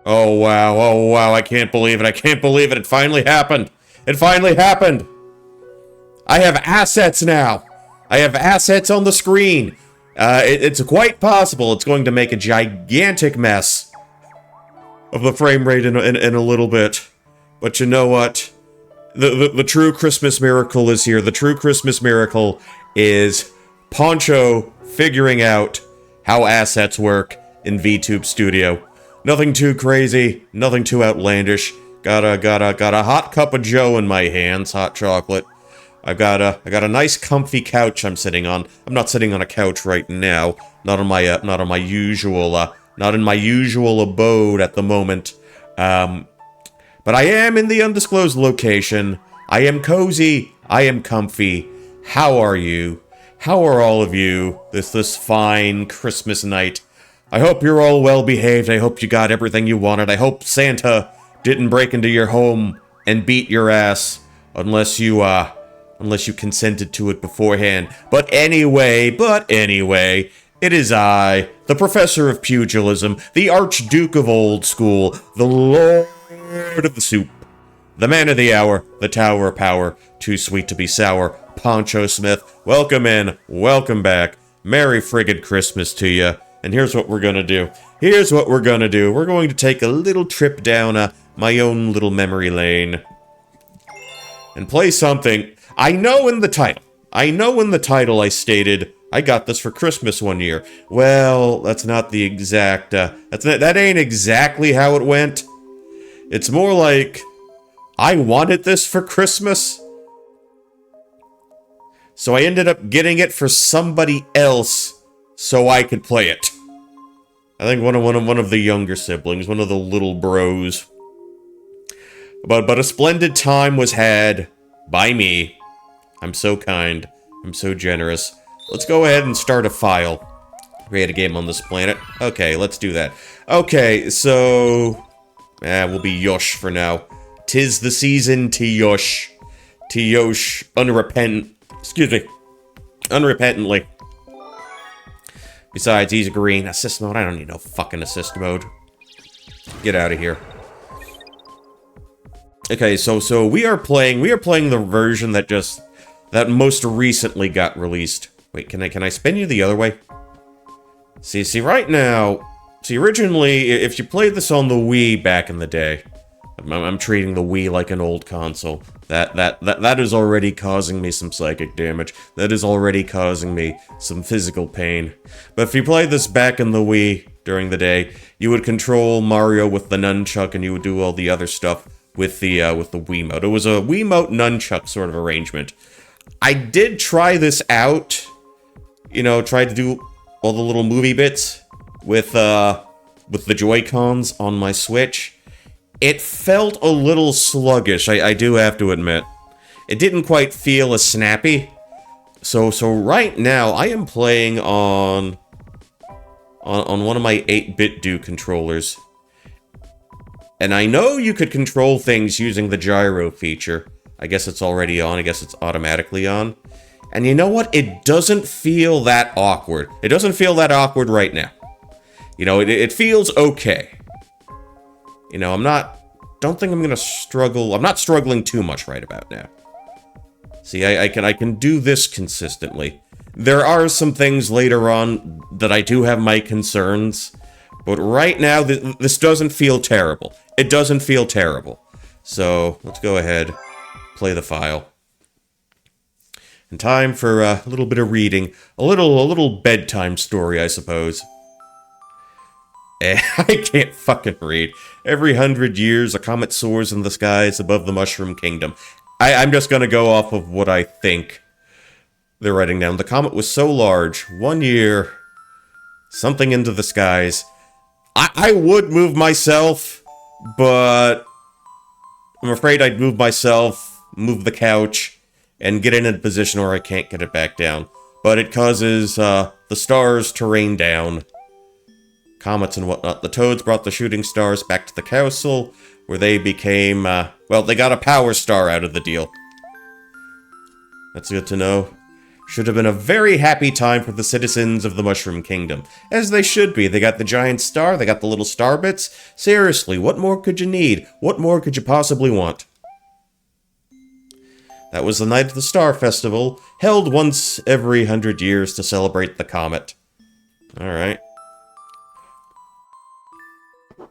Oh wow, I can't believe it, I can't believe it, it finally happened! It finally happened! I have assets now! I have assets on the screen! It's quite possible it's going to make a gigantic mess of the frame rate in a little bit. But you know what? The true Christmas miracle is here. The true Christmas miracle is Poncho figuring out how assets work in VTube Studio. Nothing too crazy, nothing too outlandish. Got a hot cup of joe in my hands, hot chocolate. I got a nice comfy couch I'm sitting on. I'm not sitting on a couch right now. Not in my usual abode at the moment. But I am in the undisclosed location. I am cozy. I am comfy. How are you? How are all of you this fine Christmas night? I hope you're all well behaved. I hope you got everything you wanted. I hope Santa didn't break into your home and beat your ass unless you consented to it beforehand. But anyway, it is I, the Professor of Pugilism, the Archduke of Old School, the Lord of the Soup, the Man of the Hour, the Tower of Power, too sweet to be sour, Poncho Smith. Welcome in, welcome back. Merry friggin' Christmas to you. And here's what we're gonna do. We're going to take a little trip down my own little memory lane and play something. I know in the title I stated I got this for Christmas one year. Well, that's not the exact, that ain't exactly how it went. It's more like, I wanted this for Christmas, so I ended up getting it for somebody else so I could play it. I think one of the younger siblings, one of the little bros. But a splendid time was had by me. I'm so kind. I'm so generous. Let's go ahead and start a file. Create a game on this planet. Okay, let's do that. Okay, so we'll be Yosh for now. 'Tis the season to Yosh. To Yosh unrepentantly. Besides, he's green. Assist mode? I don't need no fucking assist mode. Get out of here. Okay, so we are playing the version that most recently got released. Wait, can I spin you the other way? See right now, originally, if you played this on the Wii back in the day, I'm treating the Wii like an old console. That is already causing me some psychic damage. That is already causing me some physical pain. But if you played this back in the Wii during the day, you would control Mario with the nunchuck and you would do all the other stuff with the Wiimote. It was a Wiimote nunchuck sort of arrangement. I did try this out. Tried to do all the little movie bits with the Joy-Cons on my Switch. It felt a little sluggish, I do have to admit. It didn't quite feel as snappy. So right now, I am playing on one of my 8BitDo controllers. And I know you could control things using the gyro feature. I guess it's already on, I guess it's automatically on. And you know what? It doesn't feel that awkward. It doesn't feel that awkward right now. It feels okay. Don't think I'm gonna struggle. I'm not struggling too much right about now. See, I can do this consistently. There are some things later on that I do have my concerns, but right now, this doesn't feel terrible. It doesn't feel terrible. So, let's go ahead, play the file. And time for a little bit of reading. A little bedtime story, I suppose. I can't fucking read. Every 100 years, a comet soars in the skies above the Mushroom Kingdom. I'm just gonna go off of what I think they're writing down. The comet was so large, 1 year, something into the skies. I would move myself, but I'm afraid I'd move myself, move the couch, and get in a position where I can't get it back down. But it causes the stars to rain down. Comets and whatnot. The Toads brought the shooting stars back to the castle, where they became, well, they got a power star out of the deal. That's good to know. Should have been a very happy time for the citizens of the Mushroom Kingdom. As they should be. They got the giant star, they got the little star bits. Seriously, what more could you need? What more could you possibly want? That was the night of the Star Festival, held once every 100 years to celebrate the comet. Alright. Dear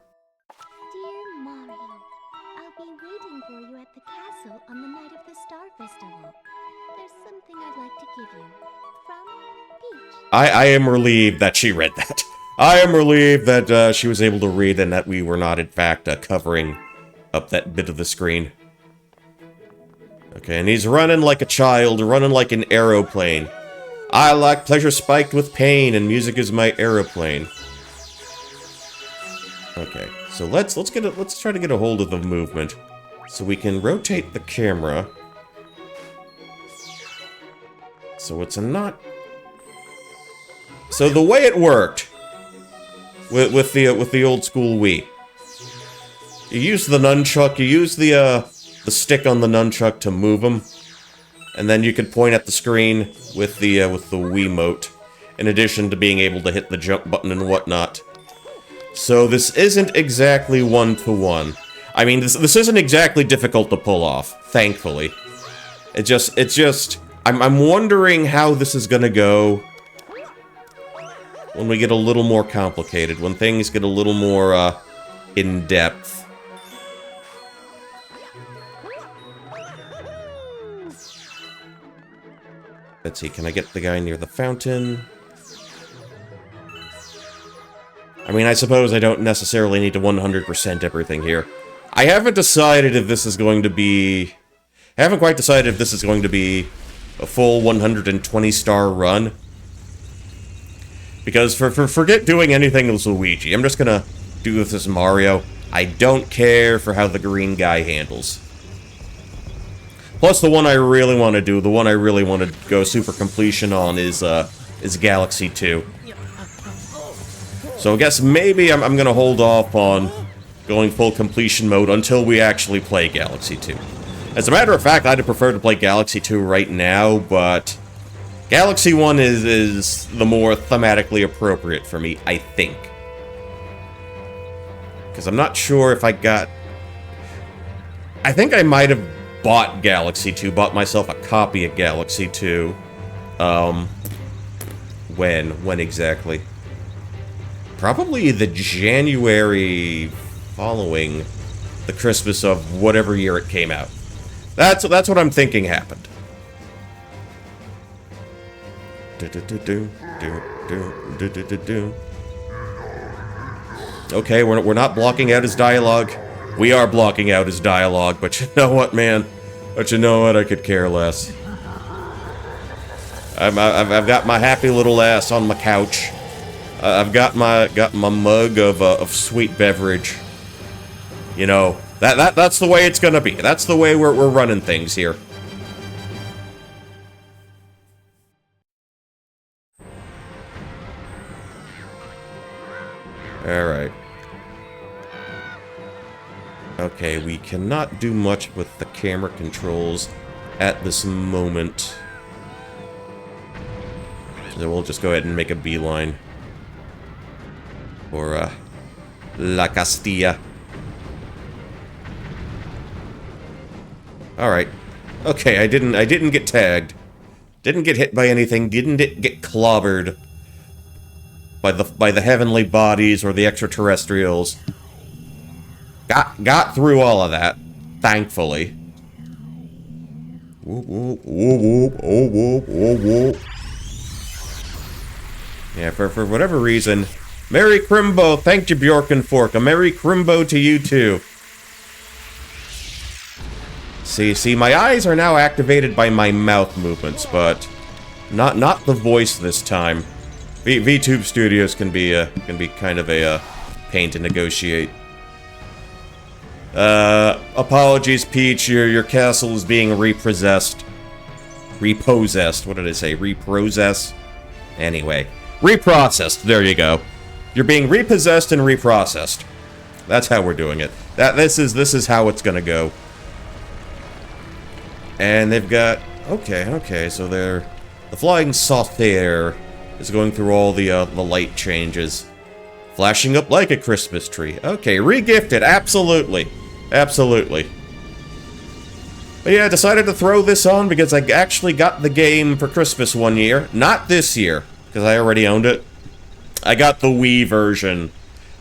Mario, I'll be waiting for you at the castle on the night of the Star Festival. There's something I'd like to give you. From Peach. I am relieved that she read that. I am relieved that she was able to read and that we were not, in fact, covering up that bit of the screen. Okay, and he's running like a child, running like an aeroplane. I like pleasure spiked with pain, and music is my aeroplane. Okay, so let's try to get a hold of the movement, so we can rotate the camera. So it's not. So the way it worked with the old school Wii, you use the nunchuck, you use the stick on the nunchuck to move them, and then you could point at the screen with the Wiimote, in addition to being able to hit the jump button and whatnot. So this isn't exactly one-to-one. I mean, this isn't exactly difficult to pull off, thankfully. It's just I'm wondering how this is gonna go when we get a little more complicated, when things get a little more in-depth. Let's see, can I get the guy near the fountain? I mean, I suppose I don't necessarily need to 100% everything here. I haven't decided if this is going to be... I haven't quite decided if this is going to be a full 120-star run. Because forget doing anything with Luigi. I'm just gonna do this as Mario. I don't care for how the green guy handles. Plus, the one I really want to do, the one I really want to go super completion on is Galaxy 2. So I guess maybe I'm gonna hold off on going full completion mode until we actually play Galaxy 2. As a matter of fact, I'd prefer to play Galaxy 2 right now, but Galaxy 1 is the more thematically appropriate for me, I think. Because I'm not sure if I got... I think I might have bought Galaxy 2, bought myself a copy of Galaxy 2. When exactly? Probably the January following the Christmas of whatever year it came out. That's what I'm thinking happened. Okay, we're not blocking out his dialogue. We are blocking out his dialogue, but you know what, man? But you know what? I could care less. I've got my happy little ass on my couch. I've got my mug of sweet beverage. You know, that's the way it's gonna be. That's the way we're running things here. Alright. Okay, we cannot do much with the camera controls at this moment. So we'll just go ahead and make a beeline for La Castilla. Alright. Okay, I didn't get tagged. Didn't get hit by anything, didn't get clobbered by the heavenly bodies or the extraterrestrials. Got through all of that, thankfully. Whoop, whoop, whoop, whoop, whoop, whoop, whoop. Yeah, for whatever reason. Merry Crimbo, thank you, Bjork and Fork. A Merry Crimbo to you too. See, my eyes are now activated by my mouth movements, but not the voice this time. VTube Studios can be kind of a pain to negotiate. Apologies, Peach. Your castle is being repossessed. Repossessed. What did I say? Reprocess? Anyway. Reprocessed. There you go. You're being repossessed and reprocessed. That's how we're doing it. This is how it's gonna go. And they've got... Okay, so they're The flying saucer is going through all the light changes. Flashing up like a Christmas tree. Okay, re-gifted, absolutely. Absolutely. But yeah, I decided to throw this on because I actually got the game for Christmas one year. Not this year, because I already owned it. I got the Wii version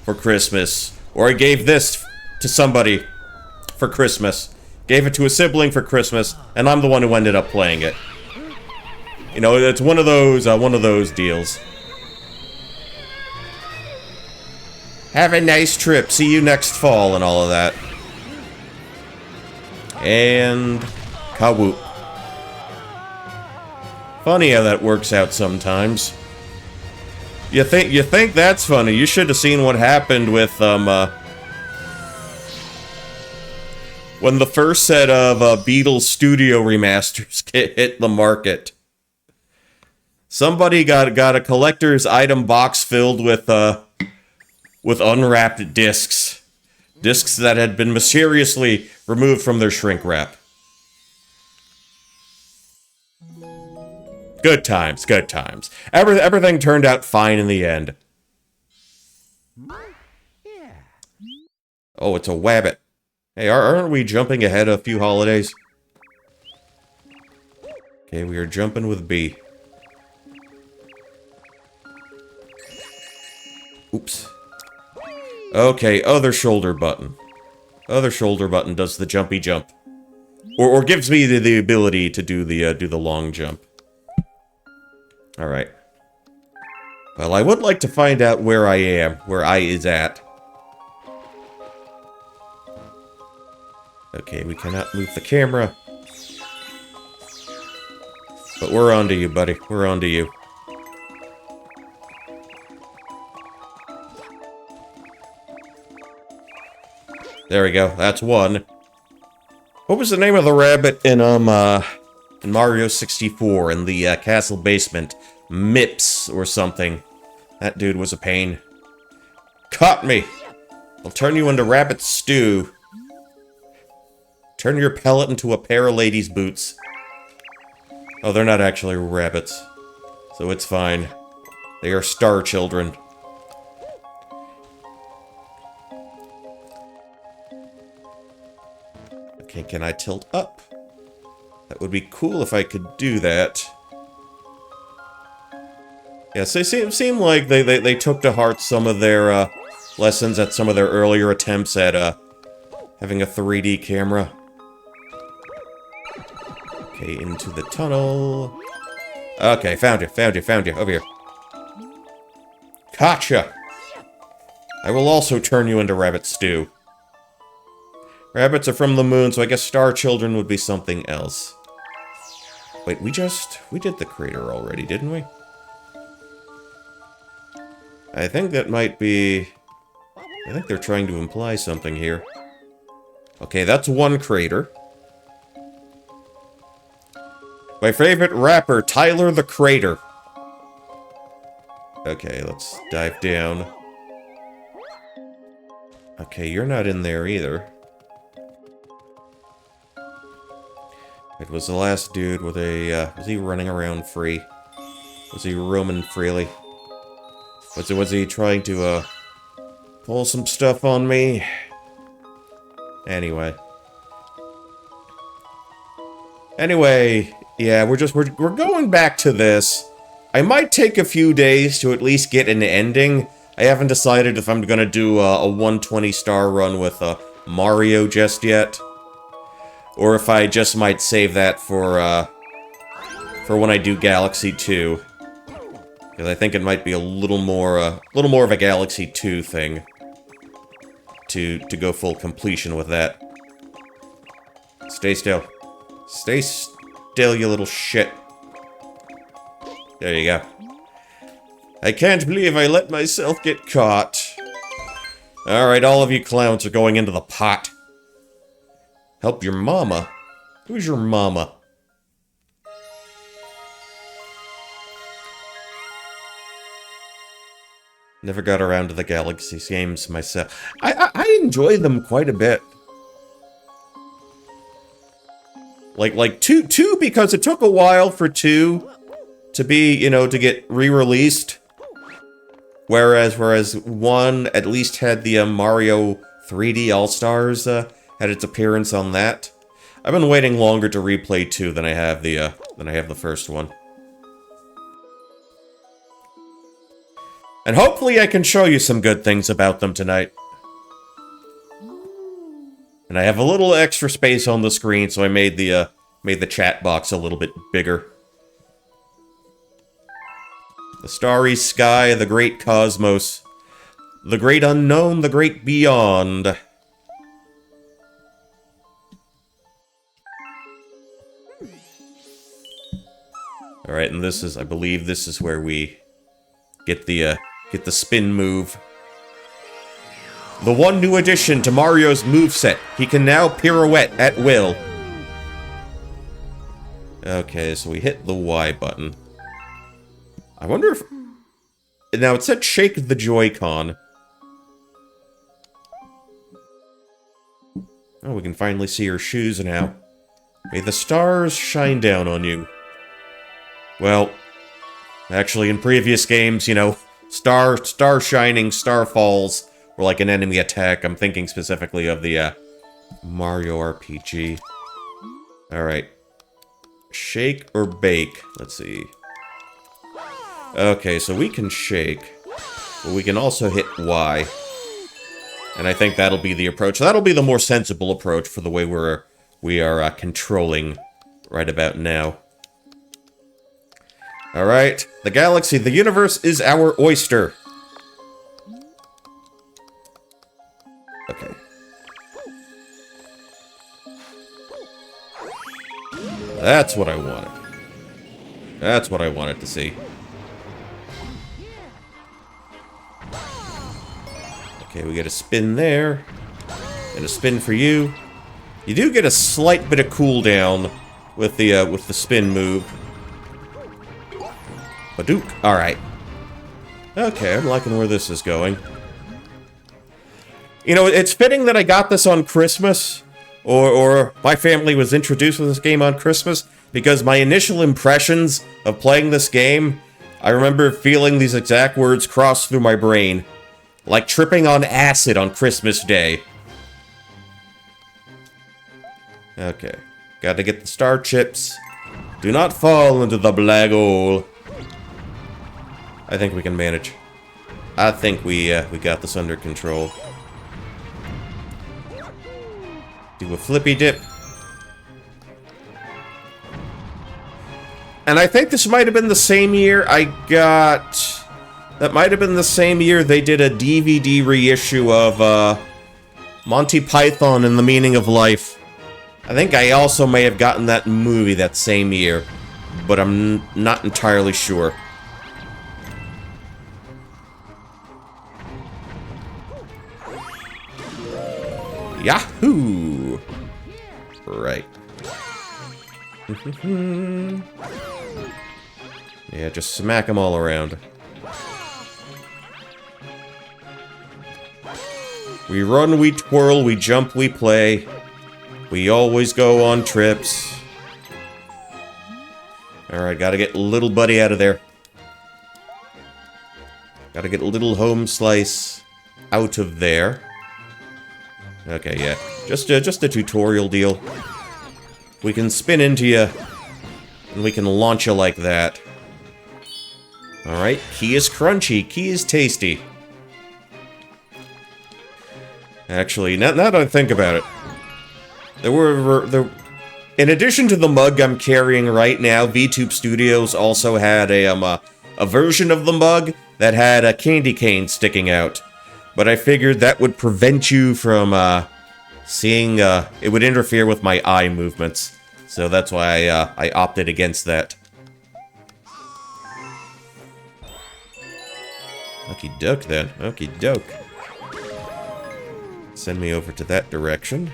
for Christmas. Or I gave this to somebody for Christmas. Gave it to a sibling for Christmas, and I'm the one who ended up playing it. You know, it's one of those deals. Have a nice trip. See you next fall and all of that. And Kawoop. Funny how that works out sometimes. You think that's funny? You should have seen what happened with when the first set of Beatles Studio remasters hit the market. Somebody got a collector's item box filled with unwrapped discs. Discs that had been mysteriously removed from their shrink wrap. Good times, good times. Everything turned out fine in the end. Oh, it's a wabbit. Hey, aren't we jumping ahead a few holidays? Okay, we are jumping with B. Oops. Okay, other shoulder button. Other shoulder button does the jumpy jump. Or gives me the ability to do the long jump. Alright. Well, I would like to find out where I am, where I is at. Okay, we cannot move the camera. But we're on to you, buddy. We're on to you. There we go. That's one. What was the name of the rabbit in Mario 64 in the castle basement? Mips or something. That dude was a pain. Caught me! I'll turn you into rabbit stew. Turn your pellet into a pair of ladies' boots. Oh, they're not actually rabbits. So it's fine. They are star children. Okay, can I tilt up? That would be cool if I could do that. Yeah, so it seemed like they took to heart some of their lessons at some of their earlier attempts at having a 3D camera. Okay, into the tunnel. Okay, found you. Over here. Gotcha! I will also turn you into rabbit stew. Rabbits are from the moon, so I guess star children would be something else. Wait, we did the crater already, didn't we? I think that might be... I think they're trying to imply something here. Okay, that's one crater. My favorite rapper, Tyler the Crater. Okay, let's dive down. Okay, you're not in there either. It was the last dude with a, was he running around free? Was he roaming freely? Was he trying to, pull some stuff on me? Anyway, yeah, we're going back to this. I might take a few days to at least get an ending. I haven't decided if I'm gonna do a 120 star run with Mario just yet. Or if I just might save that for when I do Galaxy 2. Because I think it might be a little more of a Galaxy 2 thing. To go full completion with that. Stay still. Stay still, you little shit. There you go. I can't believe I let myself get caught. Alright, all of you clowns are going into the pot. Help your mama? Who's your mama? Never got around to the Galaxy games myself. I enjoy them quite a bit. Like two because it took a while for 2 to be, you know, to get re-released. Whereas 1 at least had the Mario 3D All-Stars had its appearance on that. I've been waiting longer to replay 2 than I have the first one. And hopefully I can show you some good things about them tonight. And I have a little extra space on the screen, so I made the chat box a little bit bigger. The starry sky, the great cosmos, the great unknown, the great beyond. Alright, and this is, I believe this is where we get the spin move. The one new addition to Mario's moveset. He can now pirouette at will. Okay, so we hit the Y button. I wonder if... Now, it said shake the Joy-Con. Oh, we can finally see her shoes now. May the stars shine down on you. Well, actually, in previous games, you know, star shining, star falls were like an enemy attack. I'm thinking specifically of the Mario RPG. Alright. Shake or bake? Let's see. Okay, so we can shake, but we can also hit Y. And I think that'll be the approach. That'll be the more sensible approach for the way we are controlling right about now. Alright, the galaxy, the universe is our oyster. Okay. That's what I wanted. That's what I wanted to see. Okay, we get a spin there. And a spin for you. You do get a slight bit of cooldown with the spin move. Badook. Alright. Okay, I'm liking where this is going. You know, it's fitting that I got this on Christmas. Or my family was introduced to this game on Christmas. Because my initial impressions of playing this game, I remember feeling these exact words cross through my brain. Like tripping on acid on Christmas Day. Okay. Gotta get the star chips. Do not fall into the black hole. I think we can manage. I think we got this under control. Do a flippy dip. And I think this might have been the same year I got... That might have been the same year they did a DVD reissue of Monty Python and the Meaning of Life. I think I also may have gotten that movie that same year, but I'm not entirely sure. Yahoo! Right. Yeah, just smack them all around. We run, we twirl, we jump, we play. We always go on trips. Alright, gotta get little buddy out of there. Gotta get little home slice out of there. Okay, yeah. Just a tutorial deal. We can spin into you, and we can launch you like that. Alright, key is crunchy, key is tasty. Actually, now that I think about it, in addition to the mug I'm carrying right now, VTube Studios also had a version of the mug that had a candy cane sticking out. But I figured that would prevent you from seeing, it would interfere with my eye movements. So that's why I opted against that. Okie doke then, okie doke. Send me over to that direction.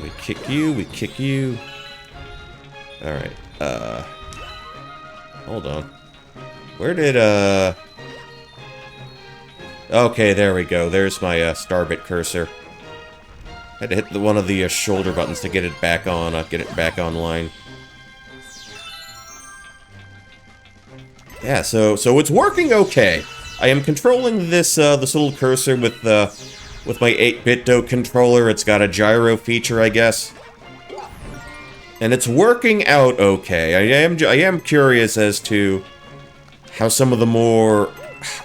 We kick you, we kick you. Alright, hold on. Where did, okay, there we go. There's my, Starbit cursor. Had to hit one of the shoulder buttons to get it back on, get it back online. Yeah, so it's working okay. I am controlling this this little cursor with my 8BitDo controller. It's got a gyro feature, I guess, and it's working out okay. I am curious as to how some of the more,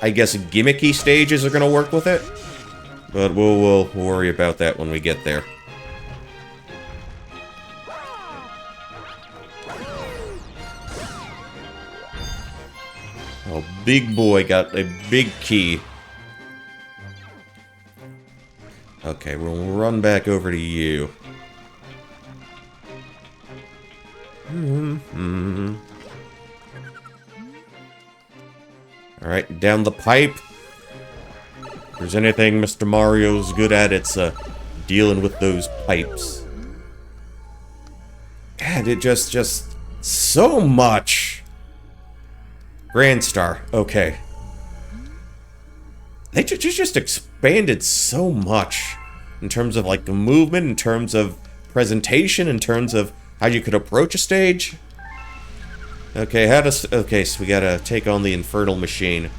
I guess, gimmicky stages are going to work with it. But we'll worry about that when we get there. Oh, big boy got a big key. Okay, we'll run back over to you. Alright, down the pipe. If there's anything Mr. Mario's good at, it's dealing with those pipes. God, it just so much. Grand Star, okay. They just expanded so much in terms of like the movement, in terms of presentation, in terms of how you could approach a stage. Okay, okay, so we gotta take on the Infernal Machine.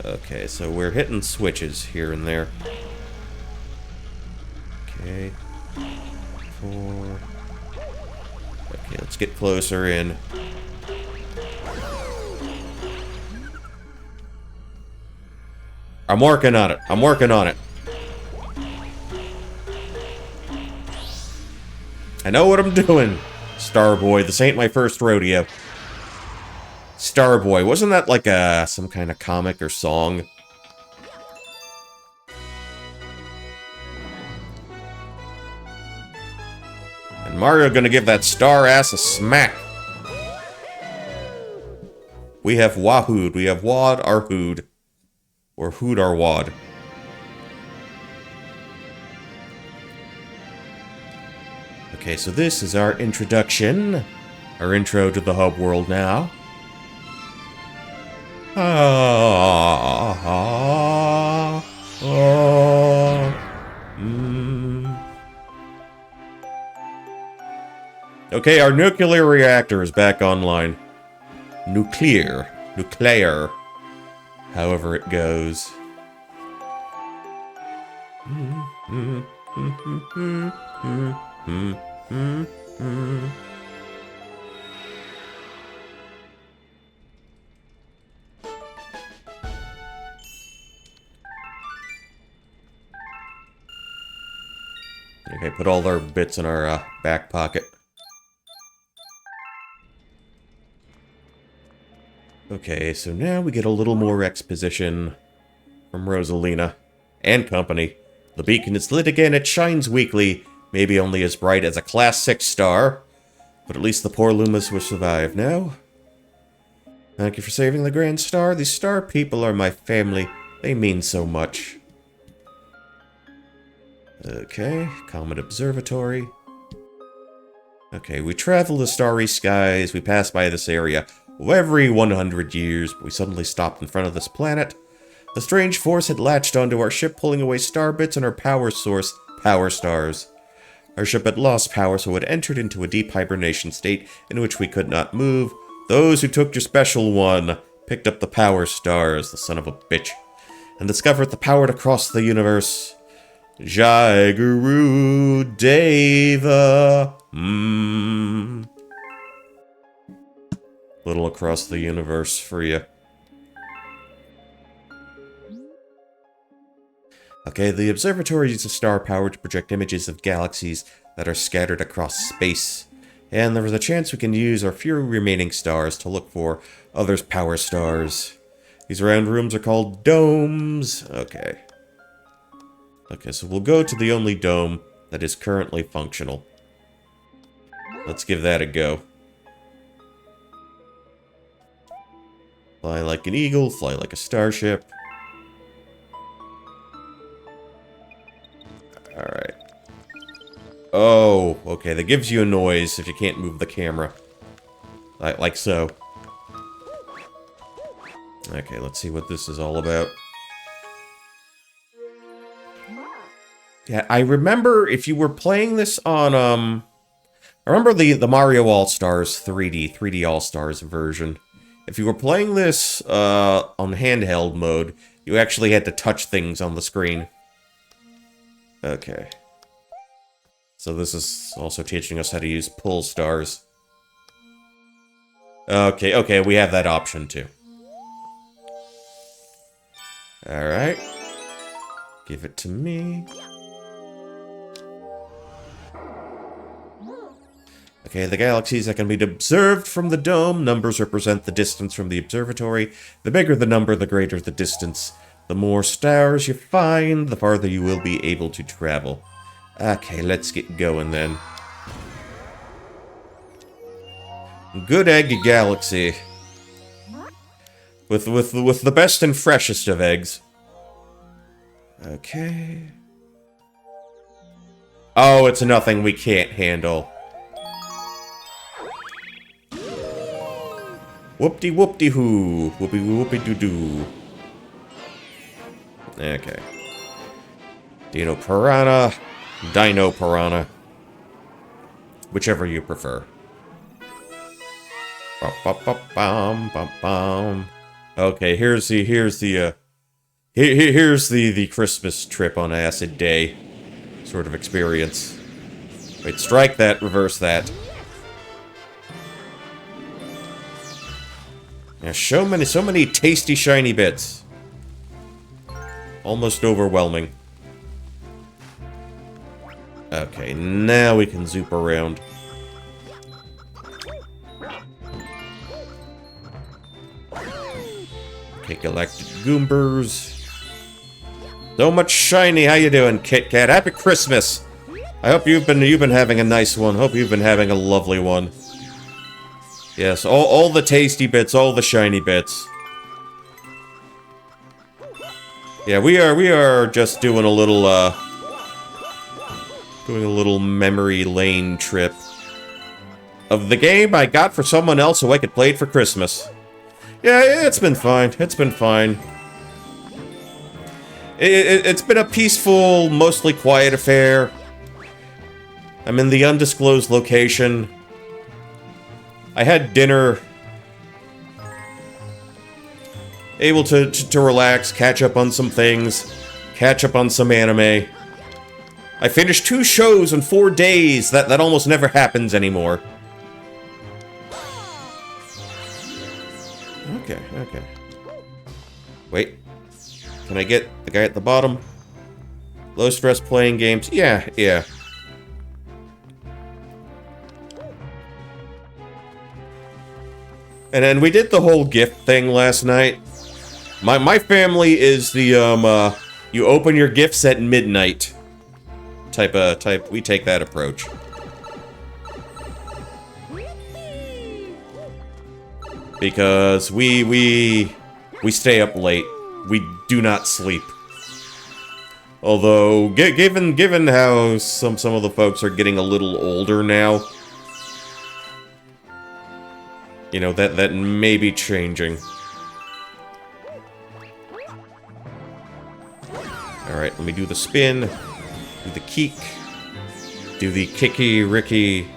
Okay, so we're hitting switches here and there. Okay. 4. Okay, let's get closer in. I'm working on it. I'm working on it. I know what I'm doing, Starboy. This ain't my first rodeo. Starboy, wasn't that like some kind of comic or song? And Mario gonna give that star ass a smack. We have Wahooed. We have Wad our Hood. Or Hood our Wad. Okay, so this is our introduction. Our intro to the hub world now. Okay, our nuclear reactor is back online. Nuclear. However it goes. Okay, put all our bits in our back pocket. Okay, so now we get a little more exposition from Rosalina and company. The beacon is lit again, it shines weakly, maybe only as bright as a Class 6 star, but at least the poor Lumas will survive now. Thank you for saving the Grand Star. These star people are my family. They mean so much. Okay, Comet Observatory. Okay, we travel the starry skies, we pass by this area every 100 years, but we suddenly stopped in front of this planet. The strange force had latched onto our ship, pulling away star bits and our power source, power stars. Our ship had lost power, so it entered into a deep hibernation state in which we could not move. Those who took your special one picked up the power stars, the son of a bitch, and discovered the power to cross the universe. Jai Guru Deva. Little across the universe for you. Okay, the observatory uses star power to project images of galaxies that are scattered across space. And there is a chance we can use our few remaining stars to look for others' power stars. These round rooms are called domes. Okay. Okay, so we'll go to the only dome that is currently functional. Let's give that a go. Fly like an eagle, fly like a starship. Alright. Oh, okay, that gives you a noise if you can't move the camera. Like so. Okay, let's see what this is all about. Yeah, I remember if you were playing this on, I remember the Mario All-Stars 3D All-Stars version. If you were playing this, on handheld mode, you actually had to touch things on the screen. Okay. So this is also teaching us how to use pull stars. Okay, we have that option too. Alright. Give it to me. Okay, the galaxies that can be observed from the dome. Numbers represent the distance from the observatory. The bigger the number, the greater the distance. The more stars you find, the farther you will be able to travel. Okay, let's get going then. Good Egg Galaxy. With the best and freshest of eggs. Okay. Oh, it's nothing we can't handle. Whoop-de-whoop-de-hoo. Whoopie-whoopie-doo-doo. Okay. Dino Piranha. Dino Piranha. Whichever you prefer. Ba-ba-ba-bum-bum-bum. Okay, here's the Christmas trip on Acid Day sort of experience. Wait, strike that, reverse that. Yeah, so many tasty shiny bits. Almost overwhelming. Okay, now we can zoop around. Okay, Galactic Goombers. So much shiny. How you doing, Kit Kat? Happy Christmas. I hope you've been having a nice one. Hope you've been having a lovely one. Yes, all the tasty bits, all the shiny bits. Yeah, we are just doing a little memory lane trip of the game I got for someone else so I could play it for Christmas. Yeah, it's been fine. It's been fine. It's been a peaceful, mostly quiet affair. I'm in the undisclosed location. I had dinner. Able to relax, catch up on some things, catch up on some anime. I finished 2 shows in 4 days. That almost never happens anymore. Okay. Wait. Can I get the guy at the bottom? Low stress playing games. Yeah. And then we did the whole gift thing last night. My family is the you open your gifts at midnight type. We take that approach. Because we stay up late. We do not sleep. Although given how some of the folks are getting a little older now, you know, that may be changing. Alright, let me do the spin. Do the keek. Do the kicky, ricky,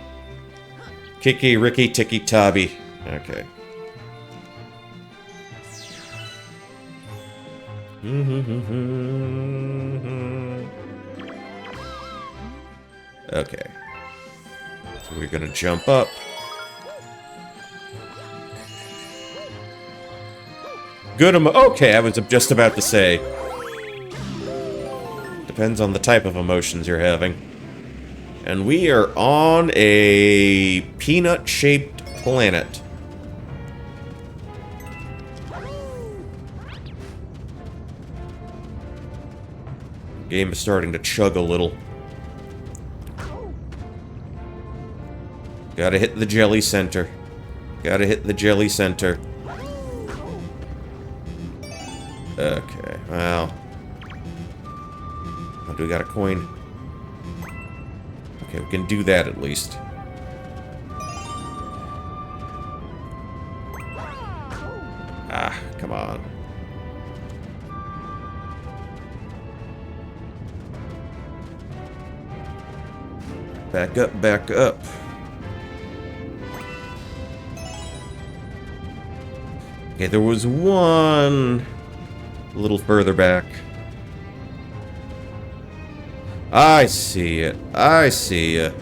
ticky, tabby. Okay. Okay. So we're gonna jump up. Good okay, I was just about to say. Depends on the type of emotions you're having. And we are on a peanut-shaped planet. Game is starting to chug a little. Gotta hit the jelly center. Gotta hit the jelly center. Okay, well. Oh, do we got a coin? Okay, we can do that at least. Ah, come on. Back up, back up. Okay, there was one a little further back. I see it. I see it.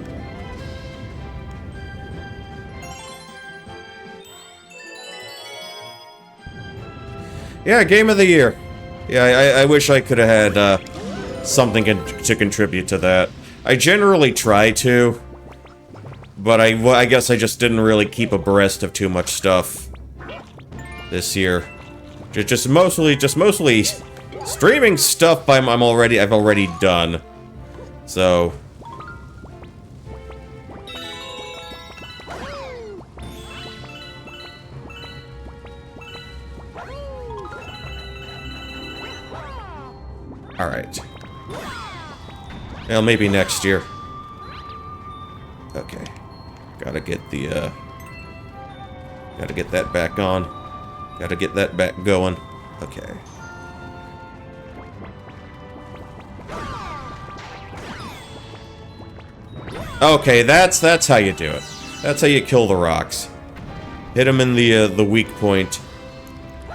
Yeah, game of the year. Yeah, I wish I could have had something to contribute to that. I generally try to, but I guess I just didn't really keep abreast of too much stuff this year. Just mostly streaming stuff I've already done. So all right. Well, maybe next year. Okay. Gotta get the gotta get that back on. Gotta get that back going. Okay. Okay, that's how you do it. That's how you kill the rocks. Hit them in the weak point.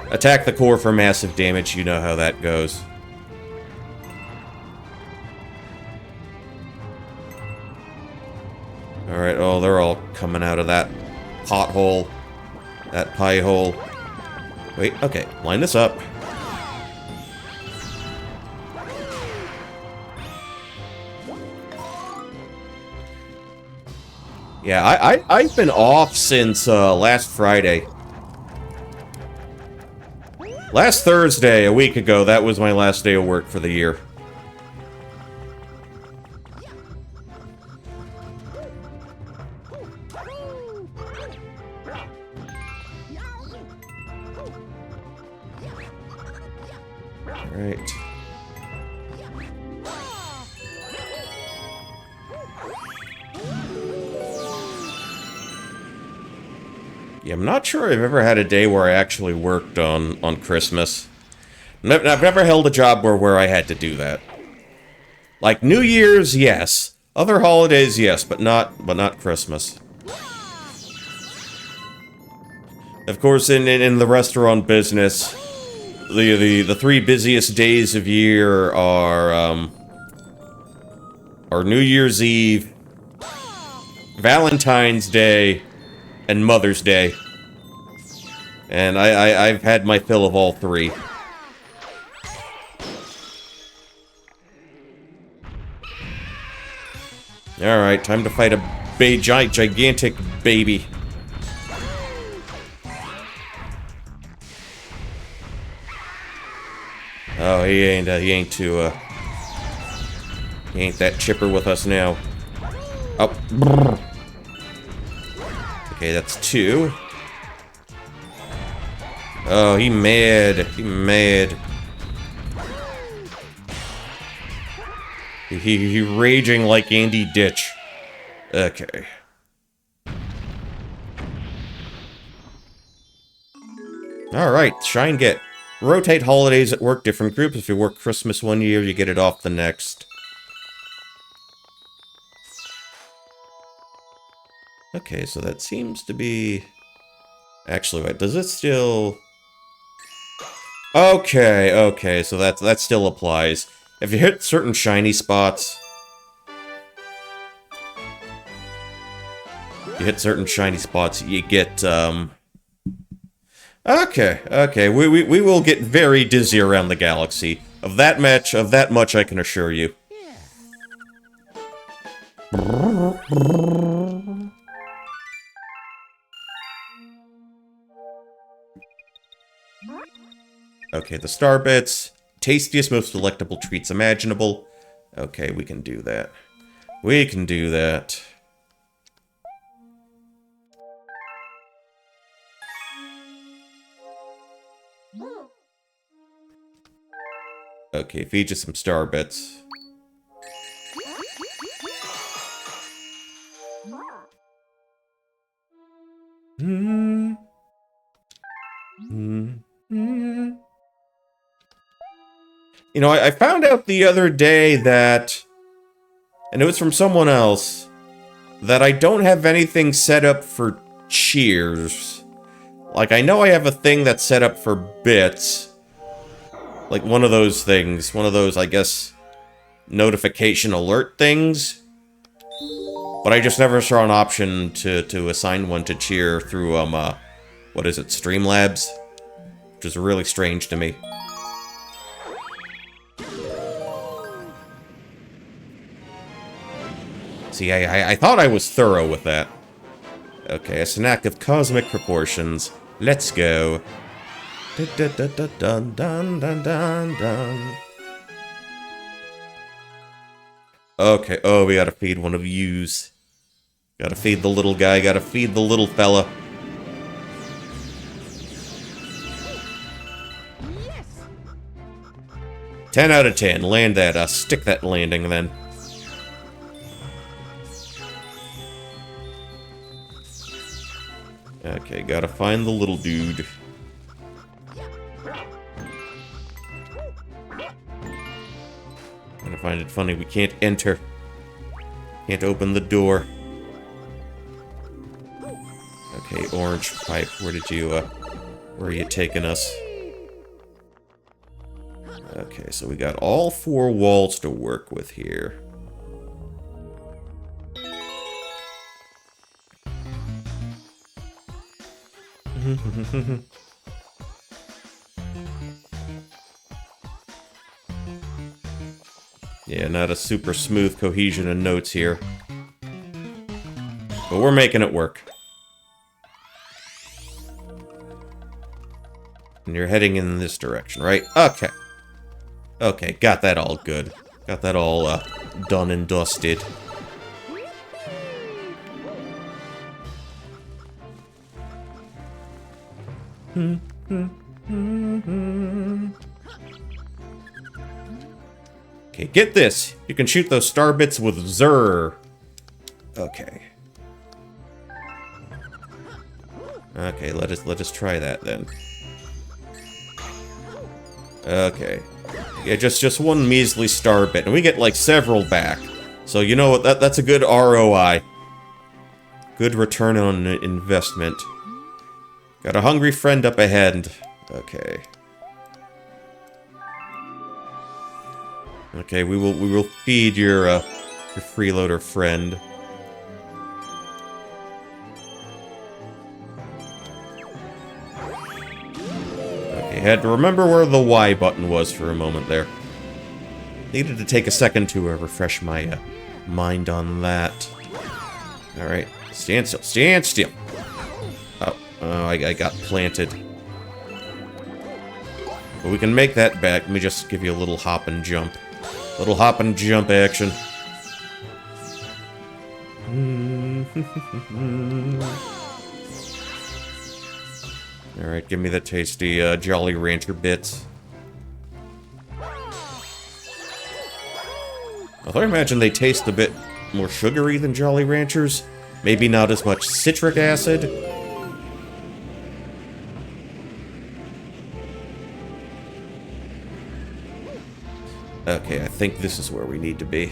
Attack the core for massive damage. You know how that goes. Alright, oh, they're all coming out of that pothole. That pie hole. Wait, okay, line this up. Yeah, I've been off since last Friday. Last Thursday, a week ago, that was my last day of work for the year. Alright. Yeah, I'm not sure I've ever had a day where I actually worked on Christmas. I've never held a job where I had to do that. Like New Year's, yes. Other holidays, yes, but not Christmas. Of course, in the restaurant business, the three busiest days of year are New Year's Eve, Valentine's Day, and Mother's Day. And I've had my fill of all three. Alright, time to fight a gigantic baby. Oh, he ain't that chipper with us now. Oh. Brrr. Okay, that's two. Oh, he mad. He mad. He raging like Andy Ditch. Okay. Alright, Shine Get. Rotate holidays at work, different groups. If you work Christmas one year, you get it off the next. Okay, so that seems to be... Actually, wait, does it still... Okay, so that still applies. If you hit certain shiny spots... you get, Okay, we will get very dizzy around the galaxy. Of that much I can assure you. Okay, the star bits. Tastiest, most delectable treats imaginable. Okay, we can do that. We can do that. Okay, feed you some star bits. You know, I found out the other day that, and it was from someone else, that I don't have anything set up for cheers. Like, I know I have a thing that's set up for bits. Like, one of those things. One of those, I guess, notification alert things. But I just never saw an option to assign one to cheer through, what is it, Streamlabs? Which is really strange to me. See, I thought I was thorough with that. Okay, a snack of cosmic proportions. Let's go. Dun dun dun dun dun dun dun dun. Okay, oh, we gotta feed one of yous. Gotta feed the little guy, gotta feed the little fella. Yes. 10 out of 10. Land that, stick that landing then. Okay, gotta find the little dude. I find it funny we can't enter. Can't open the door. Okay, orange pipe, where are you taking us? Okay, so we got all 4 walls to work with here. Yeah, not a super smooth cohesion of notes here. But we're making it work. And you're heading in this direction, right? Okay. Okay, got that all good. Got that all, done and dusted. Okay, get this. You can shoot those star bits with Zur. Okay. Okay, let us try that then. Okay. Yeah, just one measly star bit, and we get like several back. So you know what? That's a good ROI. Good return on investment. Got a hungry friend up ahead. Okay. Okay, we will feed your freeloader friend. Okay, had to remember where the Y button was for a moment there. Needed to take a second to refresh my mind on that. Alright, stand still, stand still! Oh, I got planted. But we can make that back. Let me just give you a little hop and jump. Little hop and jump action. Alright, give me the tasty Jolly Rancher bits. Although I imagine they taste a bit more sugary than Jolly Ranchers. Maybe not as much citric acid. Okay, I think this is where we need to be.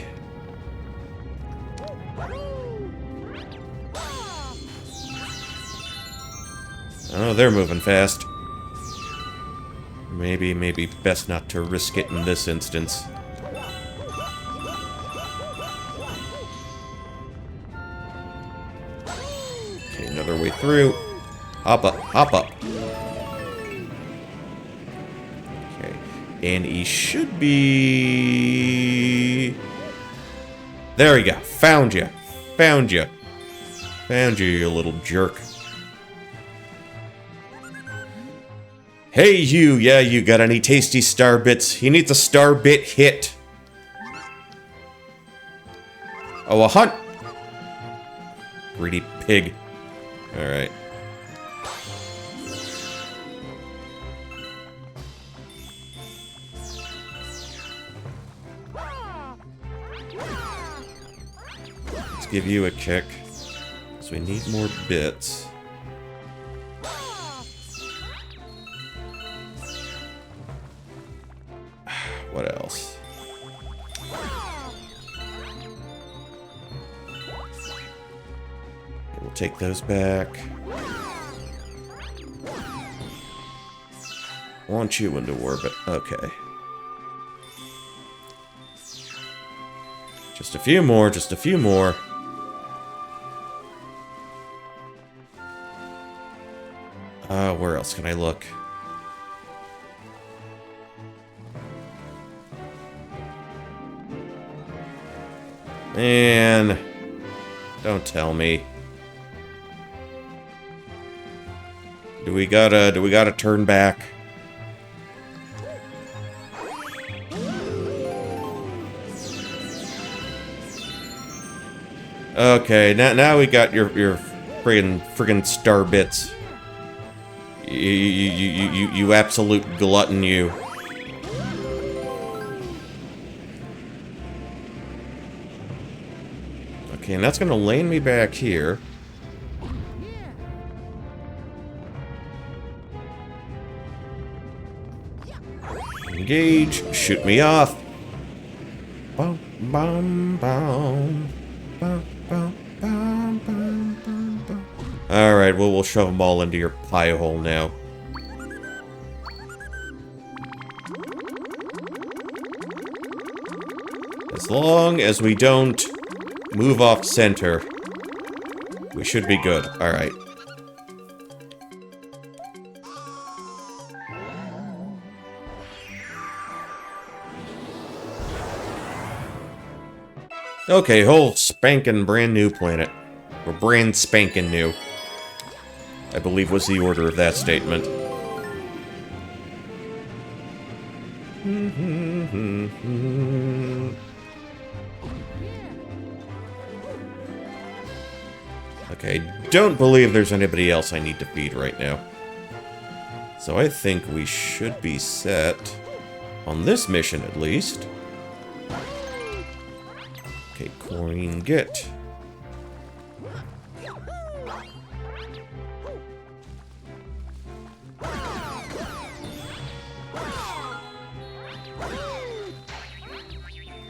Oh, they're moving fast. Maybe best not to risk it in this instance. Okay, another way through. Hop up, hop up. And he should be... There we go. Found you. Found you. Found you, you little jerk. Hey, you. Yeah, you got any tasty star bits? He needs a star bit hit. Oh, a hunt. Greedy pig. Alright. Give you a kick, so we need more bits. What else? We'll take those back. Launch you into orbit. Okay. Just a few more, just a few more. Where else can I look? Man, don't tell me. Do we gotta turn back? Okay, now we got your friggin' star bits. You absolute glutton, you. Okay, and that's gonna land me back here. Engage, shoot me off. Bum, bum, bum. Bum, bum, bum, bum, bum, bum. Alright, well, we'll shove them all into your pie hole now. As long as we don't move off center, we should be good. Alright. Okay, whole spankin' brand new planet. Or brand spankin' new, I believe was the order of that statement. Okay, don't believe there's anybody else I need to feed right now. So I think we should be set, on this mission at least. Okay, coin get.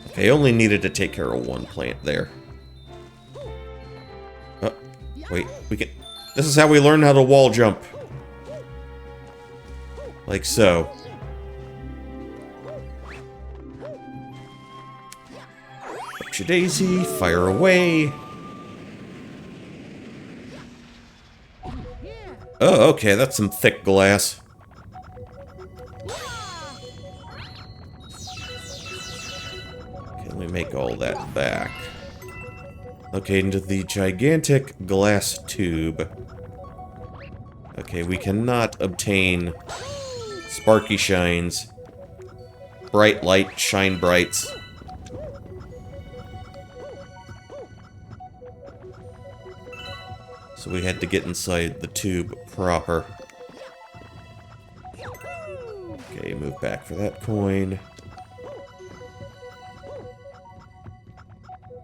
Okay, only needed to take care of one plant there. Oh, wait, we can... This is how we learn how to wall jump. Like so. Daisy, fire away. Oh, okay, that's some thick glass. Okay, let me make all that back. Okay, into the gigantic glass tube. Okay, we cannot obtain sparky shines, bright light, shine brights. So we had to get inside the tube proper. Okay, move back for that coin.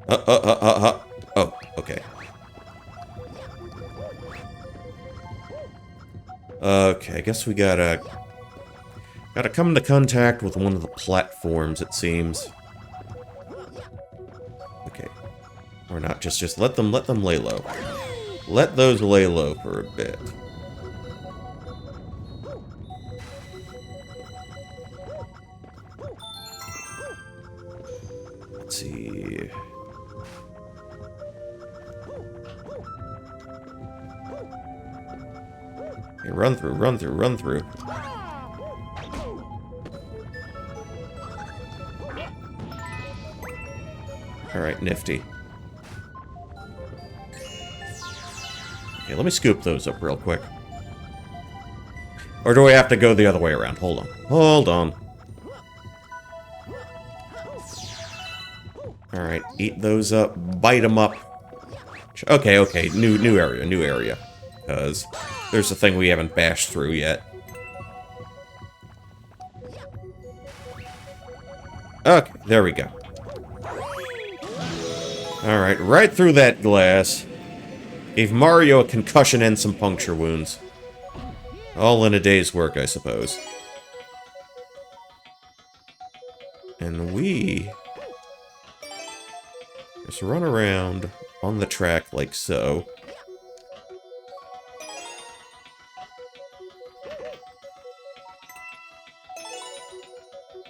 Oh, okay. Okay, I guess we gotta come into contact with one of the platforms, it seems. Okay. Or not, just let them lay low. Let those lay low for a bit. Let's see. Okay, run through, run through, run through. Alright, nifty. Okay, let me scoop those up real quick. Or do I have to go the other way around? Hold on. Hold on. Alright, eat those up. Bite them up. Okay, okay. New area, new area. Because there's a thing we haven't bashed through yet. Okay, there we go. Alright, right through that glass. Gave Mario a concussion and some puncture wounds. All in a day's work, I suppose. And we just run around on the track like so.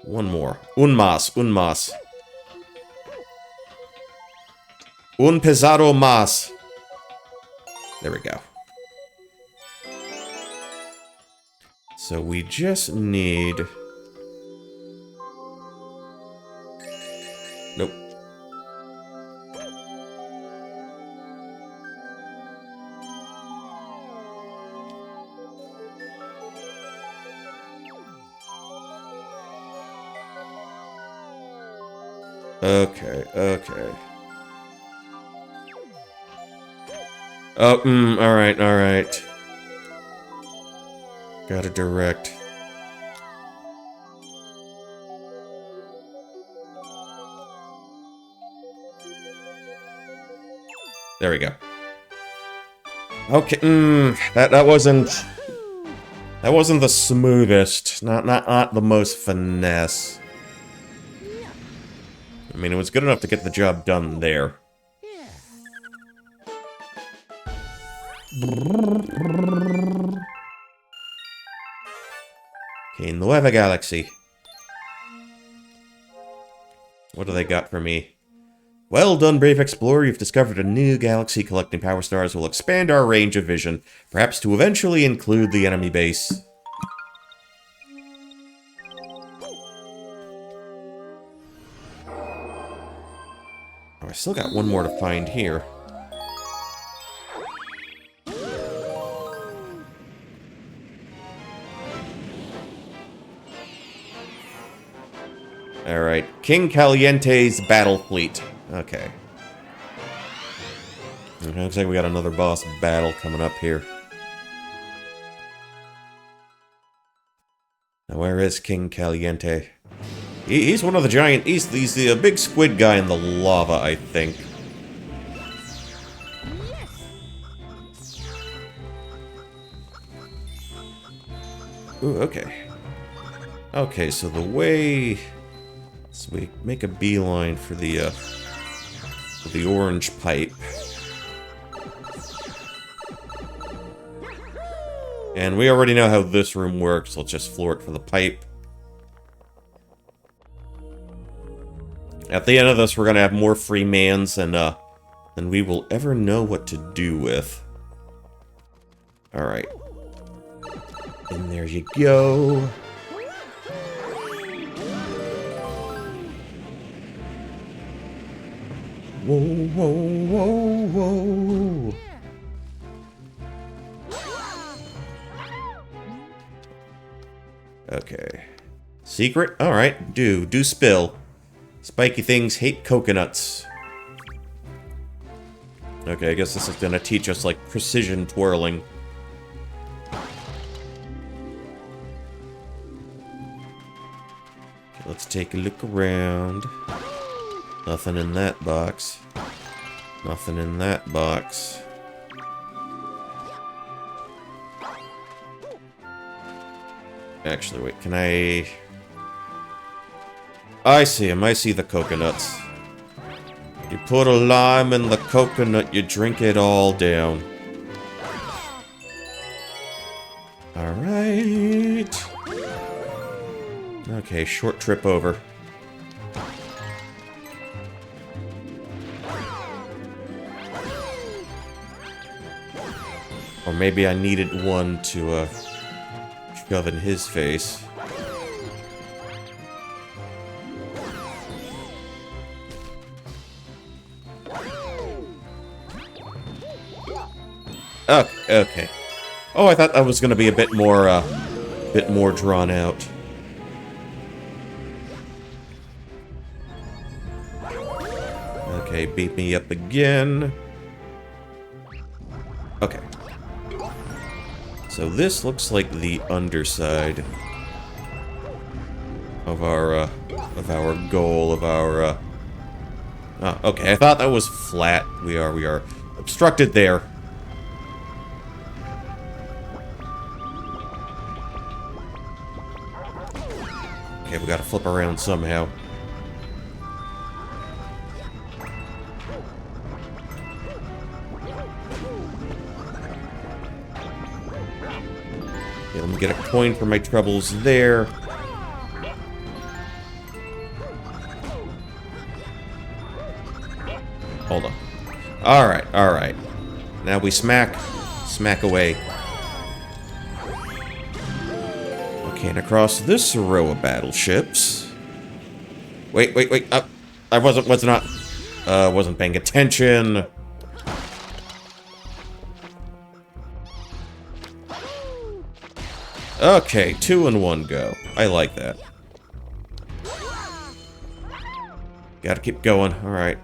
One more. Un más, un más. Un pesado más. There we go. So we just need... Nope. Okay, okay. Oh, alright, alright. Gotta direct. There we go. Okay, that wasn't the smoothest. Not the most finesse. I mean, it was good enough to get the job done there. Okay, Nueva Galaxy. What do they got for me? Well done, brave explorer. You've discovered a new galaxy. Collecting power stars will expand our range of vision, perhaps to eventually include the enemy base. Oh, I still got one more to find here. Alright, King Caliente's battle fleet. Okay. Looks like we got another boss battle coming up here. Now, where is King Caliente? He's one of the giant... He's the big squid guy in the lava, I think. Ooh, okay. Okay, so the way... So we make a beeline for the orange pipe. And we already know how this room works. Let's just floor it for the pipe. At the end of this, we're gonna have more free mans than we will ever know what to do with. Alright. And there you go. Whoa, whoa, whoa, whoa. Okay. Secret? Alright. Do spill. Spiky things hate coconuts. Okay, I guess this is gonna teach us, like, precision twirling. Okay, let's take a look around. Nothing in that box. Nothing in that box. Actually, wait, can I... I see him. I see the coconuts. You put a lime in the coconut, you drink it all down. Alright. Okay, short trip over. Or maybe I needed one to, shove in his face. Oh, okay. Oh, I thought that was gonna be a bit more drawn out. Okay, beat me up again. Okay. So this looks like the underside of our goal, of our, Oh, okay, I thought that was flat. We are obstructed there. Okay, we gotta flip around somehow. get a coin for my troubles there. Hold on. Alright, alright. Now we smack away. Okay, and across this row of battleships. Wait. I wasn't paying attention. Okay, 2 in 1 go. I like that. Gotta keep going. Alright.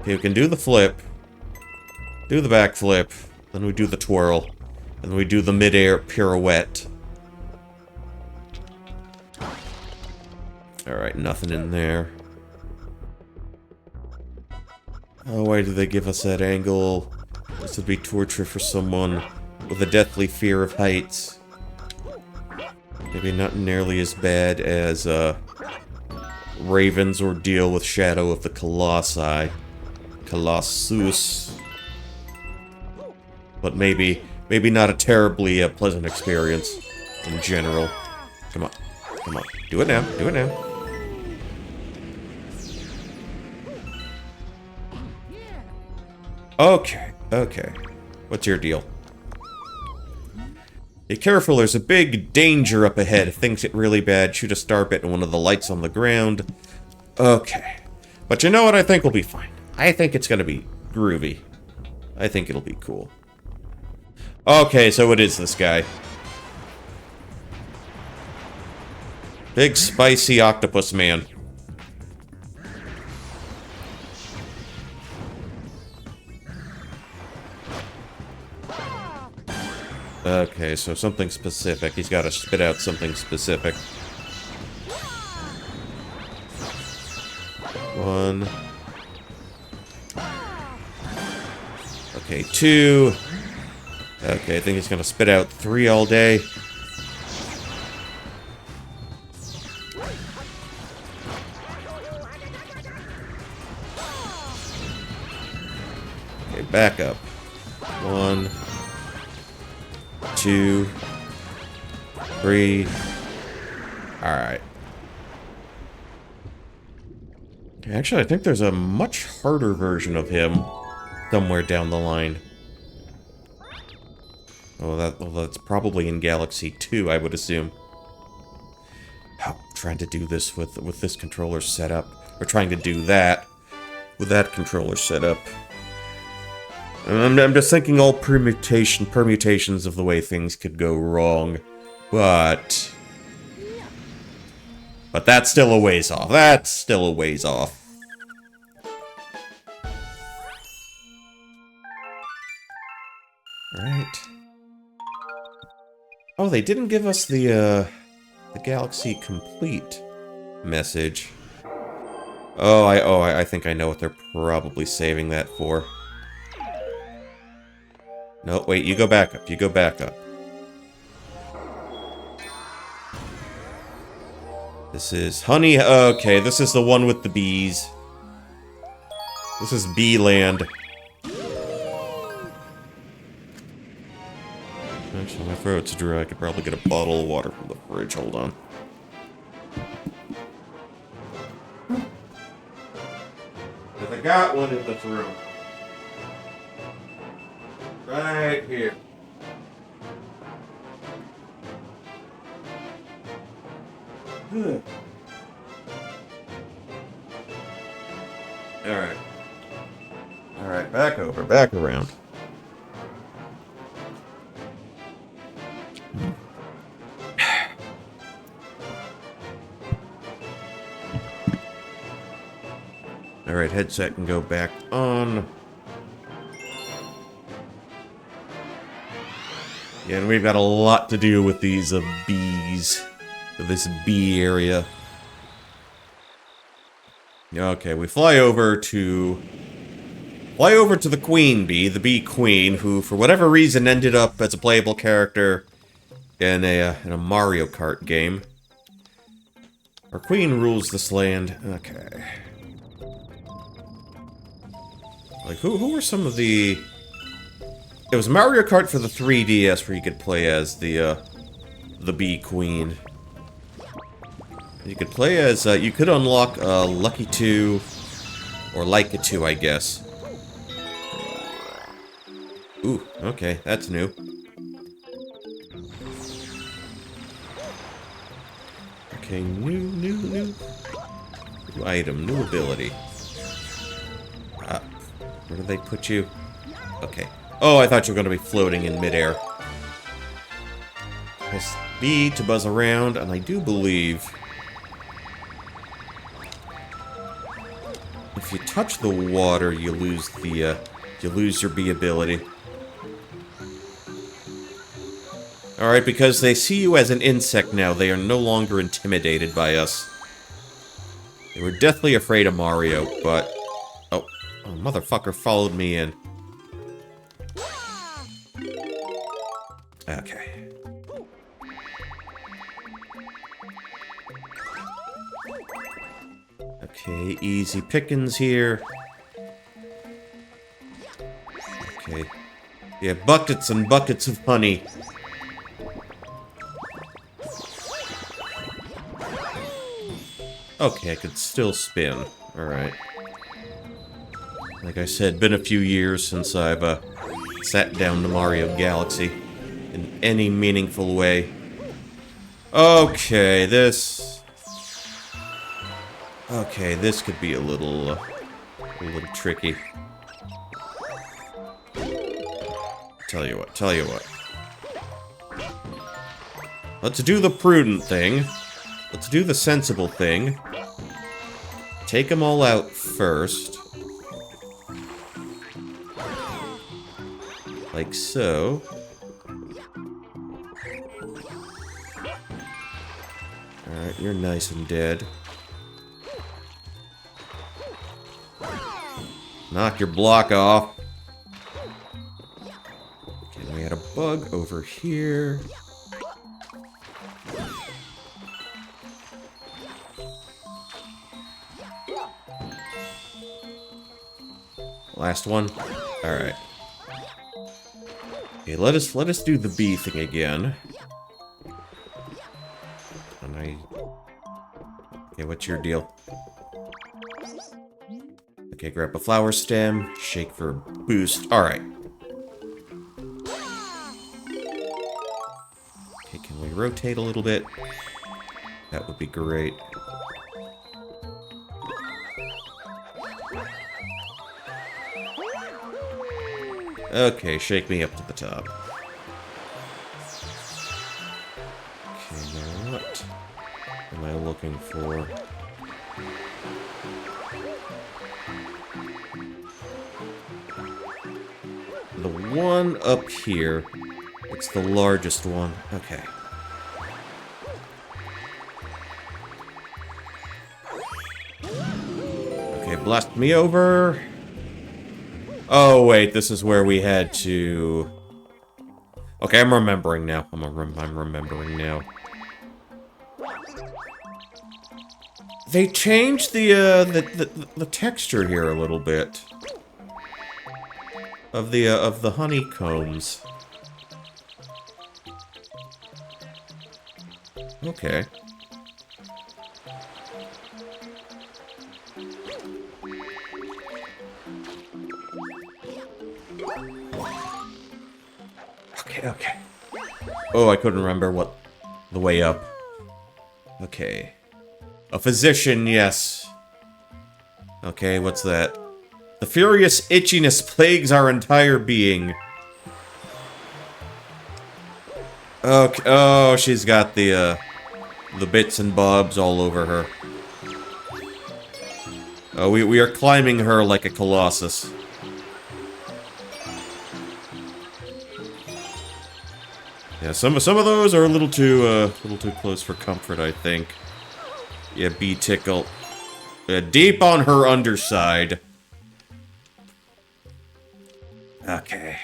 Okay, we can do the flip. Do the backflip. Then we do the twirl. And then we do the mid-air pirouette. Alright, nothing in there. Oh, why do they give us that angle? This would be torture for someone with a deathly fear of heights. Maybe not nearly as bad as, Raven's ordeal with Shadow of the Colossi. Colossus. But maybe not a terribly pleasant experience in general. Come on. Do it now. Okay. What's your deal? Be careful, there's a big danger up ahead. If things get really bad, shoot a star bit in one of the lights on the ground. Okay. But you know what? I think we'll be fine. I think it's gonna be groovy. I think it'll be cool. Okay, so it is this guy. Big spicy octopus man. Okay, so something specific. He's got to spit out something specific. 1. Okay, 2. Okay, I think he's gonna spit out 3 all day. Okay, back up. 1, 2, 3. Alright. Actually, I think there's a much harder version of him somewhere down the line. Well, that's probably in Galaxy 2, I would assume. Oh, trying to do this with this controller setup. Or trying to do that with that controller setup. I'm just thinking all permutations of the way things could go wrong. But that's still a ways off. Right. Oh, they didn't give us the Galaxy Complete message. Oh, I think I know what they're probably saving that for. No, wait, you go back up. This is Honey... Okay, this is the one with the bees. This is Bee Land. Actually, my throat's dry. I could probably get a bottle of water from the fridge. Hold on. Because I got one in this room. Right here. Good. Alright. Alright, back around. Alright, headset can go back on. Yeah, and we've got a lot to do with these bees. This bee area. Okay, we fly over to the queen bee, the bee queen, who for whatever reason ended up as a playable character in a Mario Kart game. Our queen rules this land. Okay. Like, who are some of the It was Mario Kart for the 3DS where you could play as the Bee Queen. You could play as, you could unlock, Lucky 2, or Laika 2, I guess. Ooh, okay, that's new. Okay, new item, new ability. Where do they put you? Okay. Oh, I thought you were going to be floating in midair. Press B to buzz around, and I do believe if you touch the water, you lose the you lose your bee ability. Alright, because they see you as an insect now, they are no longer intimidated by us. They were deathly afraid of Mario, but... Oh, motherfucker followed me in. Okay. Okay, easy pickings here. Okay. Yeah, buckets and buckets of honey. Okay, I could still spin. Alright. Like I said, been a few years since I've sat down to Mario Galaxy in any meaningful way. Okay, this... Okay, this could be a little tricky. Tell you what. Let's do the prudent thing. Let's do the sensible thing. Take them all out first. Like so. Alright, you're nice and dead. Knock your block off. Okay, we had a bug over here. Last one. Alright. Okay, let us do the bee thing again. And okay, what's your deal? Okay, grab a flower stem, shake for a boost. Alright. Okay, can we rotate a little bit? That would be great. Okay, shake me up to the top. Okay, now what am I looking for? The one up here. It's the largest one. Okay. Okay, blast me over. Oh, wait, this is where we had to... Okay, I'm remembering now. I'm remembering now. They changed the texture here a little bit. Of the honeycombs. Okay. Okay. Oh, I couldn't remember what the way up. Okay. A physician, yes. Okay, what's that? The furious itchiness plagues our entire being. Okay. Oh, she's got the bits and bobs all over her. Oh, we are climbing her like a colossus. Yeah, some of those are a little too close for comfort, I think. Yeah, bee tickle. Deep on her underside. Okay.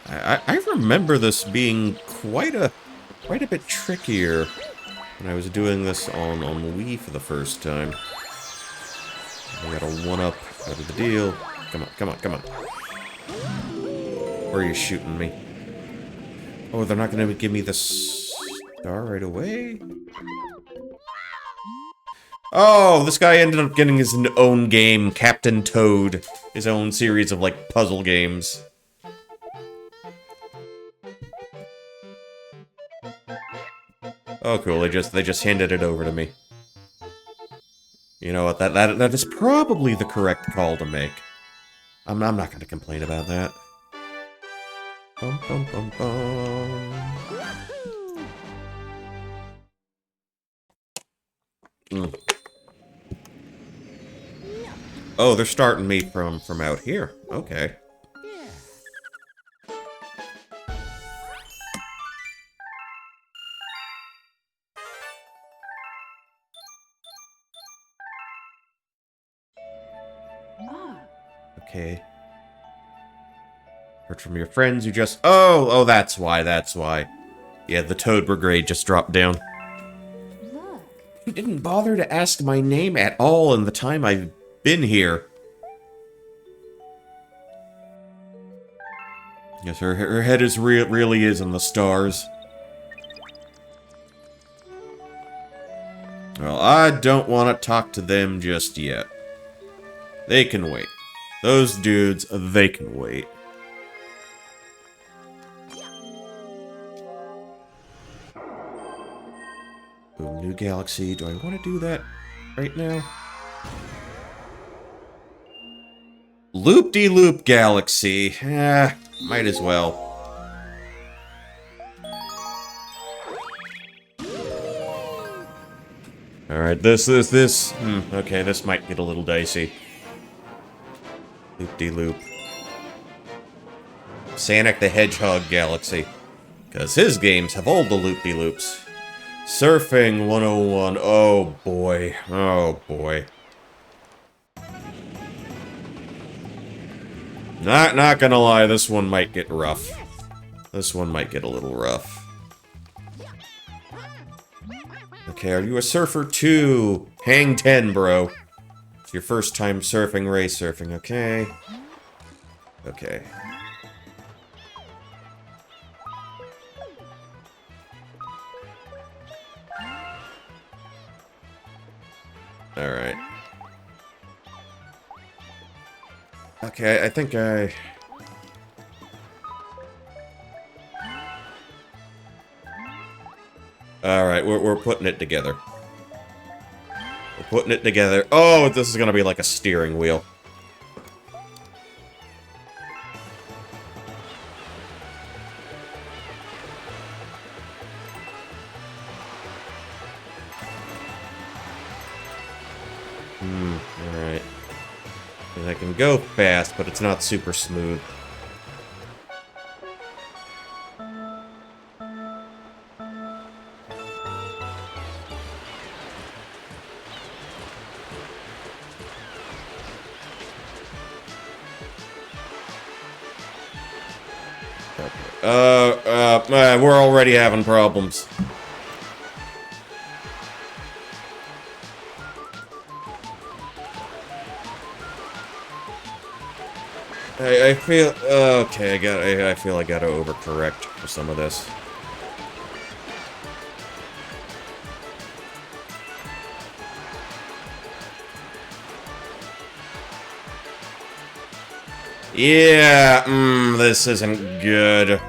I remember this being quite a bit trickier when I was doing this on Wii for the first time. I got a 1-up out of the deal. Come on, come on, come on. Where are you shooting me? Oh, they're not gonna give me the star right away? Oh, this guy ended up getting his own game, Captain Toad. His own series of, like, puzzle games. Oh, cool. They just handed it over to me. You know what? That is probably the correct call to make. I'm not gonna complain about that. Bum, bum, bum, bum. Mm. Oh, they're starting me from out here. Okay. Okay. Heard from your friends who just... Oh, that's why, that's why. Yeah, the Toad Brigade just dropped down. Look. You didn't bother to ask my name at all in the time I've been here. Yes, her head is really is in the stars. Well, I don't want to talk to them just yet. They can wait. Those dudes, they can wait. Boom, new galaxy. Do I want to do that right now? Loop-de-loop galaxy. Might as well. Alright, this. Okay, this might get a little dicey. Loop-de-loop. Sonic the Hedgehog Galaxy. Because his games have all the loop-de-loops. Surfing 101. Oh boy. Oh boy. Not gonna lie, this one might get rough. This one might get a little rough. Okay, are you a surfer too? Hang 10, bro. It's your first time surfing, race surfing, okay? Okay. Alright. Okay, I think I... Alright, we're putting it together. We're putting it together. Oh, this is gonna be like a steering wheel. Alright. And I can go fast, but it's not super smooth. We're already having problems. I feel... okay, I feel I gotta overcorrect for some of this. Yeah, this isn't good.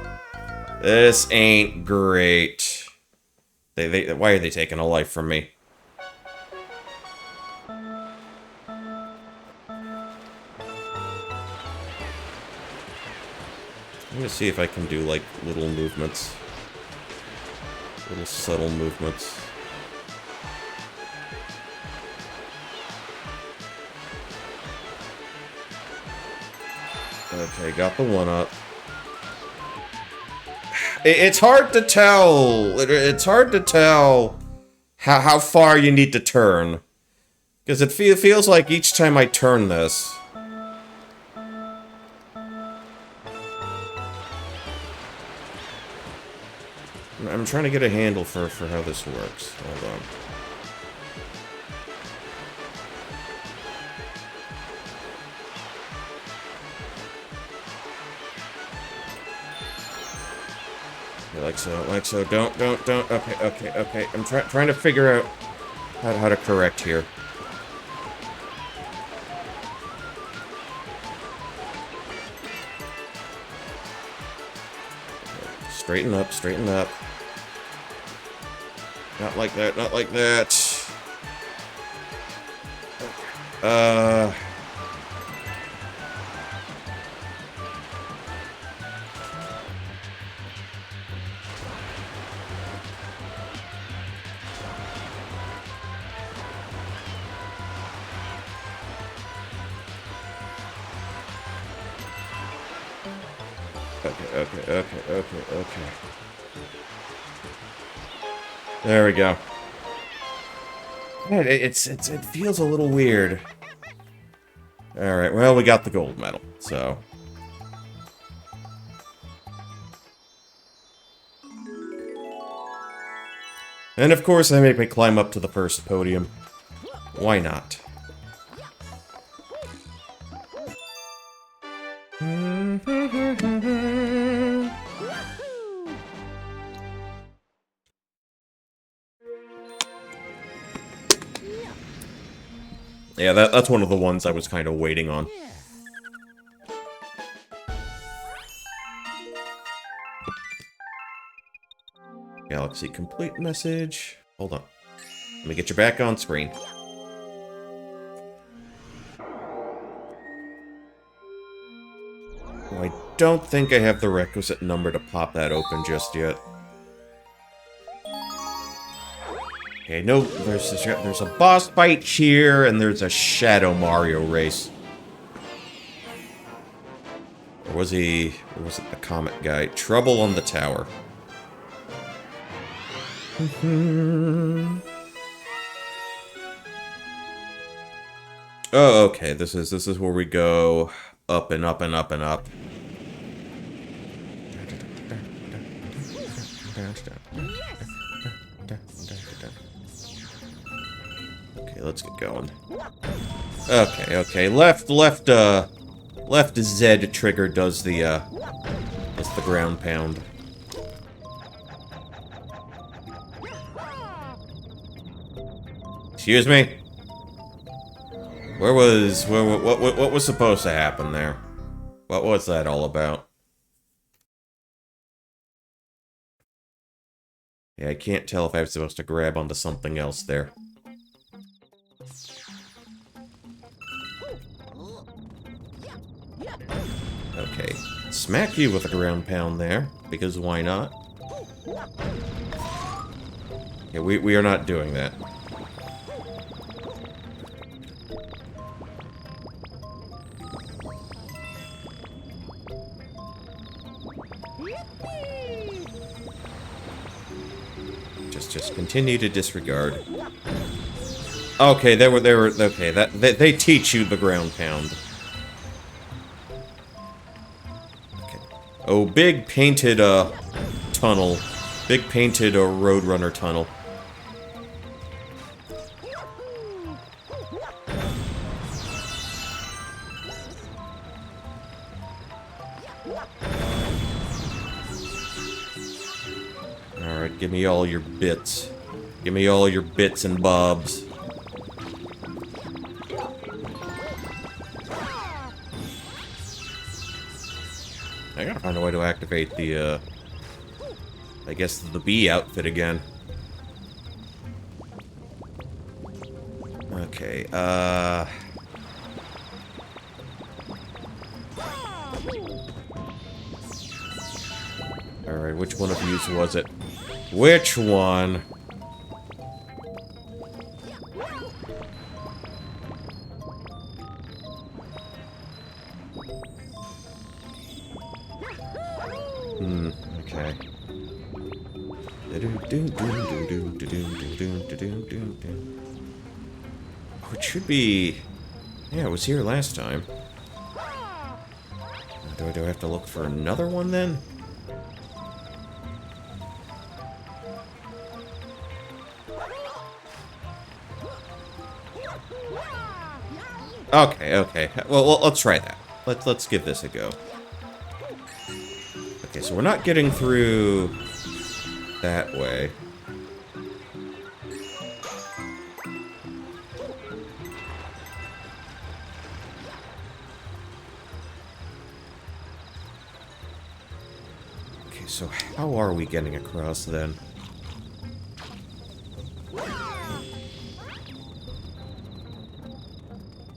This ain't great. Why are they taking a life from me? I'm gonna see if I can do, like, little movements. Little subtle movements. Okay, got the 1-up. It's hard to tell. It's hard to tell how far you need to turn. Because it feels like each time I turn this... I'm trying to get a handle for how this works. Hold on. Like so, like so. Don't. Okay. I'm trying to figure out how to correct here. Straighten up, straighten up. Not like that, not like that. Okay. There we go. Man, it feels a little weird. Alright, well, we got the gold medal, so... And of course, they make me climb up to the first podium. Why not? Yeah, that's one of the ones I was kind of waiting on. Galaxy complete message. Hold on. Let me get you back on screen. Well, I don't think I have the requisite number to pop that open just yet. Okay, no, there's a boss fight here, and there's a Shadow Mario race. Or was it the Comet guy? Trouble on the Tower. Oh, okay, this is where we go up and up and up and up. Okay, let's get going. Okay. Left Z trigger does the ground pound. Excuse me? What was supposed to happen there? What was that all about? Yeah, I can't tell if I was supposed to grab onto something else there. Okay, smack you with a ground pound there, because why not? Yeah, we are not doing that. Just continue to disregard. Okay, okay, they teach you the ground pound. Okay. Oh, big painted tunnel. Big painted Roadrunner tunnel. Alright, give me all your bits. Give me all your bits and bobs. I gotta find a way to activate the, I guess the bee outfit again. Okay, Alright, which one of yous was it? Which one? Okay. Oh, it should be... Yeah, it was here last time. Do I have to look for another one then? Okay. Well, let's try that. Let's give this a go. Okay, so we're not getting through that way. Okay, so how are we getting across then?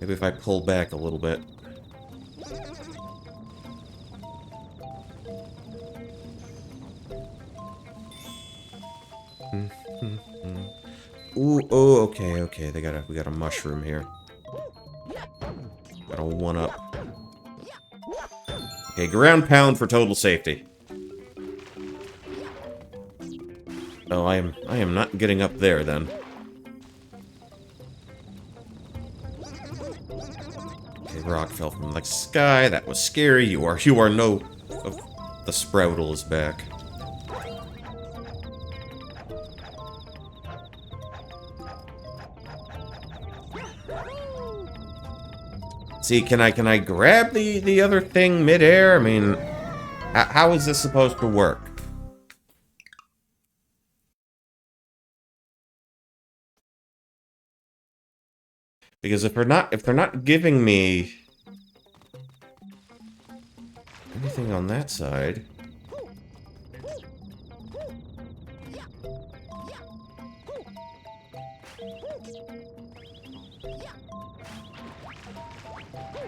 Maybe if I pull back a little bit. Ooh, oh, okay, okay. We got a mushroom here. Got a 1-up. Okay, ground pound for total safety. Oh, I am not getting up there then. Okay, rock fell from the sky. That was scary. You are no. Oh, the Sproudle is back. See, can I grab the other thing midair? I mean, how is this supposed to work? Because if they're not giving me anything on that side.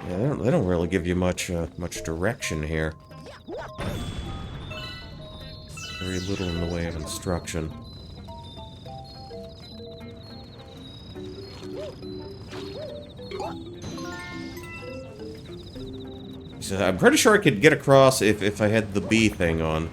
Yeah, they don't really give you much direction here. Very little in the way of instruction. So I'm pretty sure I could get across if I had the bee thing on.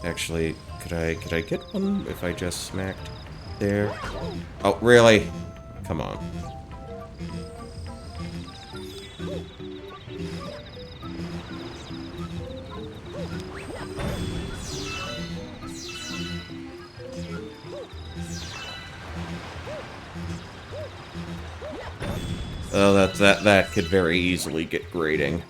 Actually, could I get one if I just smacked there? Oh, really? Come on. Oh, that could very easily get grating.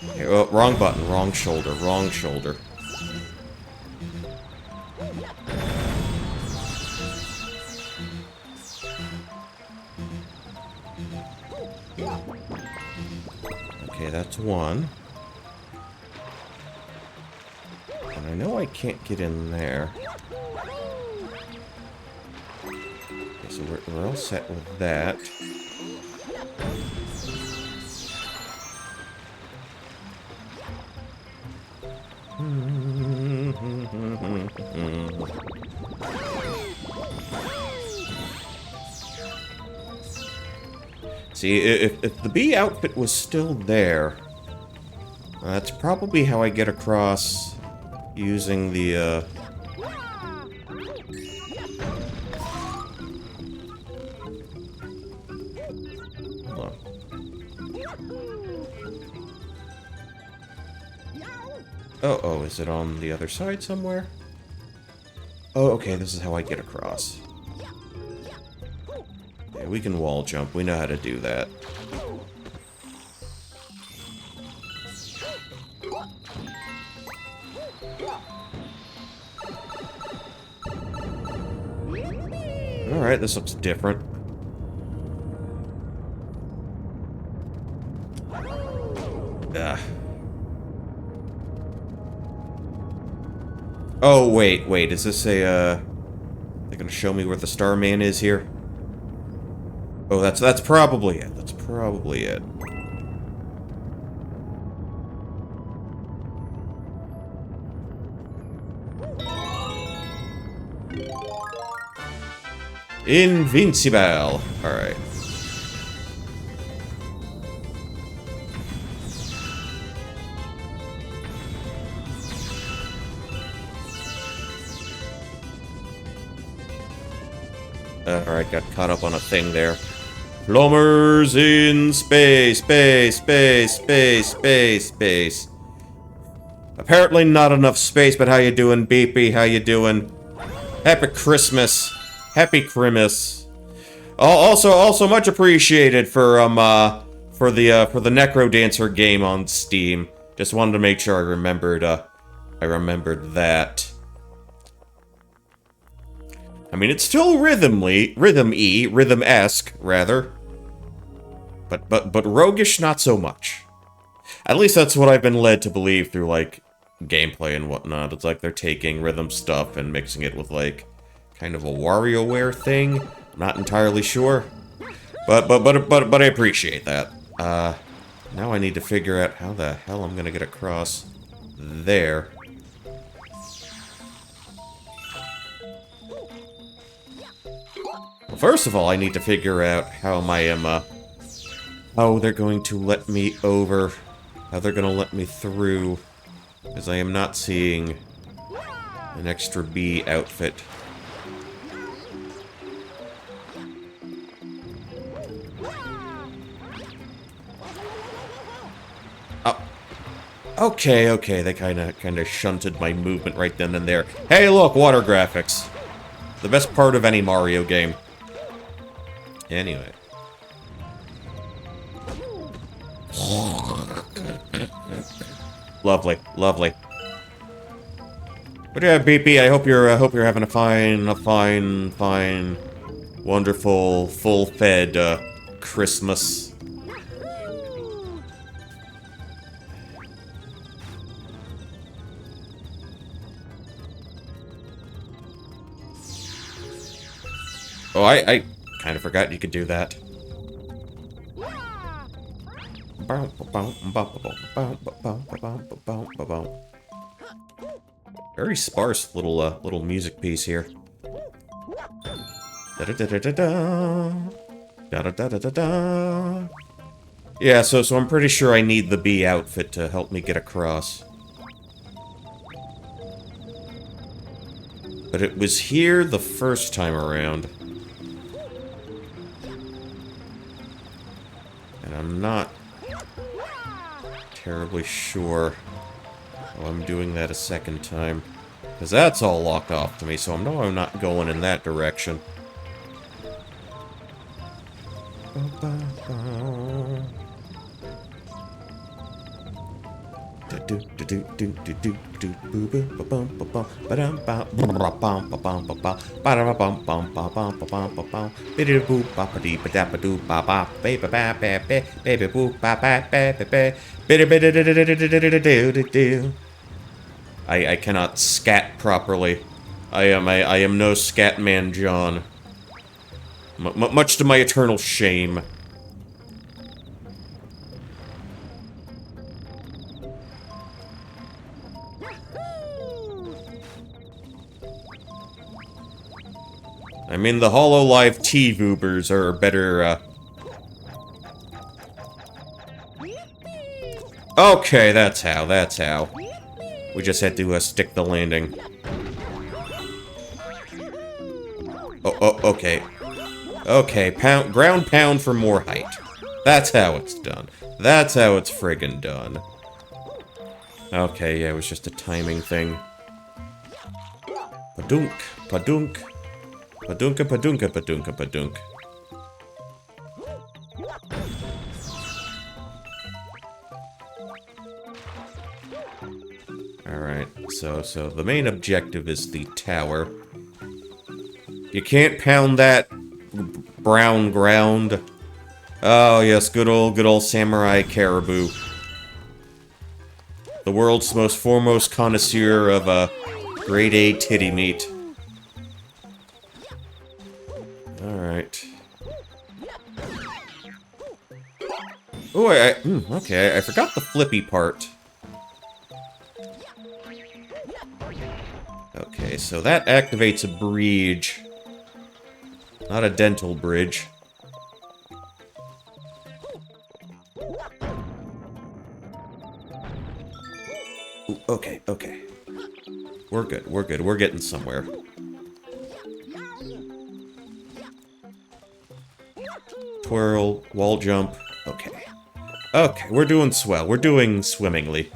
Okay, oh, wrong button, wrong shoulder, wrong shoulder. Okay, that's one. And I know I can't get in there. Okay, so we're all set with that. See, if the bee outfit was still there, that's probably how I get across using the, hold on. Oh, is it on the other side somewhere? Oh, okay, this is how I get across. Yeah, we can wall jump. We know how to do that. Alright, this looks different. Ugh. Oh, wait, is this a, they're gonna show me where the Starman is here? Oh, that's probably it. That's probably it. Invincible! Alright. Alright, got caught up on a thing there. Plumbers in space, space. Apparently not enough space, but how you doing, Beepy? How you doing? Happy Christmas. Happy Christmas. Also much appreciated for the Necro Dancer game on Steam. Just wanted to make sure I remembered that. I mean, it's still rhythm-esque, rather. But roguish, not so much. At least that's what I've been led to believe through, like, gameplay and whatnot. It's like they're taking rhythm stuff and mixing it with, like, kind of a WarioWare thing. I'm not entirely sure. But I appreciate that. Now I need to figure out how the hell I'm gonna get across there. Well, first of all, I need to figure out how how they're going to let me over, how they're gonna let me through, because I am not seeing an extra bee outfit. Oh. Okay, they kinda shunted my movement right then and there. Hey, look, water graphics. The best part of any Mario game. Anyway. Lovely. But yeah, BP, I hope you're having a fine, wonderful, full-fed Christmas. Oh, I kind of forgot you could do that. Very sparse little music piece here. Yeah, so I'm pretty sure I need the bee outfit to help me get across. But it was here the first time around. And I'm not terribly sure how I'm doing that a second time. Because that's all locked off to me, so I know I'm not going in that direction. I cannot scat properly. I am no Scatman John. Much to my eternal shame. I mean, the HoloLive T-Voobers are better, Okay, that's how. We just had to, stick the landing. Oh, okay. Okay, ground pound for more height. That's how it's done. That's how it's friggin' done. Okay, yeah, it was just a timing thing. Padunk, padunk. Padunka, padunka, padunka, padunk. Alright, so the main objective is the tower. You can't pound that brown ground. Oh yes, good old Samurai Caribou. The world's most foremost connoisseur of grade A titty meat. Alright. Oh, okay, I forgot the flippy part. Okay, so that activates a bridge. Not a dental bridge. Ooh, okay. We're good, we're getting somewhere. Twirl, wall jump, okay. Okay, we're doing swell, we're doing swimmingly.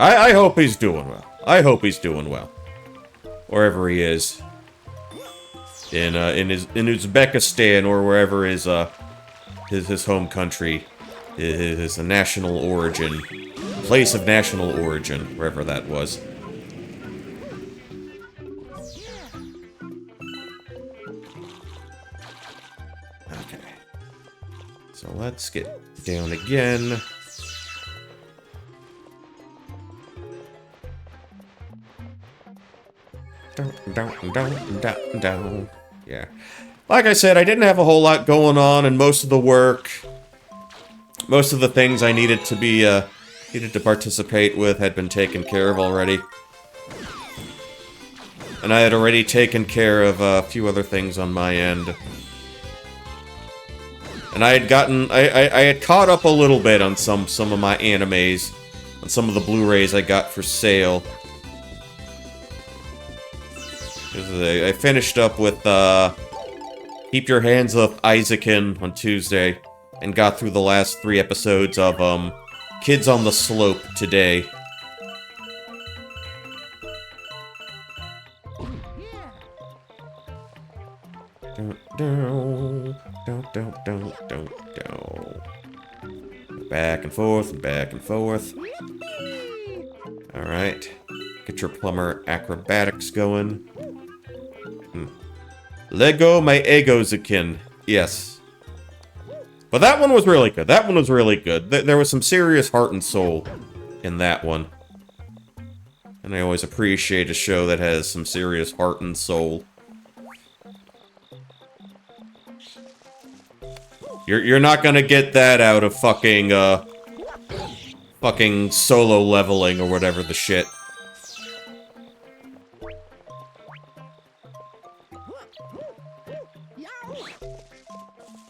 I hope he's doing well. I hope he's doing well. Wherever he is. In Uzbekistan or wherever his home country, his national origin, place of national origin, wherever that was. Okay. So let's get down again. Down. Yeah. Like I said, I didn't have a whole lot going on, and most of the work, most of the things I needed to participate with had been taken care of already. And I had already taken care of a few other things on my end. And I had caught up a little bit on some of my animes, on some of the Blu-rays I got for sale. I finished up with, Keep Your Hands Up Isaacan on Tuesday, and got through the last 3 episodes of, Kids on the Slope today. Back and forth, back and forth. Alright. Get your plumber acrobatics going. Lego my ego's-akin. Yes. But that one was really good. That one was really good. There was some serious heart and soul in that one. And I always appreciate a show that has some serious heart and soul. You're not gonna get that out of fucking, fucking Solo Leveling or whatever the shit.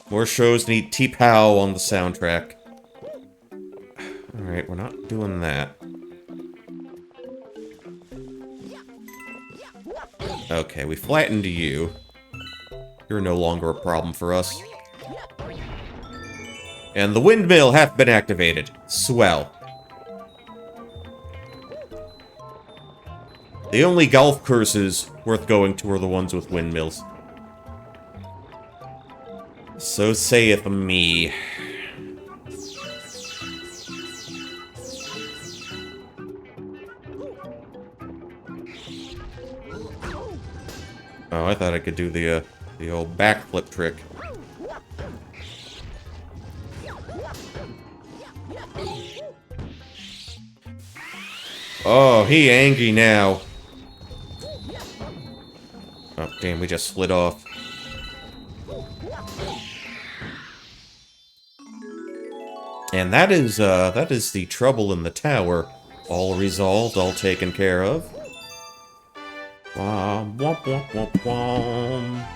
More shows need T-Pow on the soundtrack. Alright, we're not doing that. Okay, we flattened you. You're no longer a problem for us. And the windmill hath been activated. Swell. The only golf courses worth going to are the ones with windmills. So saith me. Oh, I thought I could do the old backflip trick. Oh, he angry now. Oh, damn, we just slid off. And that is the trouble in the tower. All resolved, all taken care of. Womp, womp, womp, womp, womp.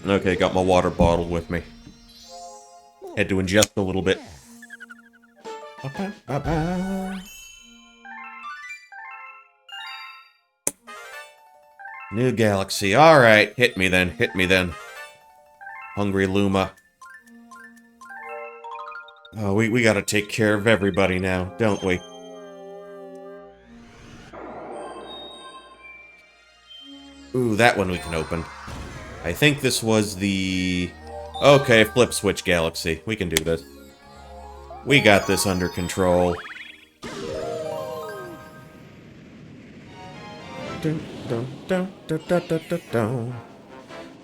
Okay, got my water bottle with me. Had to ingest a little bit. New galaxy. Alright, hit me then, hit me then. Hungry Luma. Oh, we gotta take care of everybody now, don't we? Ooh, that one we can open. I think this was the... Okay, flip switch galaxy. We can do this. We got this under control.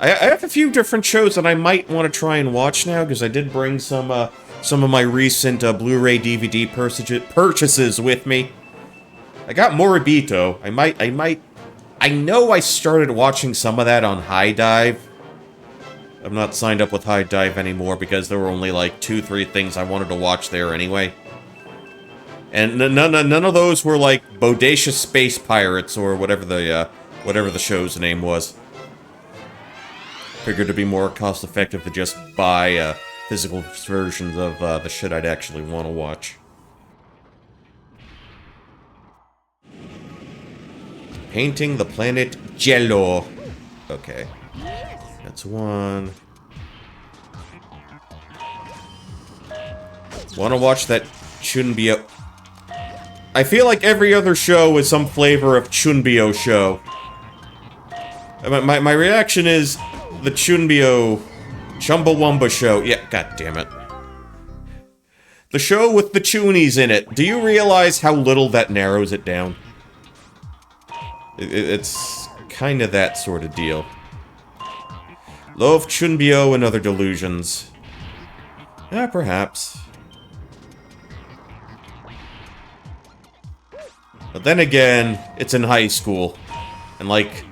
I have a few different shows that I might want to try and watch now, because I did bring some of my recent Blu-ray DVD purchases with me. I got Moribito. I know I started watching some of that on High Dive. I'm not signed up with High Dive anymore because there were only like 2-3 things I wanted to watch there anyway. And none of those were like Bodacious Space Pirates or whatever the show's name was. Figured to be more cost effective to just buy physical versions of the shit I'd actually want to watch. Painting the planet Jello. Okay. That's one. Wanna watch that Chunbyo... I feel like every other show is some flavor of Chunbyo show. My reaction is the Chunbyo Chumbawamba show. Yeah, god damn it. The show with the Chunies in it. Do you realize how little that narrows it down? It's kind of that sort of deal. Love Chunbyo and other delusions. Yeah, perhaps. But then again, it's in high school. And like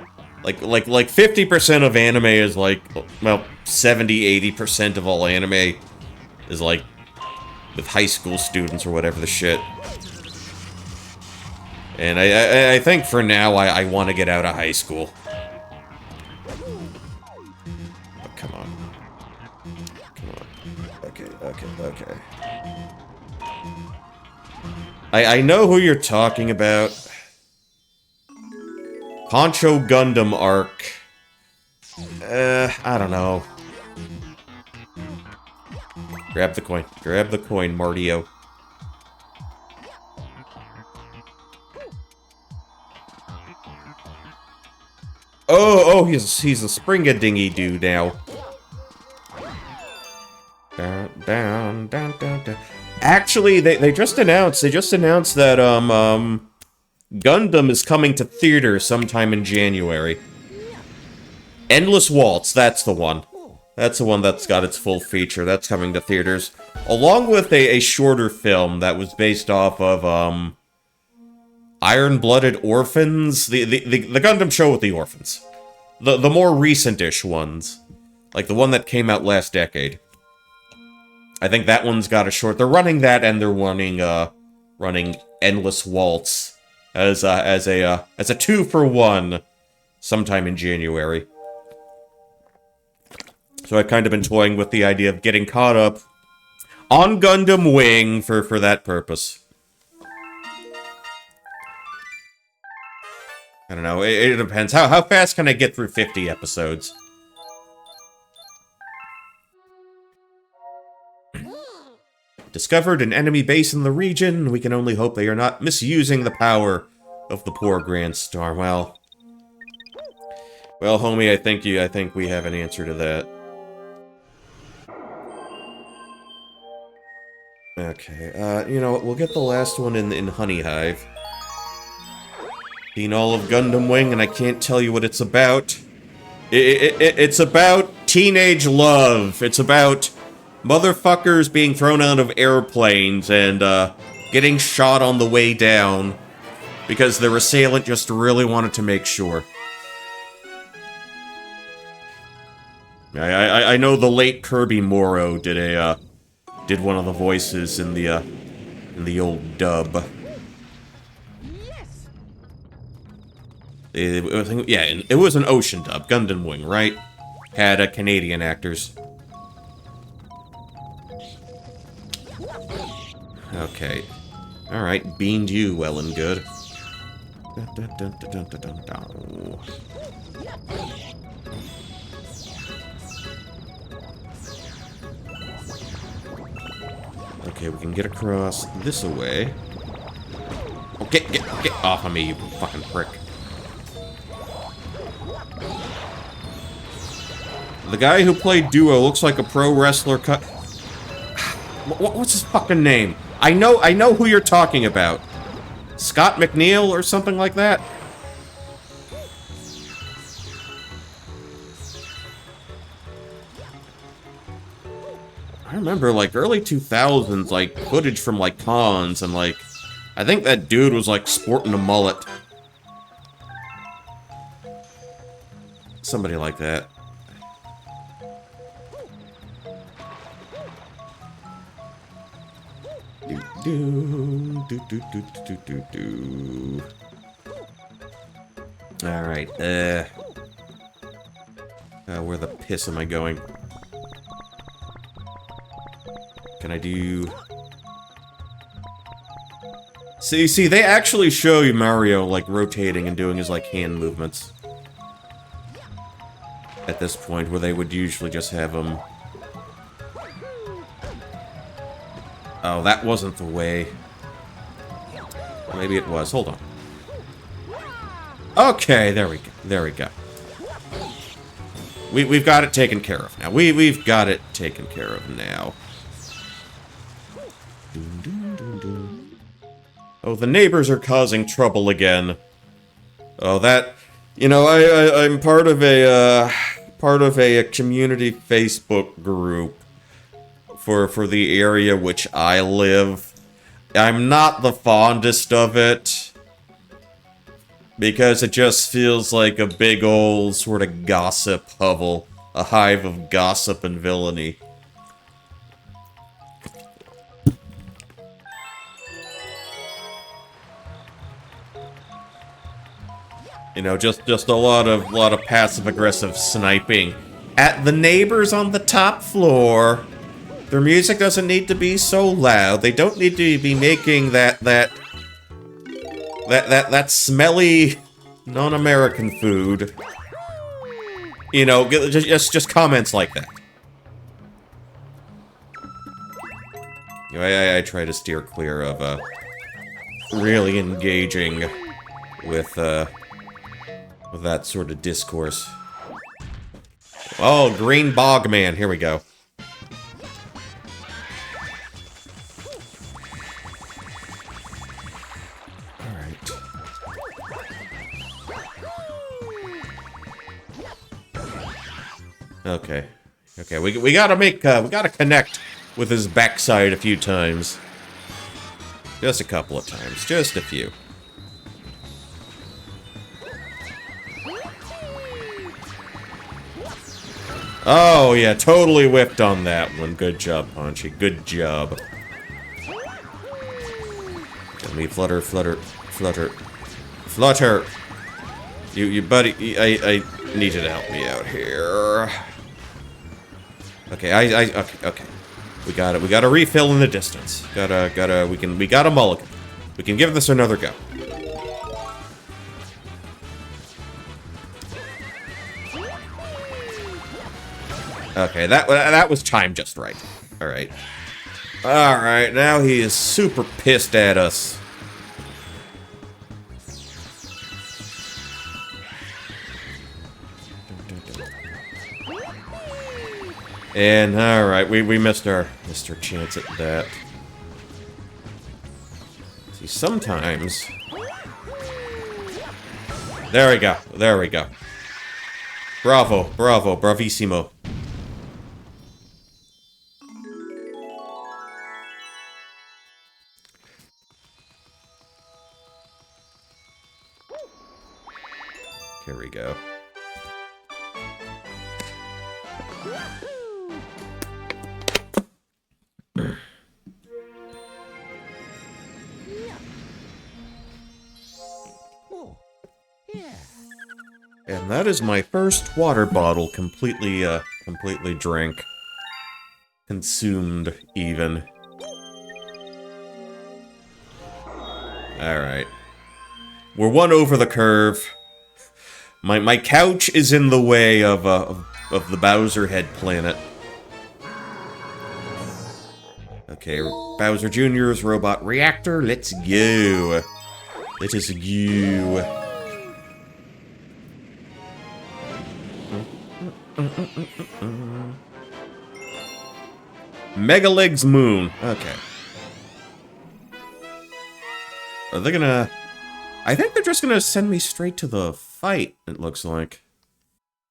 50% of anime is like, well, 70-80% of all anime is like with high school students or whatever the shit. And I think for now I want to get out of high school. Oh, come on. Come on. Okay. I know who you're talking about. Poncho Gundam arc. I don't know. Grab the coin. Grab the coin, Martio. Oh, he's a Spring-a-dingy dude now. Down. Actually, they just announced that, Gundam is coming to theaters sometime in January. Endless Waltz, that's the one. That's the one that's got its full feature. That's coming to theaters. Along with a shorter film that was based off of, Iron-Blooded Orphans. The Gundam show with the orphans. The more recent-ish ones. Like the one that came out last decade. I think that one's got a short. They're running that, and they're running Endless Waltz as a 2-for-1 sometime in January. So I've kind of been toying with the idea of getting caught up on Gundam Wing for that purpose. I don't know. It depends. How fast can I get through 50 episodes? Discovered an enemy base in the region. We can only hope they are not misusing the power of the poor Grand Star. Well, homie, I think we have an answer to that. Okay, you know what? We'll get the last one in Honey Hive. Seen all of Gundam Wing, and I can't tell you what it's about. It's about teenage love. It's about motherfuckers being thrown out of airplanes and getting shot on the way down because their assailant just really wanted to make sure. I know the late Kirby Morrow did one of the voices in the old dub. It was an Ocean dub, Gundam Wing, right? Had Canadian actors. Okay. Alright, beamed you well and good. Okay, we can get across this way. Oh, get off of me, you fucking prick. The guy who played Duo looks like a pro wrestler cut. What's his fucking name? I know who you're talking about. Scott McNeil or something like that? I remember, like, early 2000s, like, footage from, like, cons, and, like, I think that dude was, like, sporting a mullet. Somebody like that. Alright, where the piss am I going? Can I do... See, they actually show you Mario, like, rotating and doing his, like, hand movements. At this point, where they would usually just have him... Oh, that wasn't the way. Maybe it was. Hold on. Okay, there we go. There we go. We've got it taken care of now. We've got it taken care of now. Oh, the neighbors are causing trouble again. Oh, that... You know, I'm part of a community Facebook group for the area which I live. I'm not the fondest of it, because it just feels like a big old sort of gossip hovel, a hive of gossip and villainy. You know, just a lot of passive-aggressive sniping at the neighbors on the top floor. Their music doesn't need to be so loud. They don't need to be making that smelly non-American food. You know, just comments like that. You know, I try to steer clear of really engaging with that sort of discourse. Oh, Green Bog Man, here we go. Alright. Okay. Okay, we gotta make, we gotta connect with his backside a few times. Just a couple of times, just a few. Oh, yeah, totally whipped on that one. Good job, Punchy. Good job. Let me flutter, flutter, flutter. Flutter! You buddy, I need you to help me out here. Okay, okay. We got a refill in the distance. We got a mulligan. We can give this another go. Okay, that was timed just right. Alright. Alright, now he is super pissed at us. And, alright, we missed our chance at that. See, sometimes... There we go, there we go. Bravo, bravo, bravissimo. Here we go. And that is my first water bottle completely drank. Consumed, even. Alright. We're one over the curve. My couch is in the way of the Bowser Head planet. Okay, Bowser Jr.'s robot reactor, let's go. Let us go. Megalegs Moon. Okay. Are they gonna... I think they're just gonna send me straight to the fight, it looks like.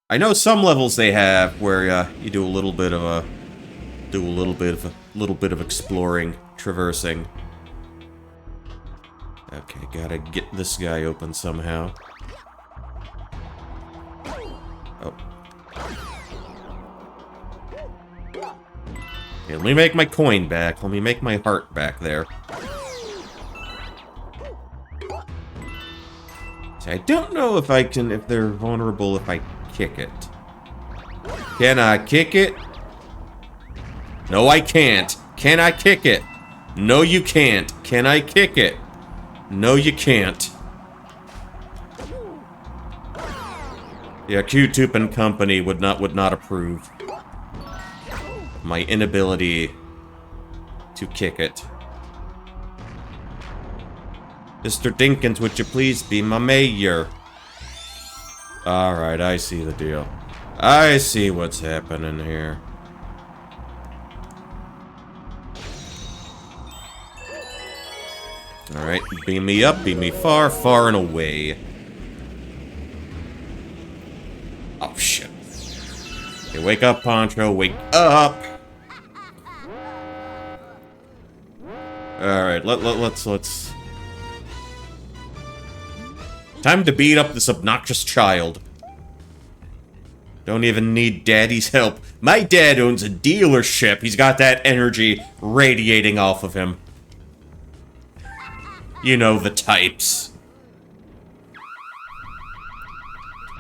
I know some levels they have where you do a little bit of exploring, traversing. Okay, gotta get this guy open somehow. Oh. Okay, let me make my coin back. Let me make my heart back there. See, I don't know if they're vulnerable if I kick it. Can I kick it? No, I can't. Can I kick it? No, you can't. Can I kick it? No, you can't. Yeah, Q-Tube and company would not approve my inability to kick it. Mr. Dinkins, would you please be my mayor? Alright, I see the deal. I see what's happening here. Alright, beam me up, beam me far, far and away. Oh, shit. Okay, wake up, Poncho, wake up! Alright, let's... Time to beat up this obnoxious child. Don't even need Daddy's help. My dad owns a dealership. He's got that energy radiating off of him. You know the types.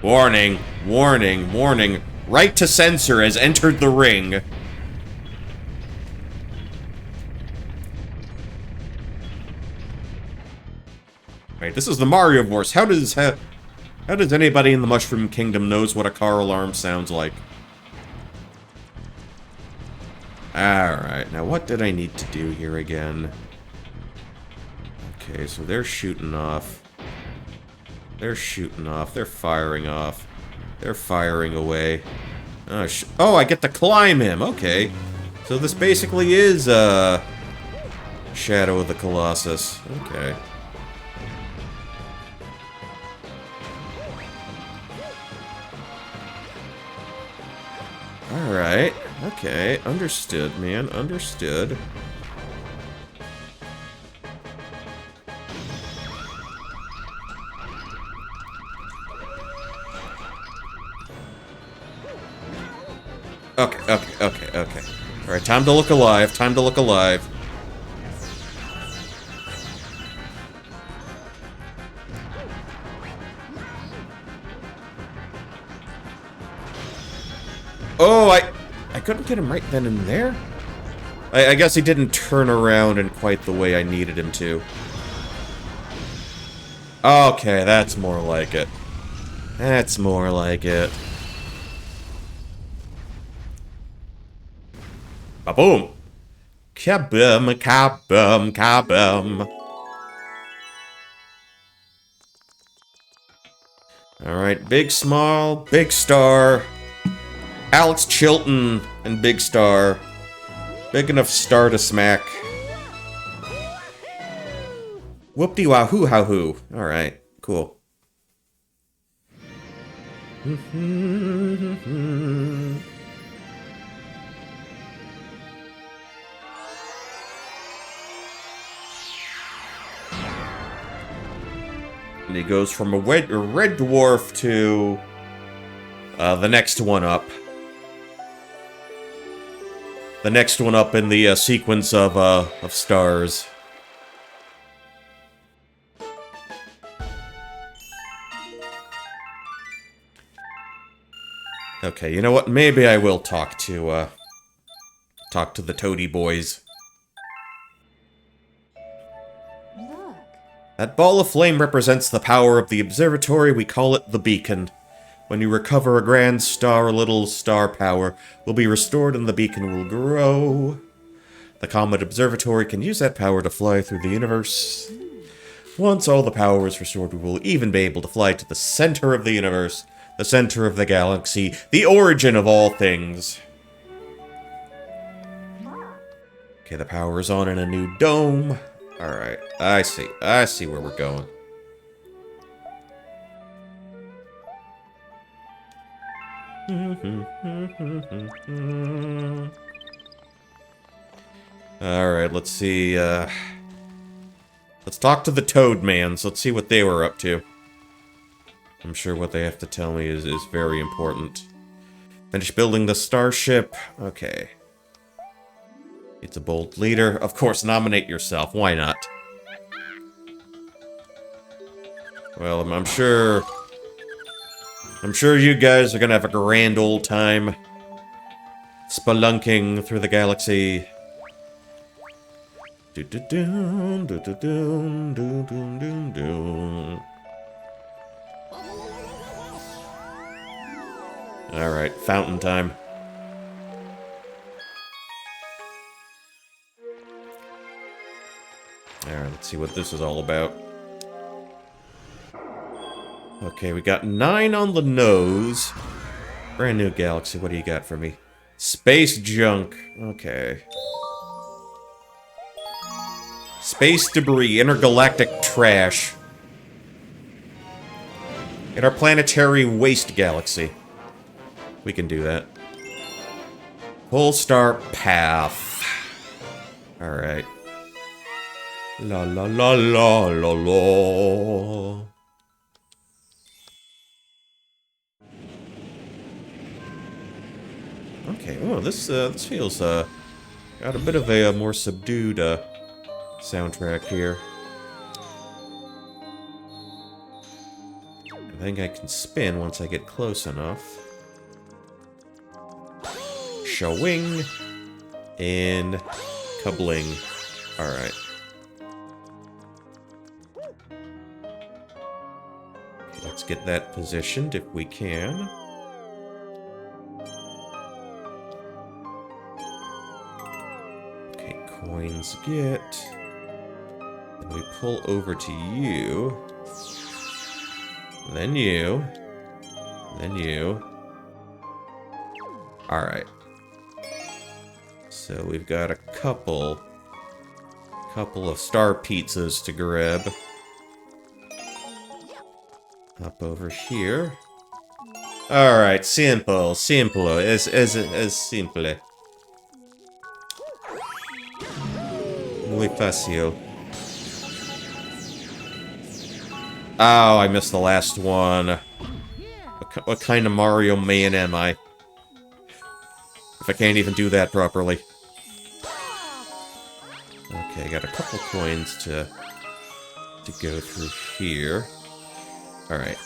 Warning, warning, warning. Right to censor has entered the ring. Wait, this is the Mario Wars. How does anybody in the Mushroom Kingdom knows what a car alarm sounds like? Alright, now what did I need to do here again? Okay, so they're shooting off. They're shooting off. They're firing off. They're firing away. Oh, I get to climb him. Okay. So this basically is, Shadow of the Colossus. Okay. Alright. Okay. Understood, man. Understood. Okay. Alright, time to look alive. Time to look alive. Oh, I couldn't get him right then and there? I guess he didn't turn around in quite the way I needed him to. Okay, that's more like it. That's more like it. Ba-boom! Kaboom, kaboom, kaboom. Alright, Big Small, Big Star, Alex Chilton, and Big Star. Big enough star to smack. Whoop-de-wahoo-hoo. Alright, cool. And he goes from a red dwarf to the next one up. The next one up in the sequence of stars. Okay, you know what? Maybe I will talk to the Toady boys. Look. That ball of flame represents the power of the observatory. We call it the beacon. When you recover a grand star, a little star power will be restored and the beacon will grow. The Comet Observatory can use that power to fly through the universe. Once all the power is restored, we will even be able to fly to the center of the universe, the center of the galaxy, the origin of all things. Okay, the power is on in a new dome. Alright, I see where we're going. Alright, let's see, let's talk to the Toadmans. Let's see what they were up to. I'm sure what they have to tell me is very important. Finish building the starship. Okay. It's a bold leader. Of course, nominate yourself. Why not? Well, I'm sure you guys are gonna have a grand old time spelunking through the galaxy. Do-do-doon, do-do-doon, do-doon-doon-doon. Alright, fountain time. Alright, let's see what this is all about. Okay, we got 9 on the nose. Brand new galaxy, what do you got for me? Space junk. Okay. Space debris, intergalactic trash. Interplanetary waste galaxy. We can do that. Full star path. Alright. La la la la la la. Okay, oh, this feels, got a bit of a more subdued, soundtrack here. I think I can spin once I get close enough. Showing. And kabling. Alright. Okay, let's get that positioned if we can. Coins get. And we pull over to you. Then you. Then you. Alright. So we've got a couple of star pizzas to grab. Up over here. Alright, simple, as simple. Muy fácil. Oh, I missed the last one. What kind of Mario man am I? If I can't even do that properly. Okay, got a couple coins to go through here. Alright.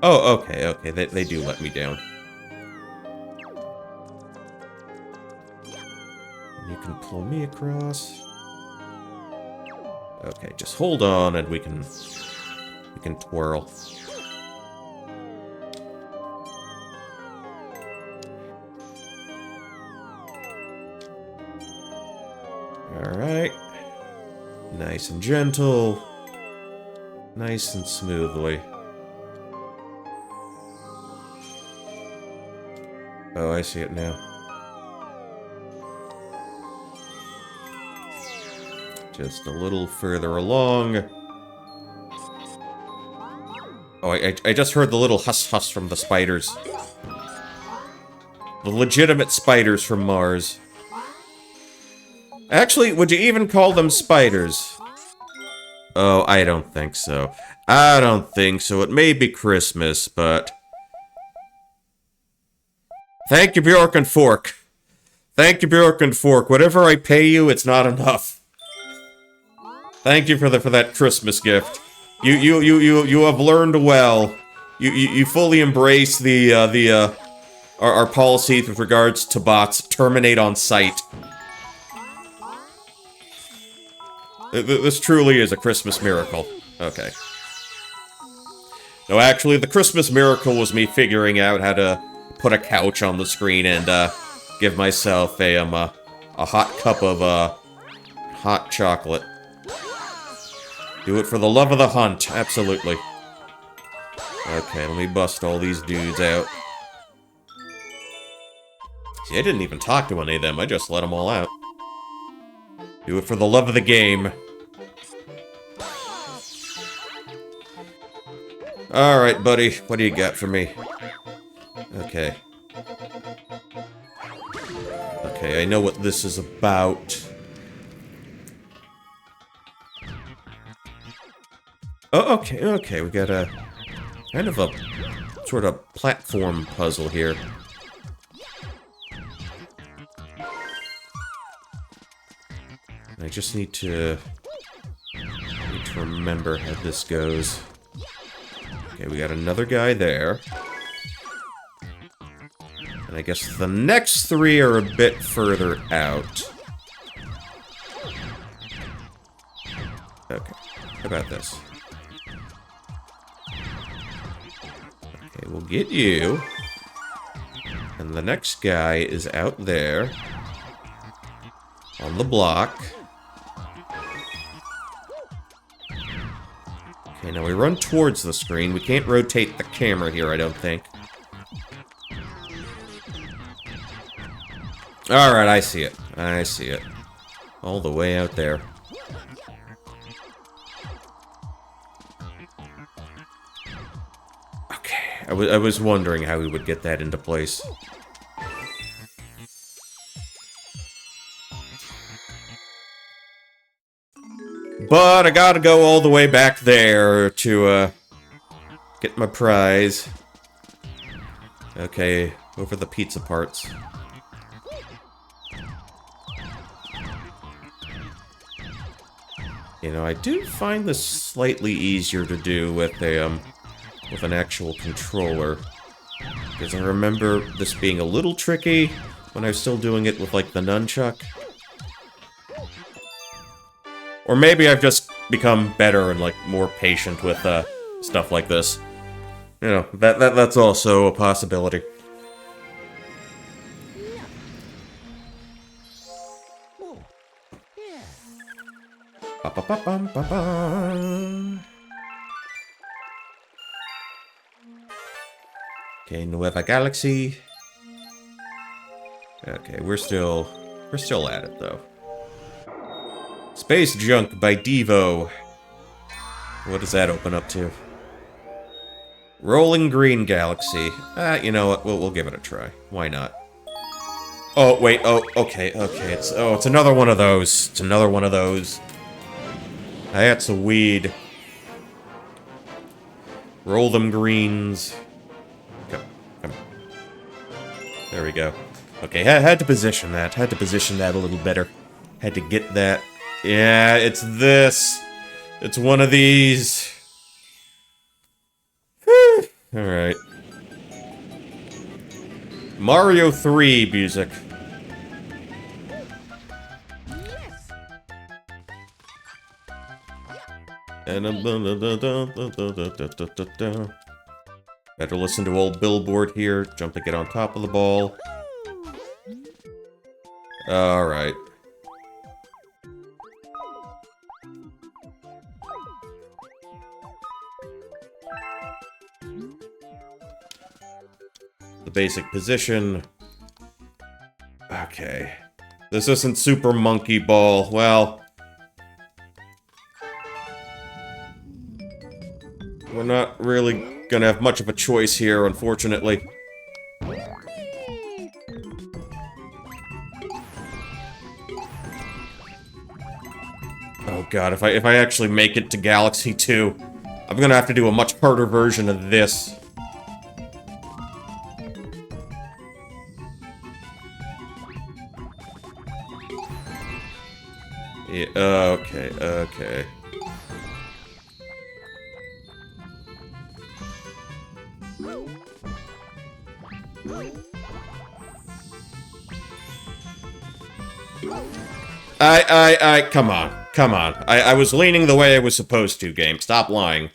Oh, okay. They do let me down. You can pull me across. Okay, just hold on and we can twirl. Alright. Nice and gentle. Nice and smoothly. Oh, I see it now. Just a little further along. Oh, I just heard the little huss-huss from the spiders. The legitimate spiders from Mars. Actually, would you even call them spiders? Oh, I don't think so. I don't think so. It may be Christmas, but... Thank you, Bjork and Fork. Thank you, Bjork and Fork. Whatever I pay you, it's not enough. Thank you for that Christmas gift. You have learned well. You fully embrace our policy with regards to bots. Terminate on sight. This truly is a Christmas miracle. Okay. No, actually, the Christmas miracle was me figuring out how to put a couch on the screen and give myself a hot cup of hot chocolate. Do it for the love of the hunt, absolutely. Okay, let me bust all these dudes out. See, I didn't even talk to any of them, I just let them all out. Do it for the love of the game. Alright, buddy, what do you got for me? Okay. Okay, I know what this is about. Oh, okay, we got a... kind of a... sort of platform puzzle here. I just need to remember how this goes. Okay, we got another guy there. And I guess the next three are a bit further out. Okay, how about this? We'll get you. And the next guy is out there. On the block. Okay, now we run towards the screen. We can't rotate the camera here, I don't think. Alright, I see it. I see it. All the way out there. Okay, I was wondering how we would get that into place. But I gotta go all the way back there to, get my prize. Okay, over the pizza parts. You know, I do find this slightly easier to do with a, with an actual controller. Because I remember this being a little tricky when I was still doing it with, like, the nunchuck. Or maybe I've just become better and, like, more patient with, stuff like this. You know, that's also a possibility. Ba-ba-ba-bum-ba-bum. Okay, Nueva Galaxy. Okay, we're still at it though. Space Junk by Devo. What does that open up to? Rolling Green Galaxy. You know what? We'll give it a try. Why not? Oh wait. Oh, okay. It's another one of those. It's another one of those. That's a weed. Roll them greens. Come. There we go. Okay, had to position that. Had to position that a little better. Had to get that. Yeah, it's this. It's one of these. Alright. Mario 3 music. And better listen to old Billboard here. Jump to get on top of the ball. Alright. The basic position. Okay. This isn't Super Monkey Ball. Well... we're not really gonna have much of a choice here, unfortunately. Oh god, if I actually make it to Galaxy 2, I'm gonna have to do a much harder version of this. Yeah, okay. Come on. I was leaning the way I was supposed to, game. Stop lying.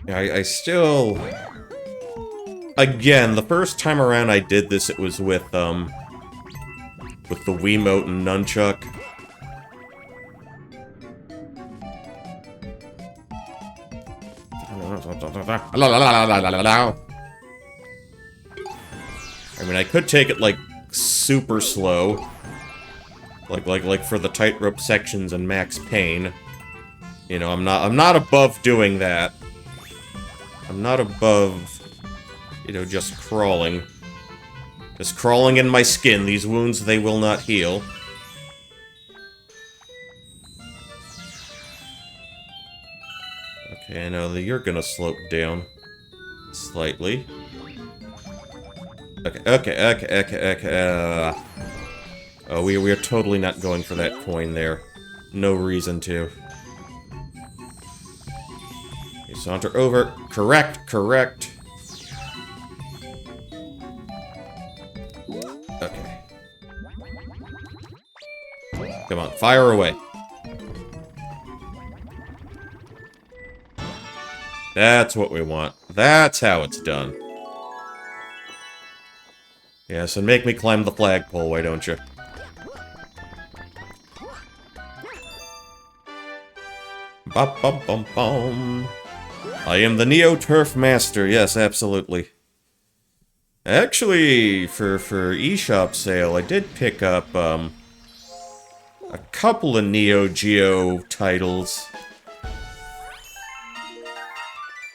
I still... Again, the first time around I did this, it was with the Wiimote and Nunchuck. I mean, I could take it, like, super slow. Like for the tightrope sections in Max Payne. You know, I'm not above doing that. I'm not above, you know, just crawling. Just crawling in my skin. These wounds, they will not heal. Okay, I know that you're gonna slope down. Slightly. Okay. Oh, we are totally not going for that coin there. No reason to. Okay, saunter over. Correct. Okay. Come on, fire away. That's what we want. That's how it's done. Yes, and make me climb the flagpole, why don't you? Bum. I am the Neo Turf Master. Yes, absolutely. Actually, for eShop sale, I did pick up a couple of Neo Geo titles.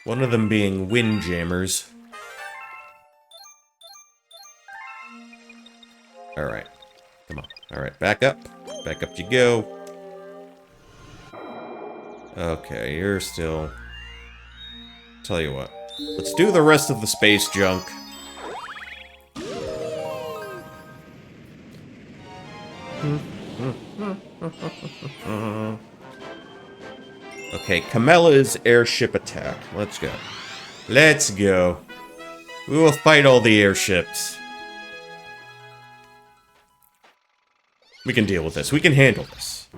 One of them being Windjammers. Alright. Come on. Alright, back up. Back up you go. Okay, you're still... Tell you what. Let's do the rest of the space junk. Okay, Camella's airship attack. Let's go. Let's go. We will fight all the airships. We can deal with this. We can handle this.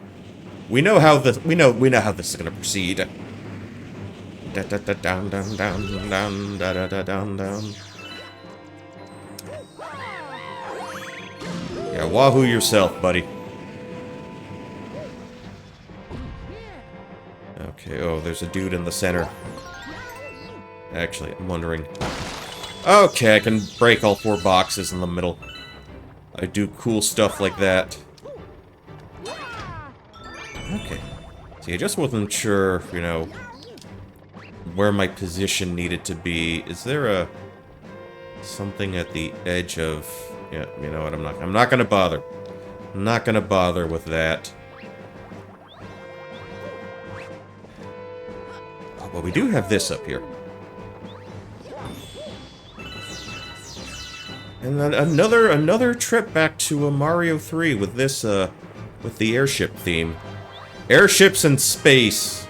We know how this. We know how this is gonna proceed. Da da da down down down down da da da down down. Yeah, wahoo yourself, buddy. Okay, oh, there's a dude in the center. Actually, I'm wondering... Okay, I can break all 4 boxes in the middle. I do cool stuff like that. Okay. See, I just wasn't sure, you know, where my position needed to be. Is there a... something at the edge of... Yeah, you know what, I'm not gonna bother. I'm not gonna bother with that. Well, we do have this up here. And then another trip back to Mario 3 with this, with the airship theme. Airships in space.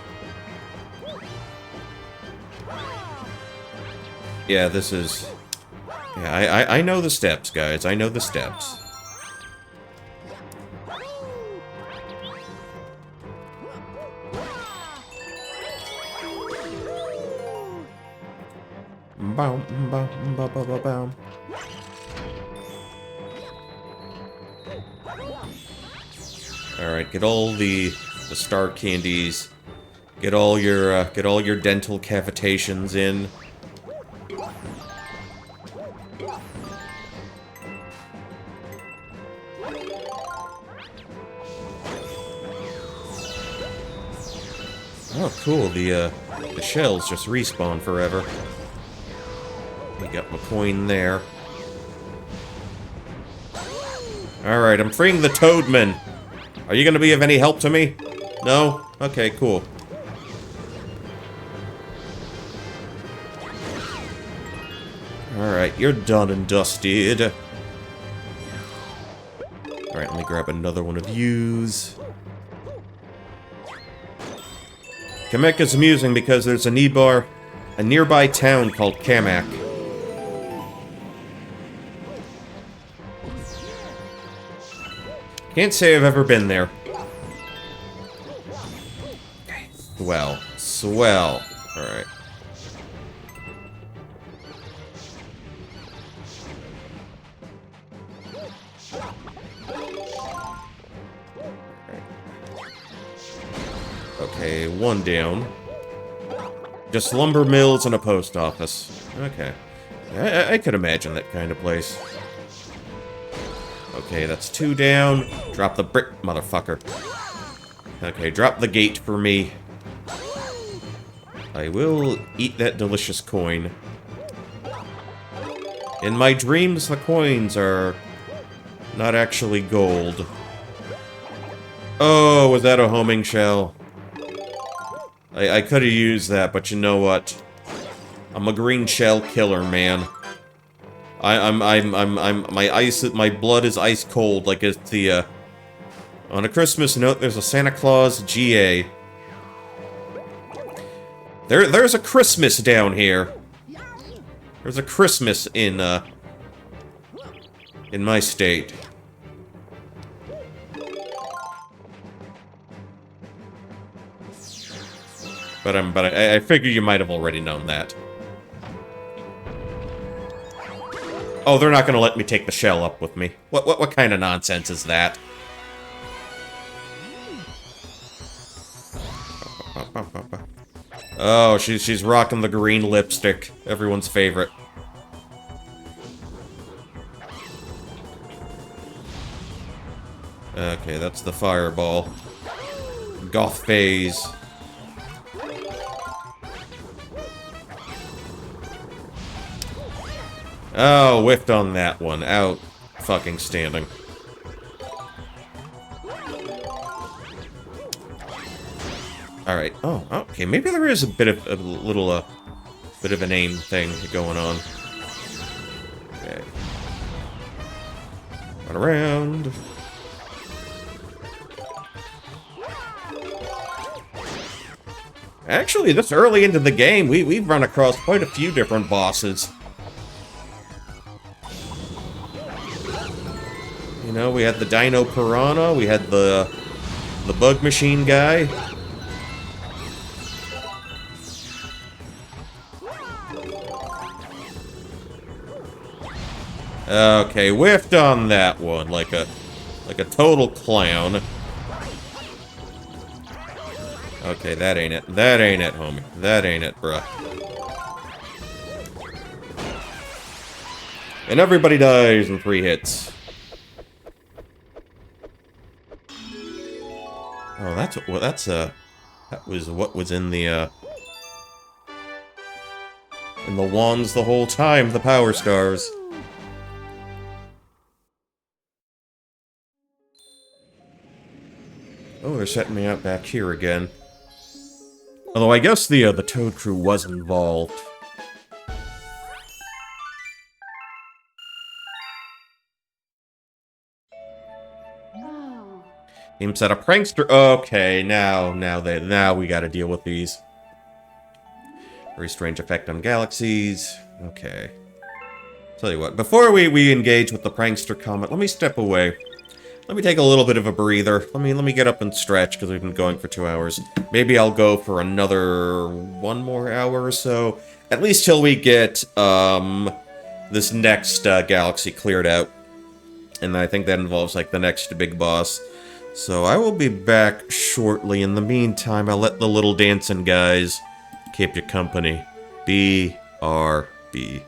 Yeah, this is... Yeah, I know the steps, guys. I know the steps. Boom, boom, boom, boom, boom. Alright, get all the star candies. Get all your dental cavitations in. Oh, cool. The shells just respawn forever. We got my coin there. Alright, I'm freeing the Toadman. Are you gonna be of any help to me? No? Okay, cool. Alright, you're done and dusted. Alright, let me grab another one of yous. Kamek is amusing because there's a nearby town called Kamak. Can't say I've ever been there. Okay. Swell. Alright. Okay, 1 down. Just lumber mills and a post office. Okay. I could imagine that kind of place. Okay, that's 2 down. Drop the brick, motherfucker. Okay, drop the gate for me. I will eat that delicious coin. In my dreams, the coins are not actually gold. Oh, was that a homing shell? I could have used that, but you know what? I'm a green shell killer, man. My blood is ice cold, like it's the, on a Christmas note, there's a Santa Claus GA. There's a Christmas down here. There's a Christmas in my state. But I figure you might have already known that. Oh, they're not gonna let me take the shell up with me. What kind of nonsense is that? Oh, she's rocking the green lipstick. Everyone's favorite. Okay, that's the fireball. Goth phase. Oh, whiffed on that one. Out fucking standing. Alright. Oh, okay. Maybe there is a bit of a little bit of an aim thing going on. Okay. Run around. Actually, this early into the game, we've run across quite a few different bosses. You know, we had the Dino Piranha, we had the Bug Machine guy. Okay, whiffed on that one like a total clown. Okay, that ain't it. That ain't it, homie. That ain't it, bruh. And everybody dies in 3 hits. Oh, that was what was in the wands the whole time, the Power Stars. Oh, they're setting me out back here again. Although I guess the Toad crew was involved. Oh. Team set a prankster. Okay, now we gotta deal with these. Very strange effect on galaxies. Okay. Tell you what, before we engage with the prankster comment, let me step away. Let me take a little bit of a breather. Let me get up and stretch, because we've been going for 2 hours. Maybe I'll go for another 1 more hour or so. At least till we get, this next, galaxy cleared out. And I think that involves, like, the next big boss. So I will be back shortly. In the meantime, I'll let the little dancing guys keep you company. BRB.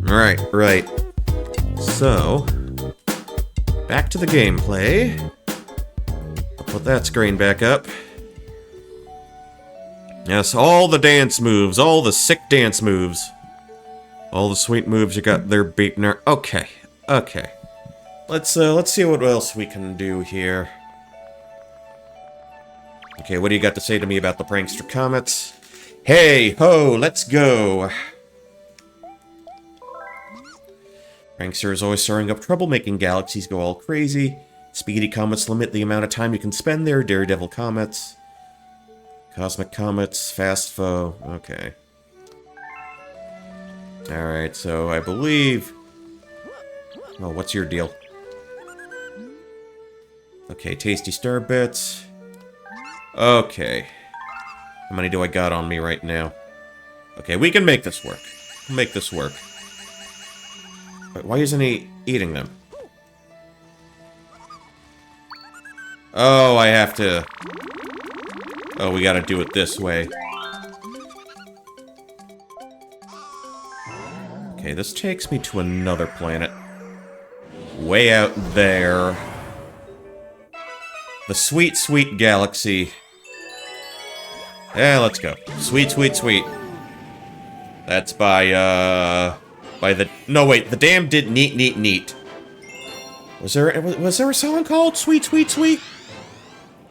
Right, right. So, back to the gameplay. I'll put that screen back up. Yes, all the dance moves, all the sick dance moves. All the sweet moves you got there beating her. Okay, okay. Let's see what else we can do here. Okay, what do you got to say to me about the prankster comets? Hey, ho, let's go. Prankster is always stirring up trouble, making galaxies go all crazy. Speedy comets limit the amount of time you can spend there. Daredevil comets. Cosmic comets, fast foe. Okay. Alright, so I believe... Oh, what's your deal? Okay, tasty star bits. Okay. How many do I got on me right now? Okay, we can make this work. Make this work. But why isn't he eating them? Oh, I have to... Oh, we gotta do it this way. Okay, this takes me to another planet. Way out there. The sweet, sweet galaxy. Yeah, let's go. Sweet, sweet, sweet. That's by the... No, wait, the dam did neat, neat, neat. Was there a song called Sweet, Sweet, Sweet?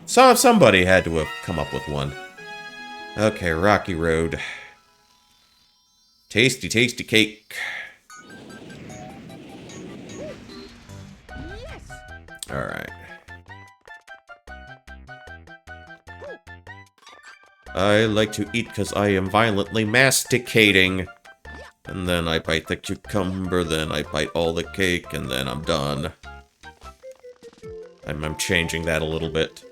Somebody had to have come up with one. Okay, Rocky Road. Tasty, tasty cake. Alright. I like to eat because I am violently masticating. And then I bite the cucumber, then I bite all the cake, and then I'm done. I'm changing that a little bit.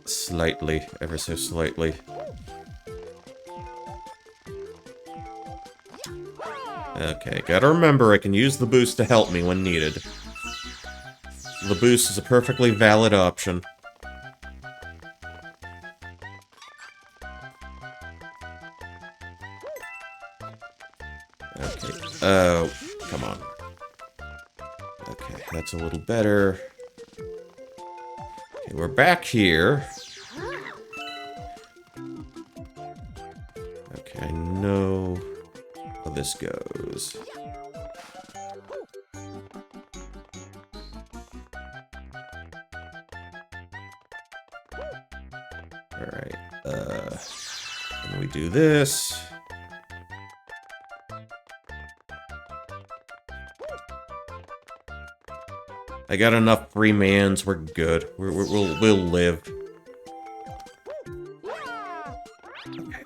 Slightly, ever so slightly. Okay, gotta remember I can use the boost to help me when needed. The boost is a perfectly valid option. Okay, oh, come on. Okay, that's a little better. Okay, we're back here. Okay, I know how this goes. Alright, and we do this. I got enough free mans, we're good. We'll live.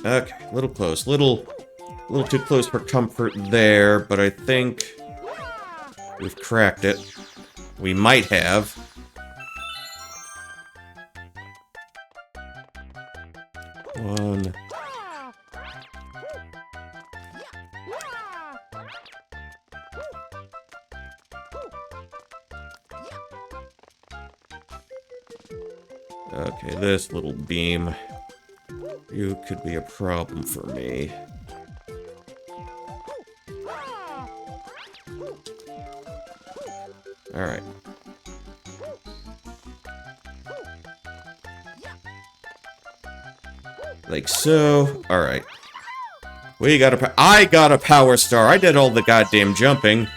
Okay, a little close. Little too close for comfort there, but I think we've cracked it. We might have. One. Okay, this little beam. You could be a problem for me. Alright. Like so. Alright. I got a power star. I did all the goddamn jumping.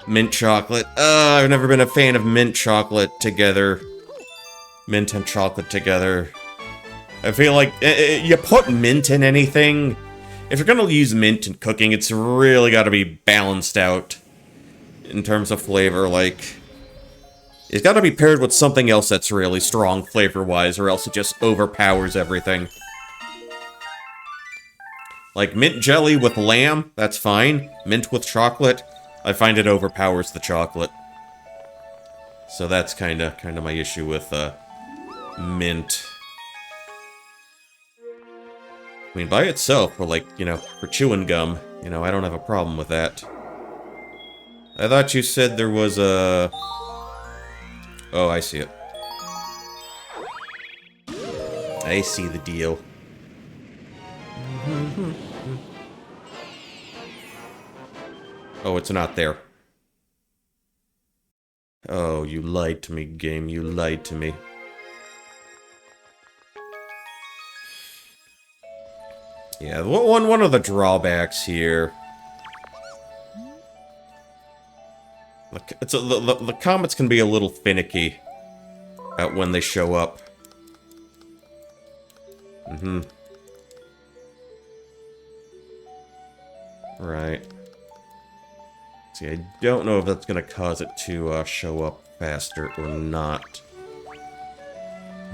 Mint chocolate. I've never been a fan of mint chocolate together. Mint and chocolate together. I feel like you put mint in anything. If you're gonna use mint in cooking, it's really gotta be balanced out in terms of flavor. Like, it's gotta be paired with something else that's really strong flavor-wise, or else it just overpowers everything. Like mint jelly with lamb, that's fine. Mint with chocolate, I find it overpowers the chocolate. So that's kinda my issue with mint. I mean, by itself, for like, you know, for chewing gum, you know, I don't have a problem with that. I thought you said there was a... Oh, I see it. I see the deal. Oh, it's not there. Oh, you lied to me, game. You lied to me. Yeah, one of the drawbacks here. The comets can be a little finicky when they show up. Right. See, I don't know if that's gonna cause it to show up faster or not.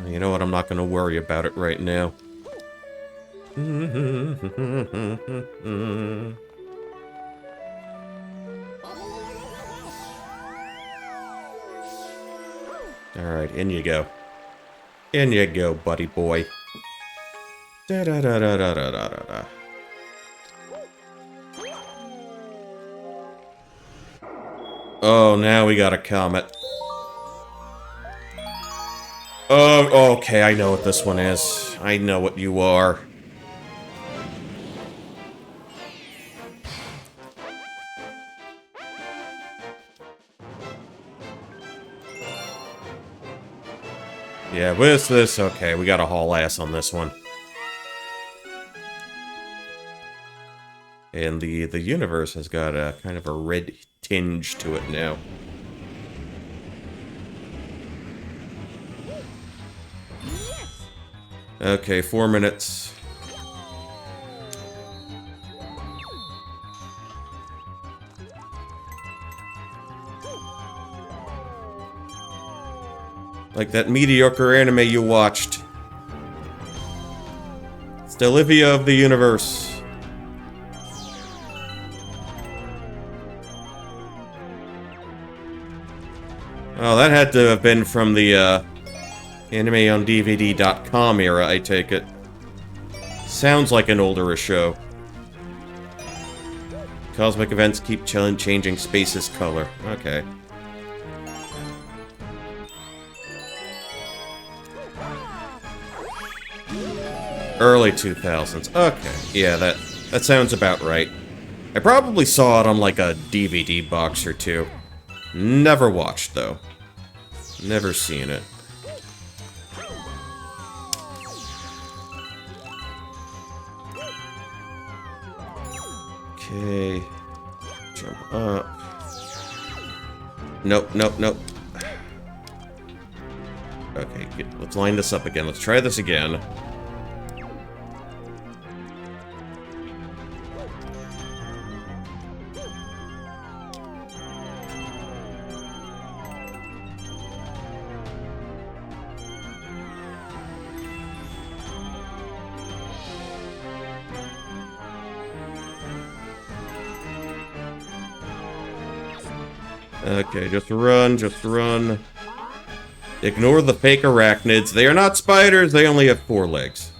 You know what? I'm not gonna worry about it right now. Alright, in you go. In you go, buddy boy. Da da da da da da da da. Oh, now we got a comet. Oh, okay, I know what this one is. I know what you are. Yeah, with this, okay, we got a haul ass on this one. And the universe has got a kind of a red tinge to it now. Okay, 4 minutes. Like that mediocre anime you watched. It's the Olivia of the universe. Oh, that had to have been from the anime-on-DVD.com era, I take it. Sounds like an older show. Cosmic events keep changing space's color. Okay. Early 2000s. Okay. Yeah, that sounds about right. I probably saw it on like a DVD box or two. Never watched, though. Never seen it. Okay. Jump up. Nope, nope, nope. Okay, let's line this up again. Let's try this again. Okay, just run, just run. Ignore the fake arachnids. They are not spiders, they only have 4 legs.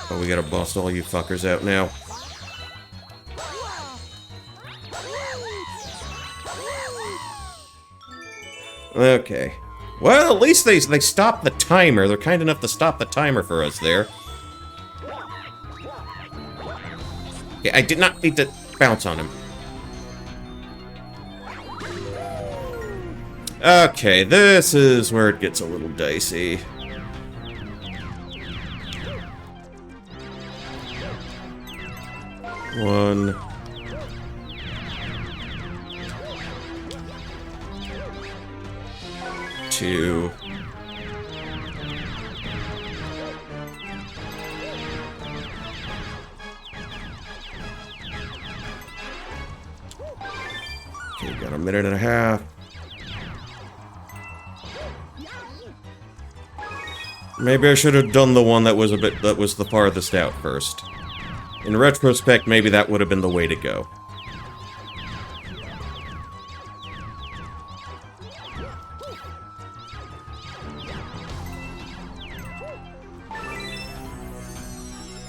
Oh, we gotta bust all you fuckers out now. Okay. Well, at least they stopped the timer. They're kind enough to stop the timer for us there. Yeah, I did not need to bounce on him. Okay, this is where it gets a little dicey. One. Two. Okay, got a minute and a half. Maybe I should have done the one that was the farthest out first. In retrospect, maybe that would have been the way to go.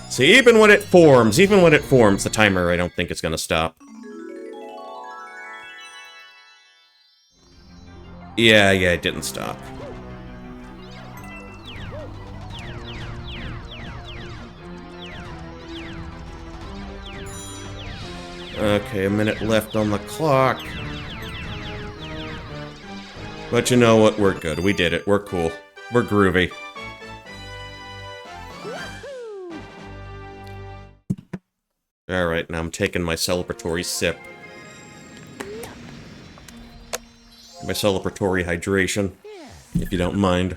See, even when it forms, the timer, I don't think it's gonna stop. Yeah, it didn't stop. Okay, a minute left on the clock. But you know what? We're good. We did it. We're cool. We're groovy. Alright, now I'm taking my celebratory sip. My celebratory hydration, if you don't mind.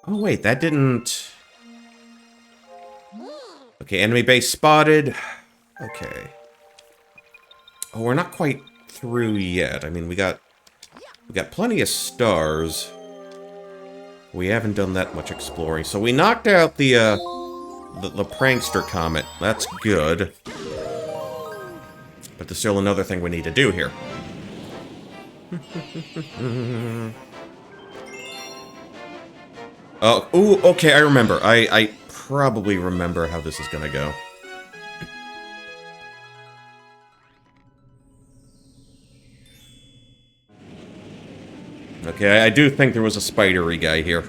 Oh wait, that didn't... Okay, enemy base spotted. Okay. Oh, we're not quite through yet. I mean, we got plenty of stars. We haven't done that much exploring. So we knocked out the prankster comet. That's good. But there's still another thing we need to do here. Oh, ooh, okay, I remember. I probably remember how this is gonna go. Okay, I do think there was a spidery guy here.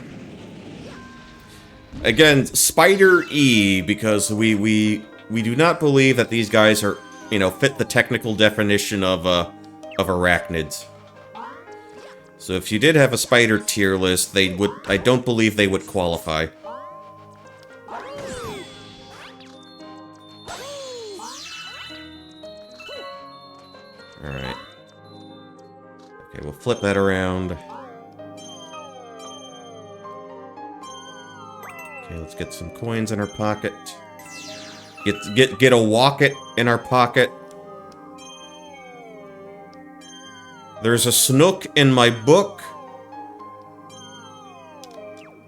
Again, Spider E, because we do not believe that these guys are, you know, fit the technical definition of arachnids. So if you did have a spider tier list, they would, I don't believe they would qualify. Alright. Okay, we'll flip that around. Okay, let's get some coins in our pocket. Get a walket in our pocket. There's a snook in my book.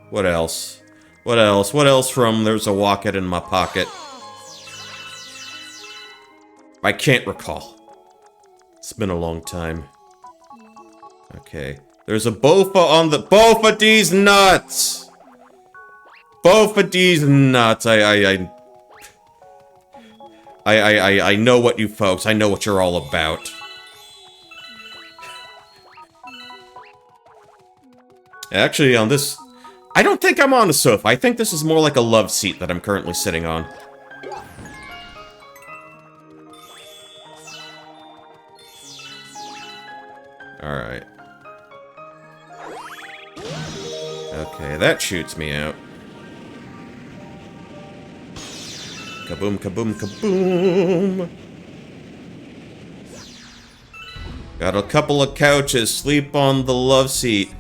What else? What else? What else from there's a walket in my pocket? I can't recall. It's been a long time. Okay. There's a Bofa on the... Bofa these nuts! Bofa these nuts. I know what you folks... I know what you're all about. Actually, on this... I don't think I'm on a sofa. I think this is more like a love seat that I'm currently sitting on. Alright. Okay, that shoots me out. Kaboom, kaboom, kaboom! Got a couple of couches. Sleep on the love seat.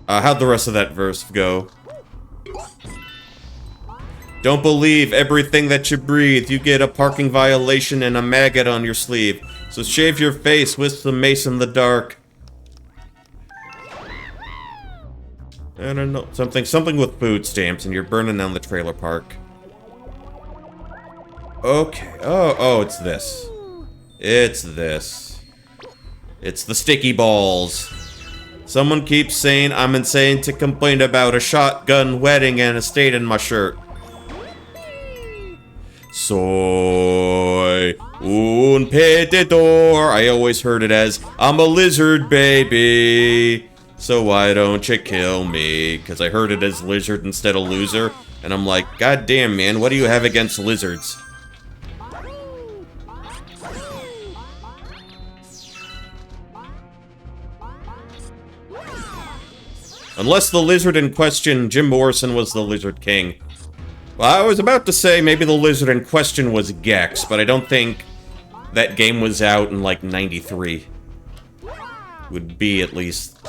How'd the rest of that verse go? Don't believe everything that you breathe. You get a parking violation and a maggot on your sleeve. So shave your face with some mace in the dark. I don't know. Something with food stamps and you're burning down the trailer park. Okay. Oh, it's this. It's this. It's the sticky balls. Someone keeps saying I'm insane to complain about a shotgun wedding and a stain in my shirt. Soy un pedidor. I always heard it as, I'm a lizard baby. So why don't you kill me? Because I heard it as lizard instead of loser. And I'm like, God damn, man, what do you have against lizards? Unless the lizard in question, Jim Morrison, was the Lizard King. Well, I was about to say maybe the lizard in question was Gex, but I don't think that game was out in, like, 93. Would be at least,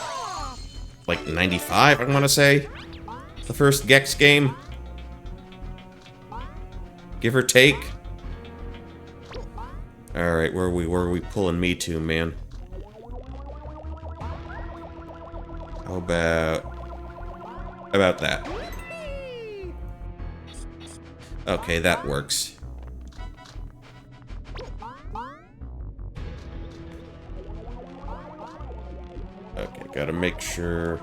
like, 95, I want to say? The first Gex game? Give or take? Alright, where are we pulling me to, man? How about that? Okay, that works. Okay, gotta make sure...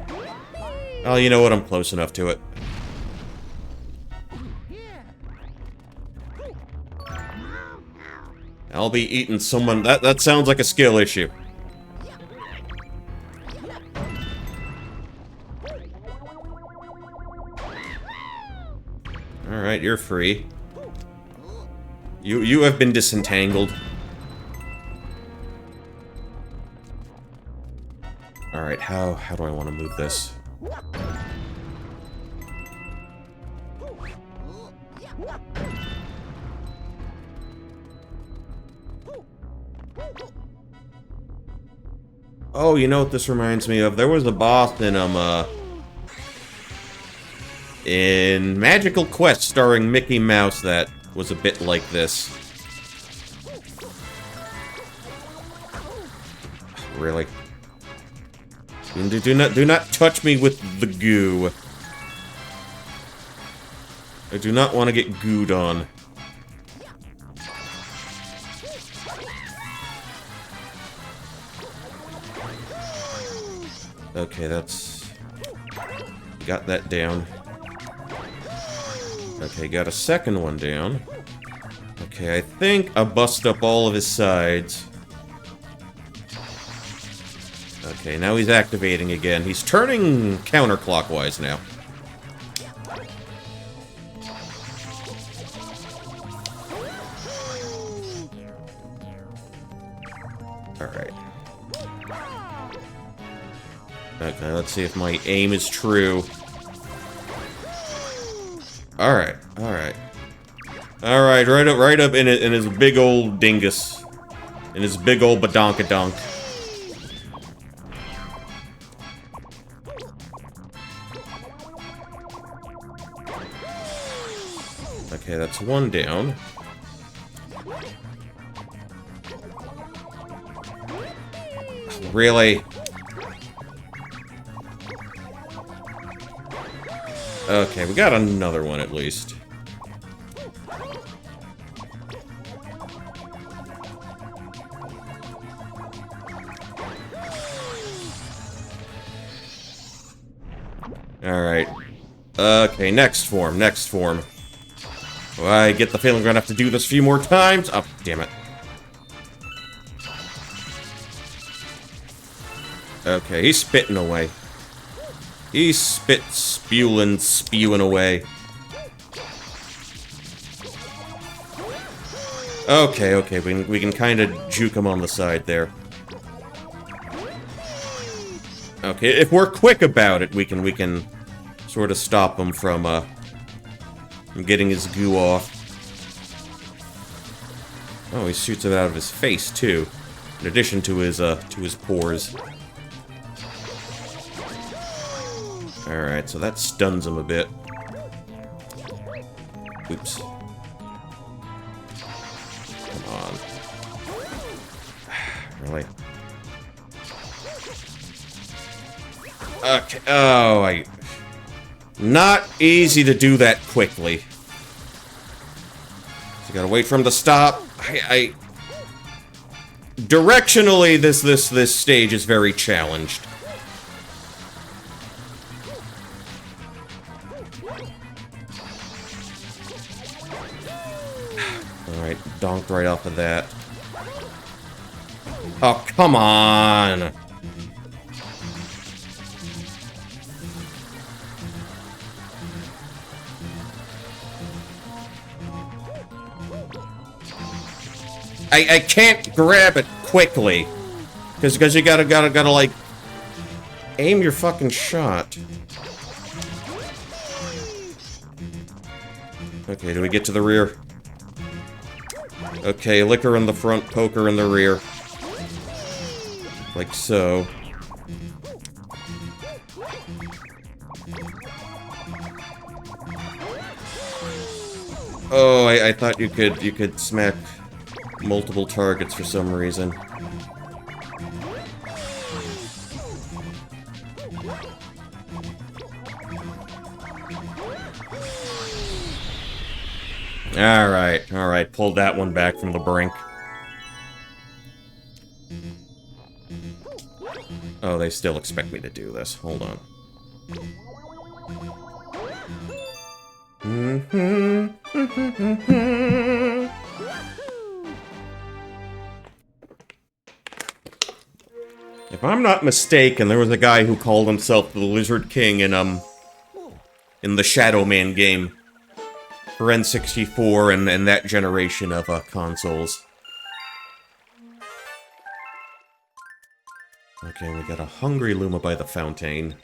Oh, you know what? I'm close enough to it. I'll be eating someone... That sounds like a skill issue. Alright, you're free. You have been disentangled. Alright, how do I want to move this? Oh, you know what this reminds me of? There was a boss in Magical Quest starring Mickey Mouse that was a bit like this. Really? Do not touch me with the goo. I do not want to get gooed on. Okay, that's... Got that down. Okay, got a second one down. Okay, I think I bust up all of his sides. Okay, now he's activating again. He's turning counterclockwise now. Alright. Okay, let's see if my aim is true. Alright, alright. Alright, right up in his big old dingus. In his big old badonkadonk. Okay, that's one down. Really? Okay, we got another one at least. Alright. Okay, next form, next form. Well, I get the feeling we're gonna have to do this a few more times. Oh, damn it. Okay, he's spitting away. He's spewing away. Okay, we can kind of juke him on the side there. Okay, if we're quick about it, we can sort of stop him from getting his goo off. Oh, he shoots it out of his face too, in addition to his pores. Alright, so that stuns him a bit. Oops. Come on. Really? Okay, oh, not easy to do that quickly. So you gotta wait for him to stop. Directionally, this stage is very challenged. Alright, donked right off of that. Oh, come on! I can't grab it quickly. Because you gotta, like, aim your fucking shot. Okay, do we get to the rear? Okay, liquor in the front, poker in the rear. Like so. Oh, I thought you could smack multiple targets for some reason. Alright, pulled that one back from the brink. Oh, they still expect me to do this. Hold on. If I'm not mistaken, there was a guy who called himself the Lizard King in the Shadow Man game for N64 and that generation of consoles. Okay, we got a hungry Luma by the fountain.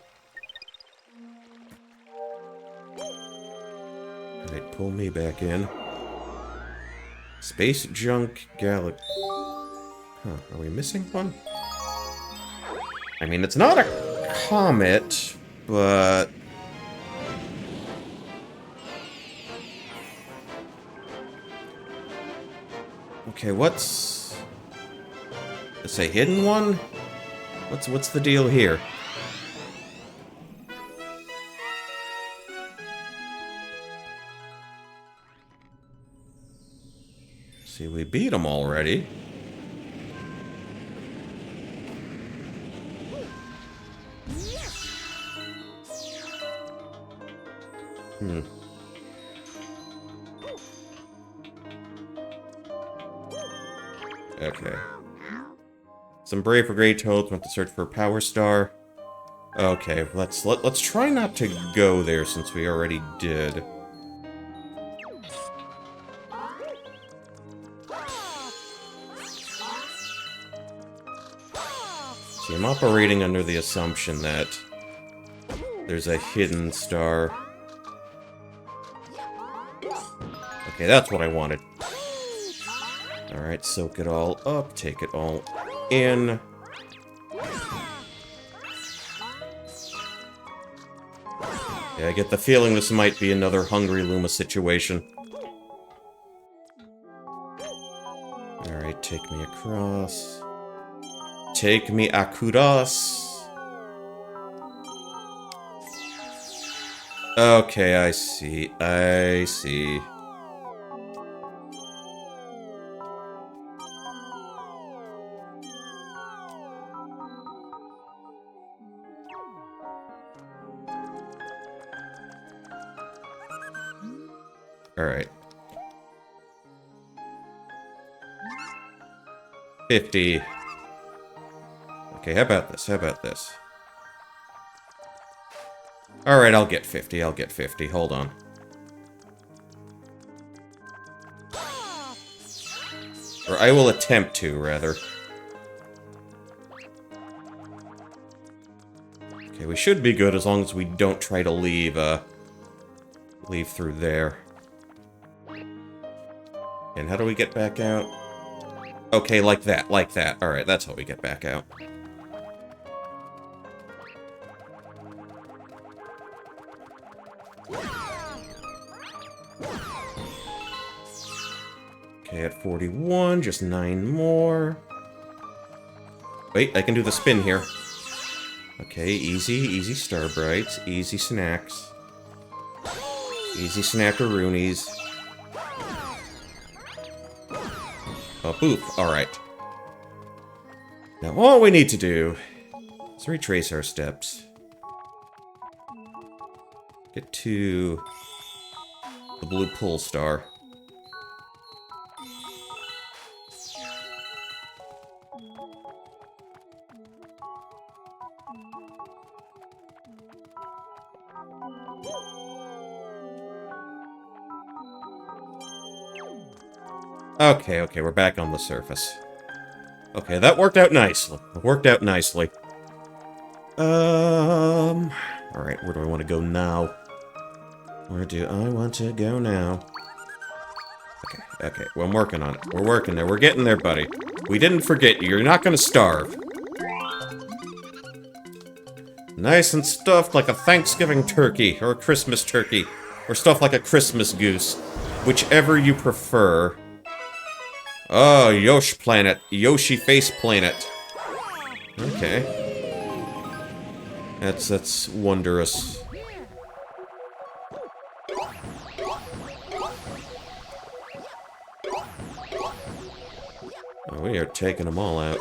Alright, pull me back in. Space Junk Galaxy. Huh, are we missing one? I mean, it's not a comet, but... Okay, what's... It's a hidden one? What's the deal here? See, we beat him already. Okay. Some brave brigade toads went to search for a power star. Okay, let's try not to go there since we already did. See, I'm operating under the assumption that there's a hidden star. Okay, that's what I wanted. Alright, soak it all up, take it all in. Yeah, I get the feeling this might be another Hungry Luma situation. Alright, take me across. Take me across. Okay, I see. I see. Alright. 50. Okay, how about this? How about this? Alright, I'll get 50. I'll get 50. Hold on. Or I will attempt to, rather. Okay, we should be good as long as we don't try to leave through there. And how do we get back out? Okay, like that, like that. Alright, that's how we get back out. Okay, at 41, just 9 more. Wait, I can do the spin here. Okay, easy Star Brights, easy snacks. Easy snackaroonies. Oh, boop. Alright. Now, all we need to do is retrace our steps. Get to the blue pull star. Okay, we're back on the surface. Okay, that worked out nicely. It worked out nicely. Alright, where do I want to go now? Where do I want to go now? Okay, well, I'm working on it. We're working there. We're getting there, buddy. We didn't forget you. You're not gonna starve. Nice and stuffed like a Thanksgiving turkey, or a Christmas turkey, or stuffed like a Christmas goose. Whichever you prefer. Oh, Yoshi Planet. Yoshi Face Planet. Okay. That's wondrous. Oh, we are taking them all out.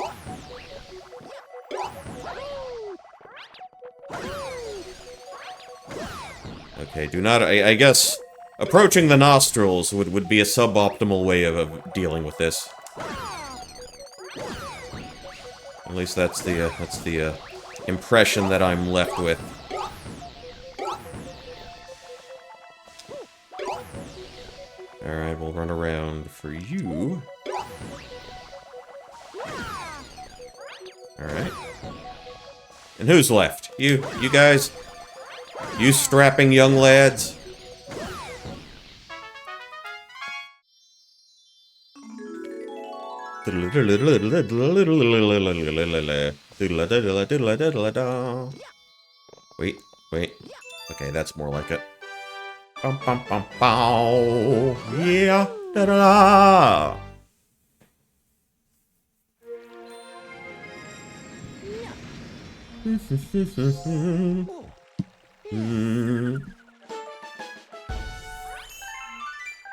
Okay, do not... I guess... Approaching the nostrils would be a suboptimal way of dealing with this. At least that's the impression that I'm left with. for you. Alright. And who's left? You guys? You strapping young lads? Wait. Okay, that's more like it. Bum, bum, bum, bow. Yeah. Da, da, da.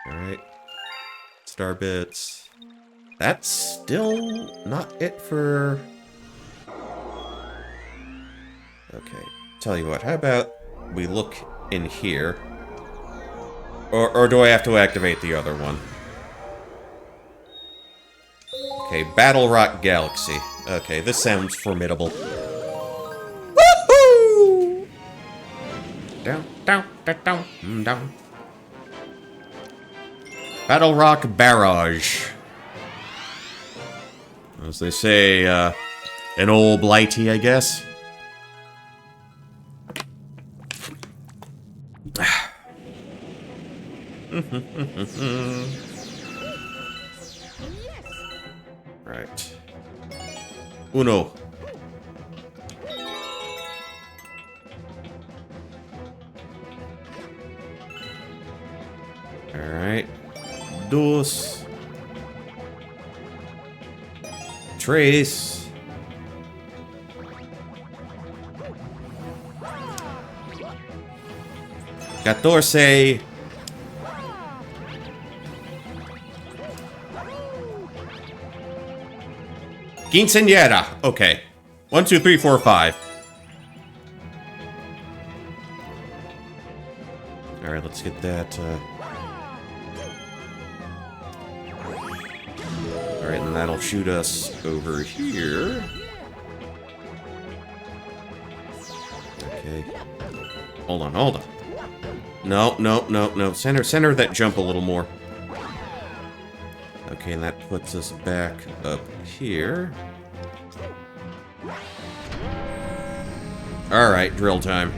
Alright. Star bits. That's still not it for... Okay. Tell you what, how about we look in here? Or do I have to activate the other one? Okay, Battle Rock Galaxy. Okay, this sounds formidable. Woohoo! Down, down, down, down, down. Battle Rock Barrage. As they say, an old blighty, I guess. Right. Uno. Alright. Dos. Tres. Catorce. Quinceañera. Okay. 1, 2, 3, 4, 5. Alright, let's get that. Alright, and that'll shoot us over here. Okay. Hold on. No. Center that jump a little more. Okay, and that puts us back up here. Alright, drill time.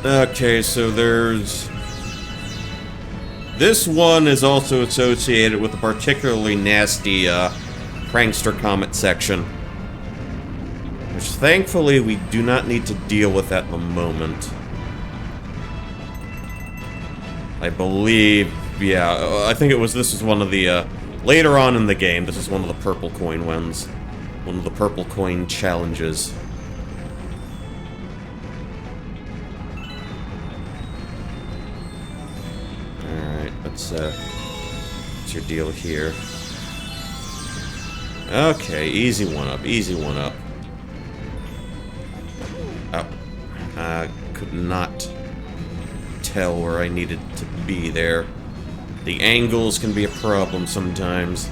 Okay, so there's... This one is also associated with a particularly nasty, Prankster Comet section. Which, thankfully, we do not need to deal with at the moment. I believe, yeah, I think this is one of the, later on in the game, this is one of the purple coin ones. One of the purple coin challenges. Alright, what's your deal here? Okay, easy one up. Oh, I could not tell where I needed to be there. The angles can be a problem sometimes.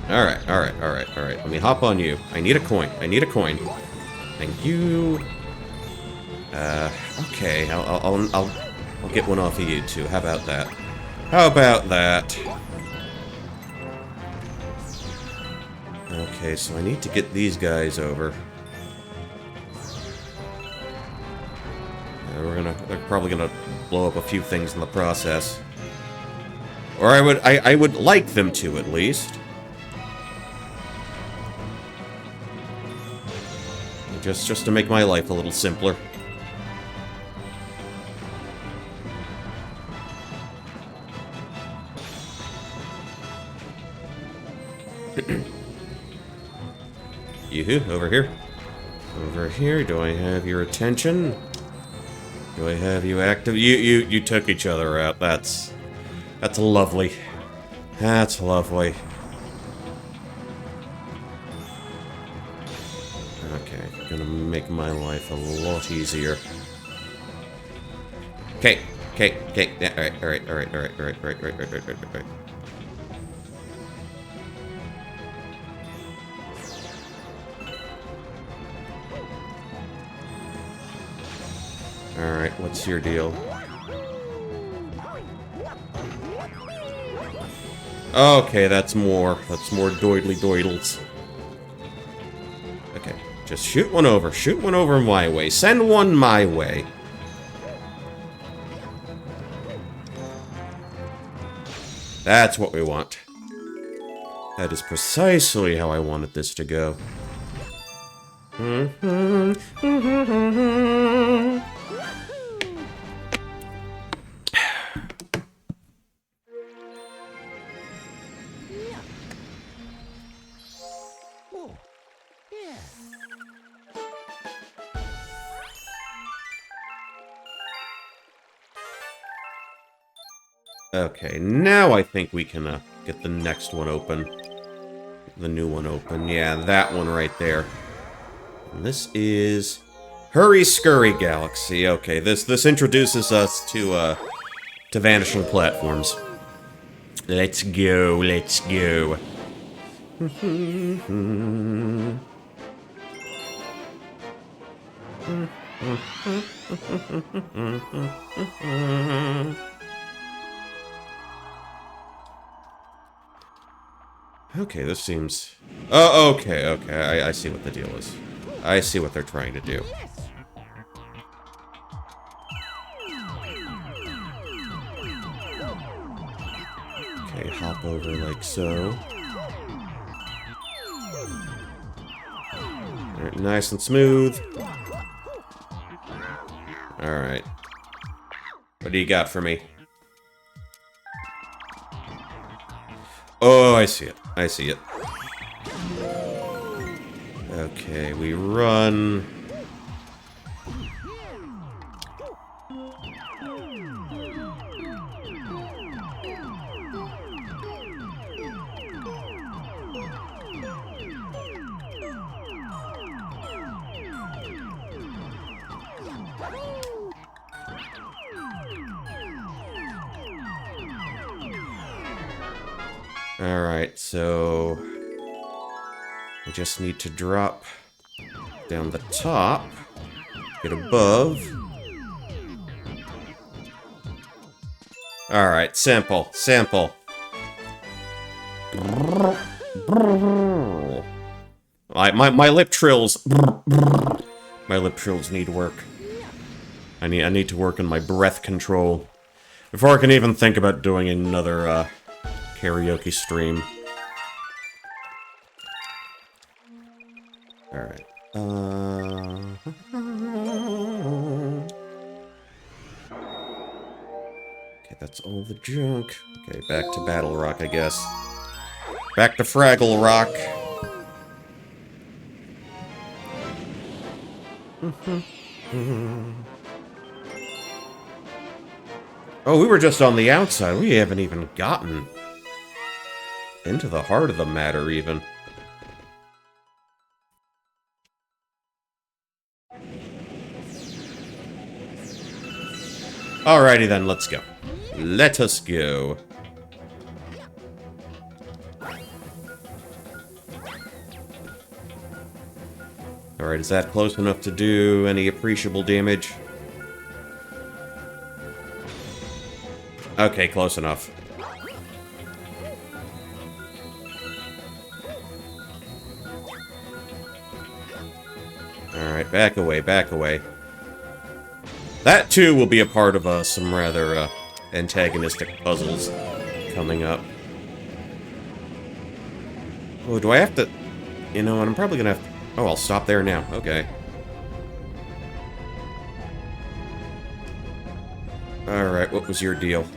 Alright. Let me hop on you. I need a coin. Thank you. Okay. I'll get one off of you too. How about that? Okay, so I need to get these guys over. They're probably gonna blow up a few things in the process. Or I would like them to, at least. Just to make my life a little simpler. Yoo-hoo, over here. Over here, do I have your attention? Do I have you active? You took each other out. That's lovely. That's lovely. Okay, gonna make my life a lot easier. Okay. Alright. Alright, what's your deal? Okay, that's more. That's more doidly doidles. Okay, just shoot one over. Shoot one over my way. Send one my way. That's what we want. That is precisely how I wanted this to go. Okay, now I think we can get the next one open. The new one open. Yeah, that one right there. And this is Hurry Scurry Galaxy. Okay, this introduces us to vanishing platforms. Let's go, let's go. Okay, this seems... Oh, okay, okay. I see what the deal is. I see what they're trying to do. Okay, hop over like so. Alright, nice and smooth. Alright. What do you got for me? Oh, I see it. I see it. Okay, we run. Alright, so we just need to drop down the top, get above. Alright, simple, simple. My lip trills. My lip trills need work. I need to work on my breath control before I can even think about doing another karaoke stream. Alright. Okay, that's all the junk. Okay, back to Battle Rock, I guess. Back to Fraggle Rock. Oh, we were just on the outside. We haven't even gotten into the heart of the matter, even. Alrighty then, let's go. Let us go. Alright, is that close enough to do any appreciable damage? Okay, close enough. Alright, back away, back away. That, too, will be a part of some rather antagonistic puzzles coming up. Oh, do I have to... You know what, I'm probably gonna have to... Oh, I'll stop there now. Okay. Alright, what was your deal?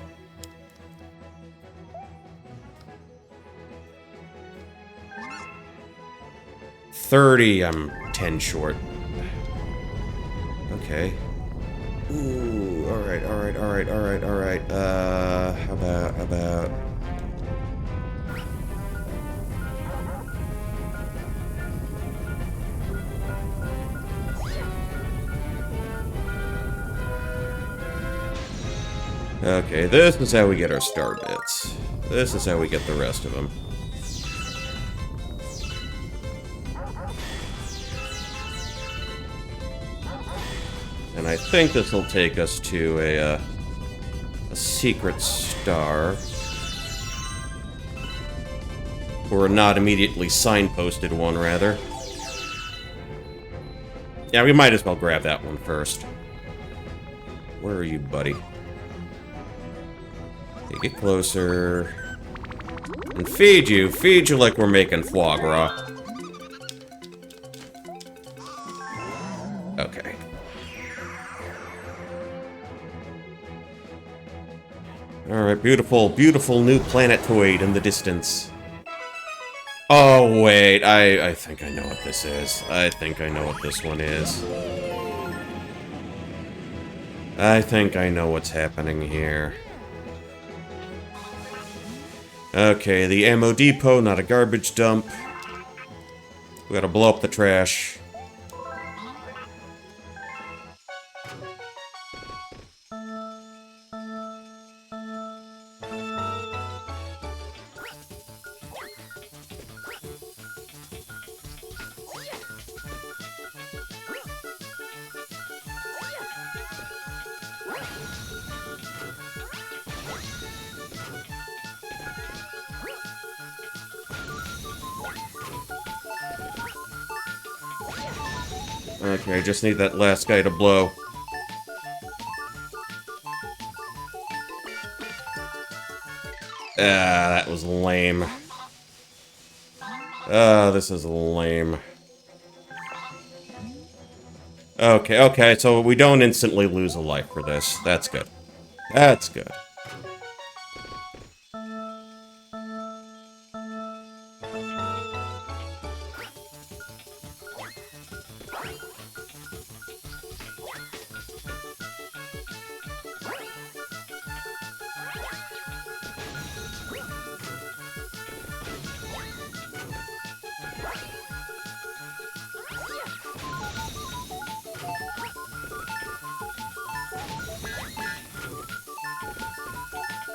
$30, I'm 10 short. Okay. Ooh, alright, alright, alright, alright, alright. How about... Okay, this is how we get our star bits. This is how we get the rest of them. And I think this will take us to a secret star. Or a not immediately signposted one, rather. Yeah, we might as well grab that one first. Where are you, buddy? Okay, get closer. And feed you like we're making foie gras. Okay. Alright, beautiful, beautiful new planetoid in the distance. Oh, wait, I think I know what this is. I think I know what this one is. I think I know what's happening here. Okay, the ammo depot, not a garbage dump. We gotta blow up the trash. Okay, I just need that last guy to blow. Ah, that was lame. Ah, this is lame. Okay, so we don't instantly lose a life for this. That's good. That's good.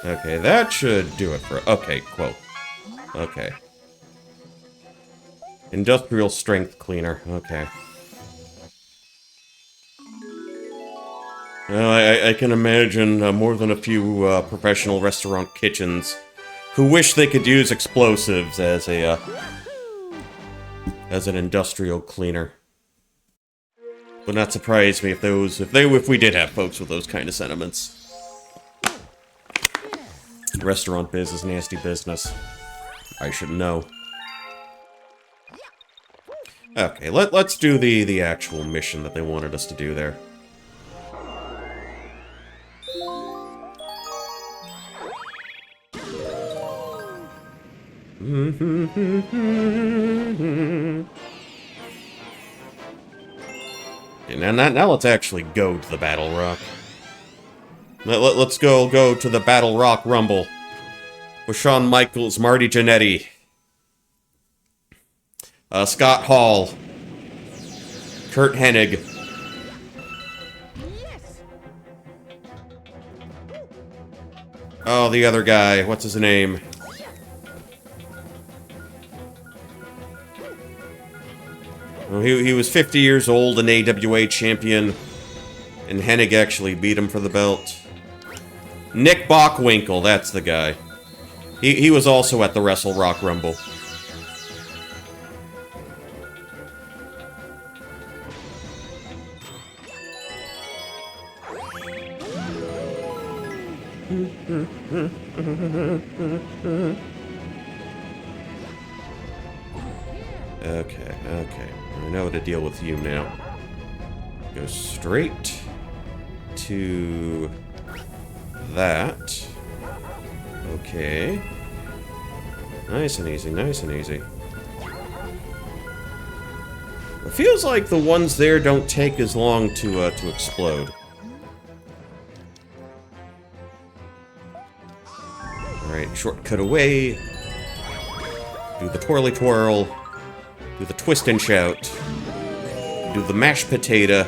Okay, that should do it for... Okay, quote. Okay. Industrial strength cleaner. Okay. Well, I can imagine more than a few professional restaurant kitchens who wish they could use explosives as a as an industrial cleaner. Would not surprise me if we did have folks with those kind of sentiments. Restaurant biz is nasty business. I should know. Okay, let's do the actual mission that they wanted us to do there. Okay, now let's actually go to the Battle Rock. Let's go to the Battle Rock Rumble with Shawn Michaels, Marty Jannetty, Scott Hall, Kurt Hennig. Oh, the other guy. What's his name? Well, he was 50 years old, an AWA champion, and Hennig actually beat him for the belt. Nick Bockwinkel, that's the guy. He was also at the Wrestle Rock Rumble. Okay. I know how to deal with you now. Go straight to that. Okay. Nice and easy. It feels like the ones there don't take as long to explode. Alright, shortcut away. Do the twirly twirl. Do the twist and shout. Do the mashed potato.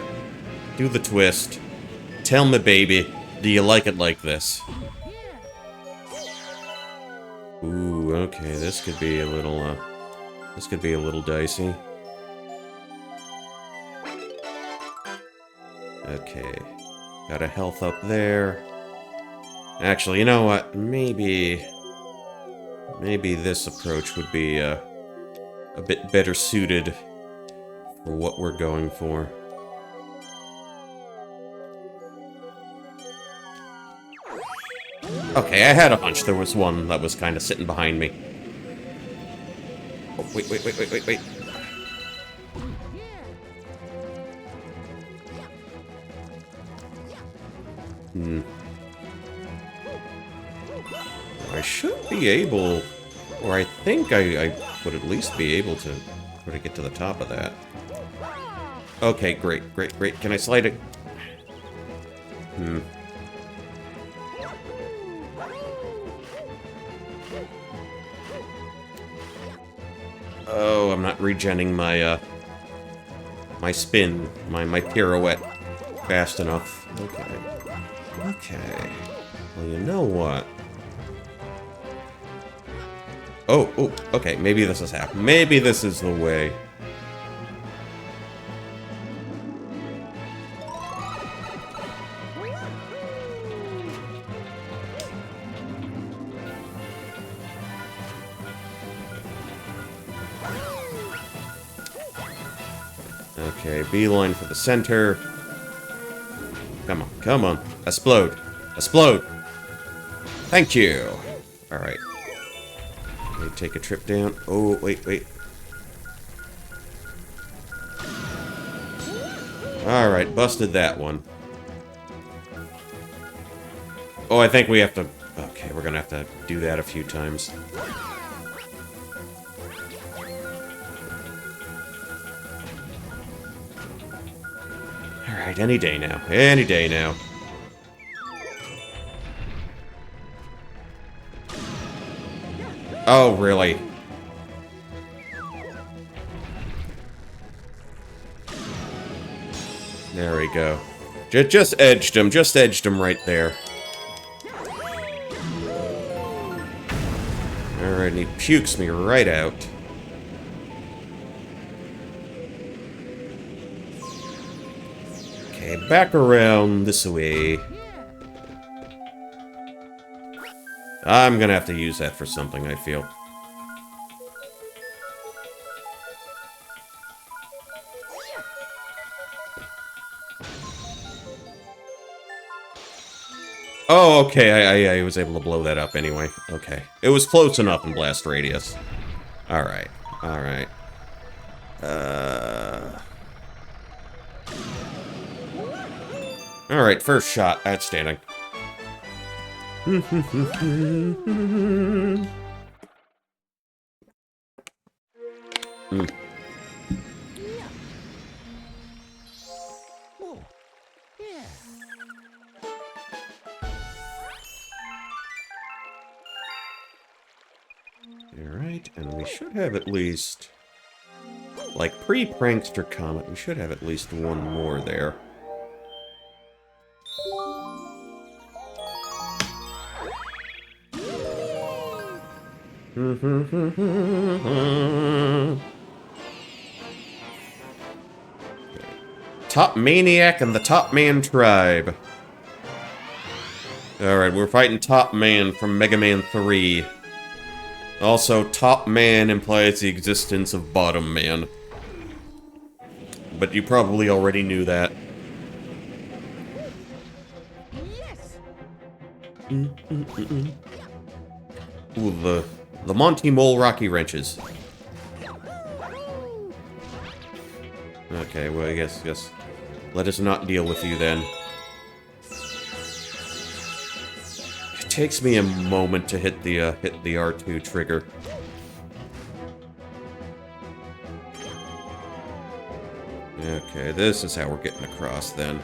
Do the twist. Tell me, baby, do you like it like this? Ooh, okay, this could be a little dicey. Okay. Got a health up there. Actually, you know what? Maybe this approach would be a bit better suited for what we're going for. Okay, I had a hunch there was one that was kind of sitting behind me. Oh, wait. I should be able, or I think I would at least be able to sort of get to the top of that. Okay, great. Can I slide it? Oh, I'm not regenning my, my spin, my pirouette fast enough. Okay. Well, you know what? Oh, okay, maybe this is happening. Maybe this is the way. Okay, beeline for the center. Come on. Explode. Thank you. Alright. Let me take a trip down. Oh, wait. Alright, busted that one. Oh, I think we have to... Okay, we're gonna have to do that a few times. Alright, any day now. Oh, really? There we go. Just edged him right there. Alright, and he pukes me right out. Okay, back around this way. I'm gonna have to use that for something, I feel. Oh, okay, I was able to blow that up anyway. Okay. It was close enough in blast radius. Alright. Alright, first shot. Outstanding. Alright, and we should have at least... Like, pre-Prankster Comet, we should have at least one more there. Top Maniac and the Top Man Tribe. Alright, we're fighting Top Man from Mega Man 3. Also, Top Man implies the existence of Bottom Man. But you probably already knew that. Ooh, the Monty Mole Rocky Wrenches. Okay, well, I guess let us not deal with you then. It takes me a moment to hit the R2 trigger. Okay, this is how we're getting across then.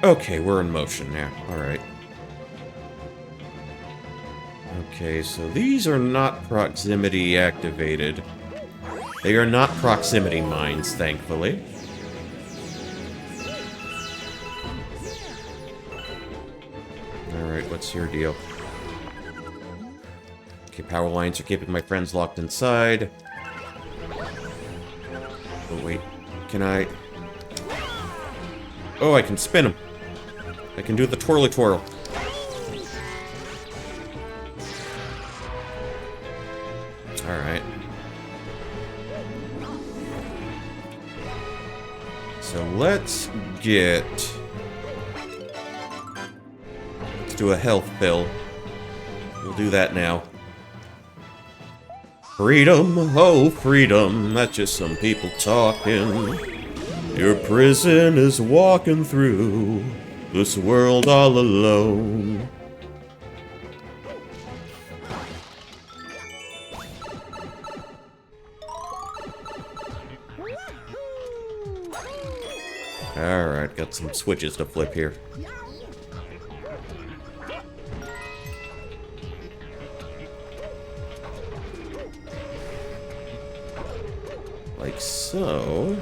Okay, we're in motion now. Alright. Okay, so these are not proximity activated. They are not proximity mines, thankfully. Alright, what's your deal? Okay, power lines are keeping my friends locked inside. Oh, wait. Can I... Oh, I can spin them. I can do the twirly twirl. Alright. So let's get... Let's do a health pill. We'll do that now. Freedom, oh freedom, that's just some people talking. Your prison is walking through this world all alone. Alright, got some switches to flip here. Like so.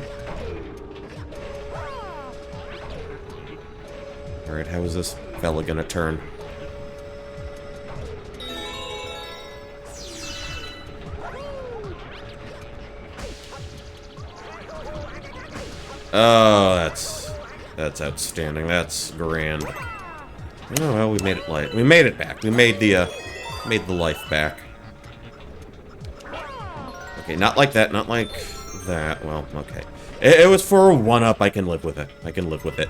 Alright, how is this fella gonna turn? Oh, that's outstanding. That's grand. Oh well, we made it light. We made it back. We made the life back. Okay, not like that. Not like that. Well, okay. It was for a one-up. I can live with it. I can live with it.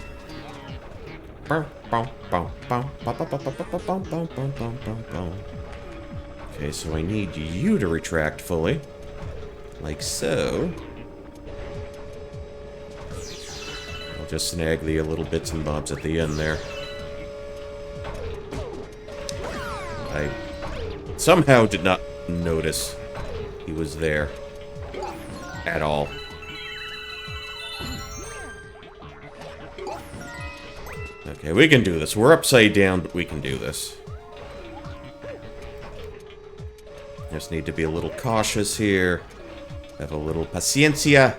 Okay, so I need you to retract fully. Like so. I'll just snag the little bits and bobs at the end there. I somehow did not notice he was there at all. Okay, we can do this. We're upside down, but we can do this. Just need to be a little cautious here. Have a little paciencia.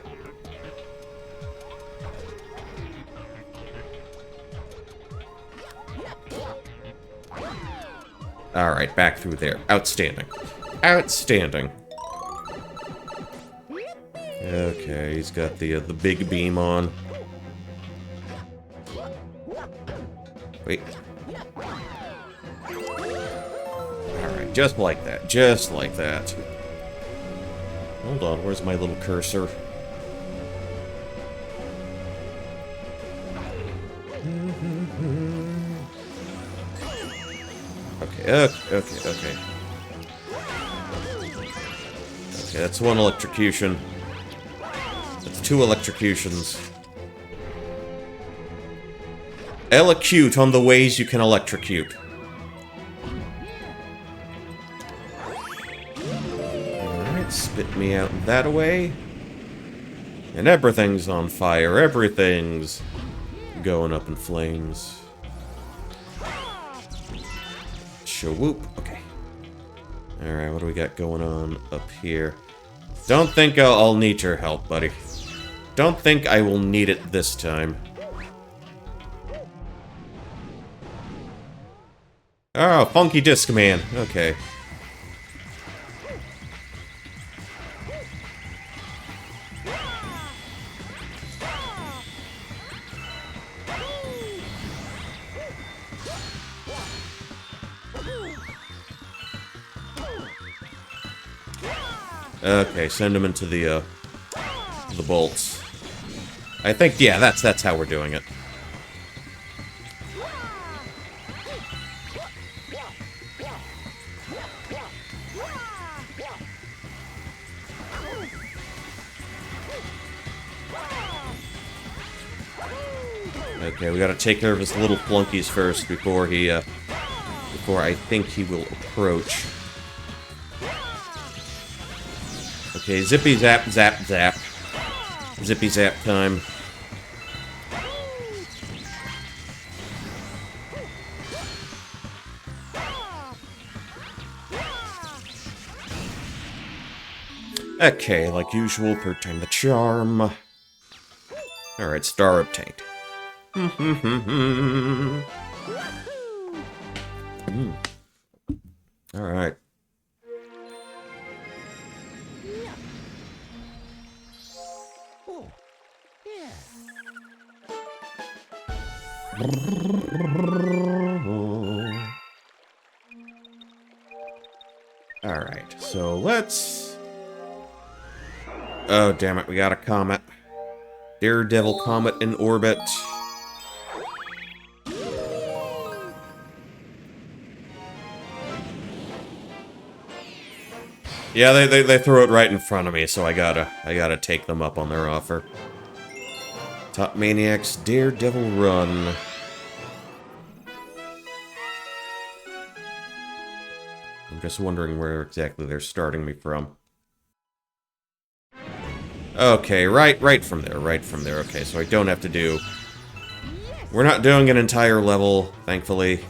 Alright, back through there. Outstanding. Outstanding. Okay, he's got the big beam on. Wait. Alright, just like that. Just like that. Hold on, where's my little cursor? Okay. Okay, that's one electrocution. That's two electrocutions. Elocute on the ways you can electrocute. Alright, spit me out that way. And everything's on fire. Everything's going up in flames. Whoop. Okay. Alright, what do we got going on up here? Don't think I'll need your help, buddy. Don't think I will need it this time. Oh, Funky Disc Man. Okay. Okay, send him into the bolts. I think, yeah, that's how we're doing it. Okay, we gotta take care of his little flunkies first before he, before I think he will approach. Okay, zippy zap zap zap. Zippy zap time. Okay, like usual, pertain the charm. Alright, star obtained. Alright. Alright, so let's... Oh, damn it, we got a comet. Daredevil comet in orbit. Yeah, they throw it right in front of me, so I gotta take them up on their offer. Top Maniacs, Daredevil Run. I'm just wondering where exactly they're starting me from. Okay, right from there, Okay, so I don't have to do... We're not doing an entire level, thankfully.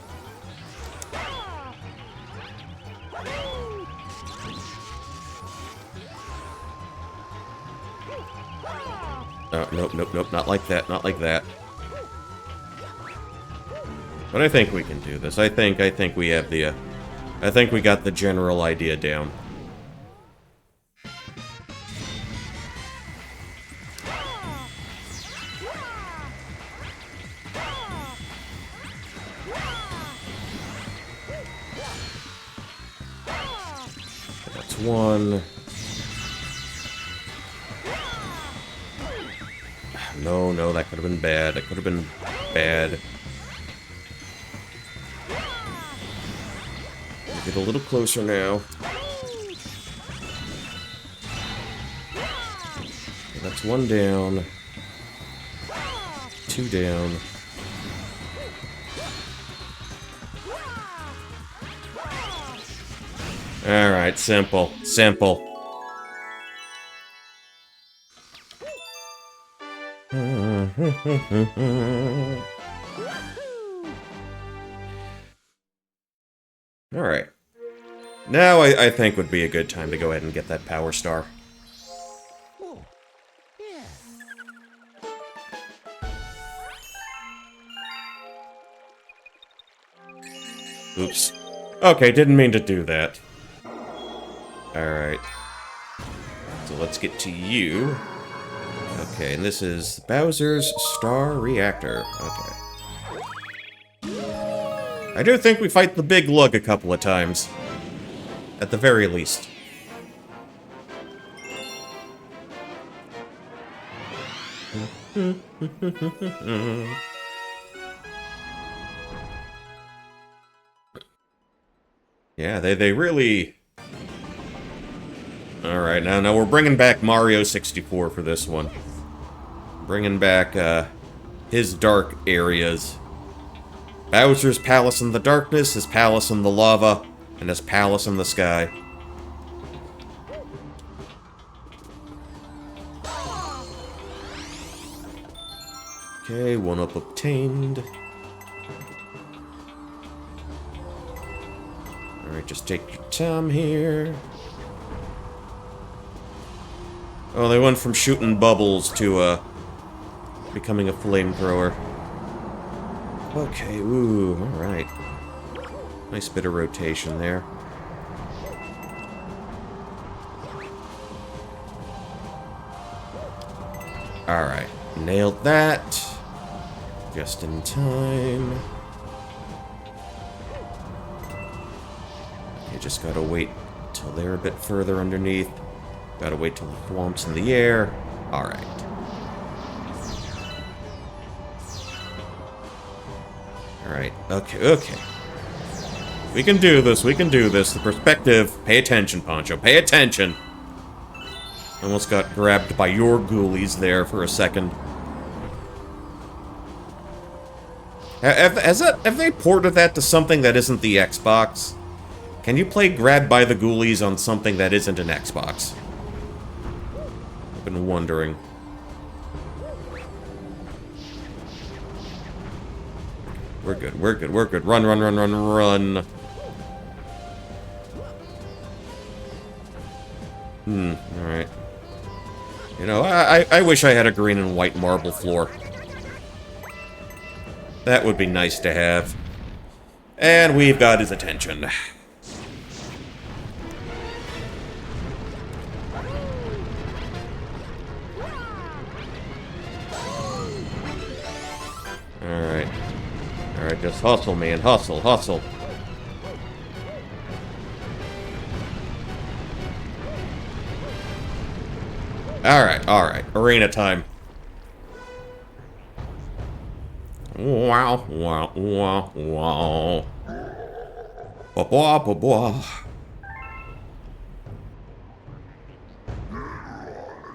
Oh, nope, not like that, not like that. But I think we can do this. I think we have the, I think we got the general idea down. That's one. No, that could have been bad. That could have been bad. Get a little closer now. Okay, that's one down. Two down. Alright, simple. Simple. Alright. Now I think would be a good time to go ahead and get that Power Star. Oh, yeah. Oops. Okay, didn't mean to do that. Alright. So let's get to you. Okay, and this is Bowser's Star Reactor. Okay. I do think we fight the big lug a couple of times. At the very least. Yeah, they really... Alright, now we're bringing back Mario 64 for this one. Bringing back, his dark areas. Bowser's Palace in the Darkness, his Palace in the Lava, and his Palace in the Sky. Okay, 1-up obtained. Alright, just take your time here. Oh, they went from shooting bubbles to, becoming a flamethrower. Okay, ooh, alright. Nice bit of rotation there. Alright, nailed that. Just in time. Okay, just gotta wait till they're a bit further underneath. Gotta wait till the thwomp's in the air. Alright. Alright, okay. We can do this, The perspective, pay attention, Poncho, pay attention! Almost got grabbed by your ghoulies there for a second. Have they ported that to something that isn't the Xbox? Can you play Grabbed by the Ghoulies on something that isn't an Xbox? I've been wondering. We're good. Run. Alright. You know, I wish I had a green and white marble floor. That would be nice to have. And we've got his attention. Alright. Alright, just hustle, man. Hustle, hustle. Alright. Arena time. Wow, wow, wow, wow. Ba ba ba ba.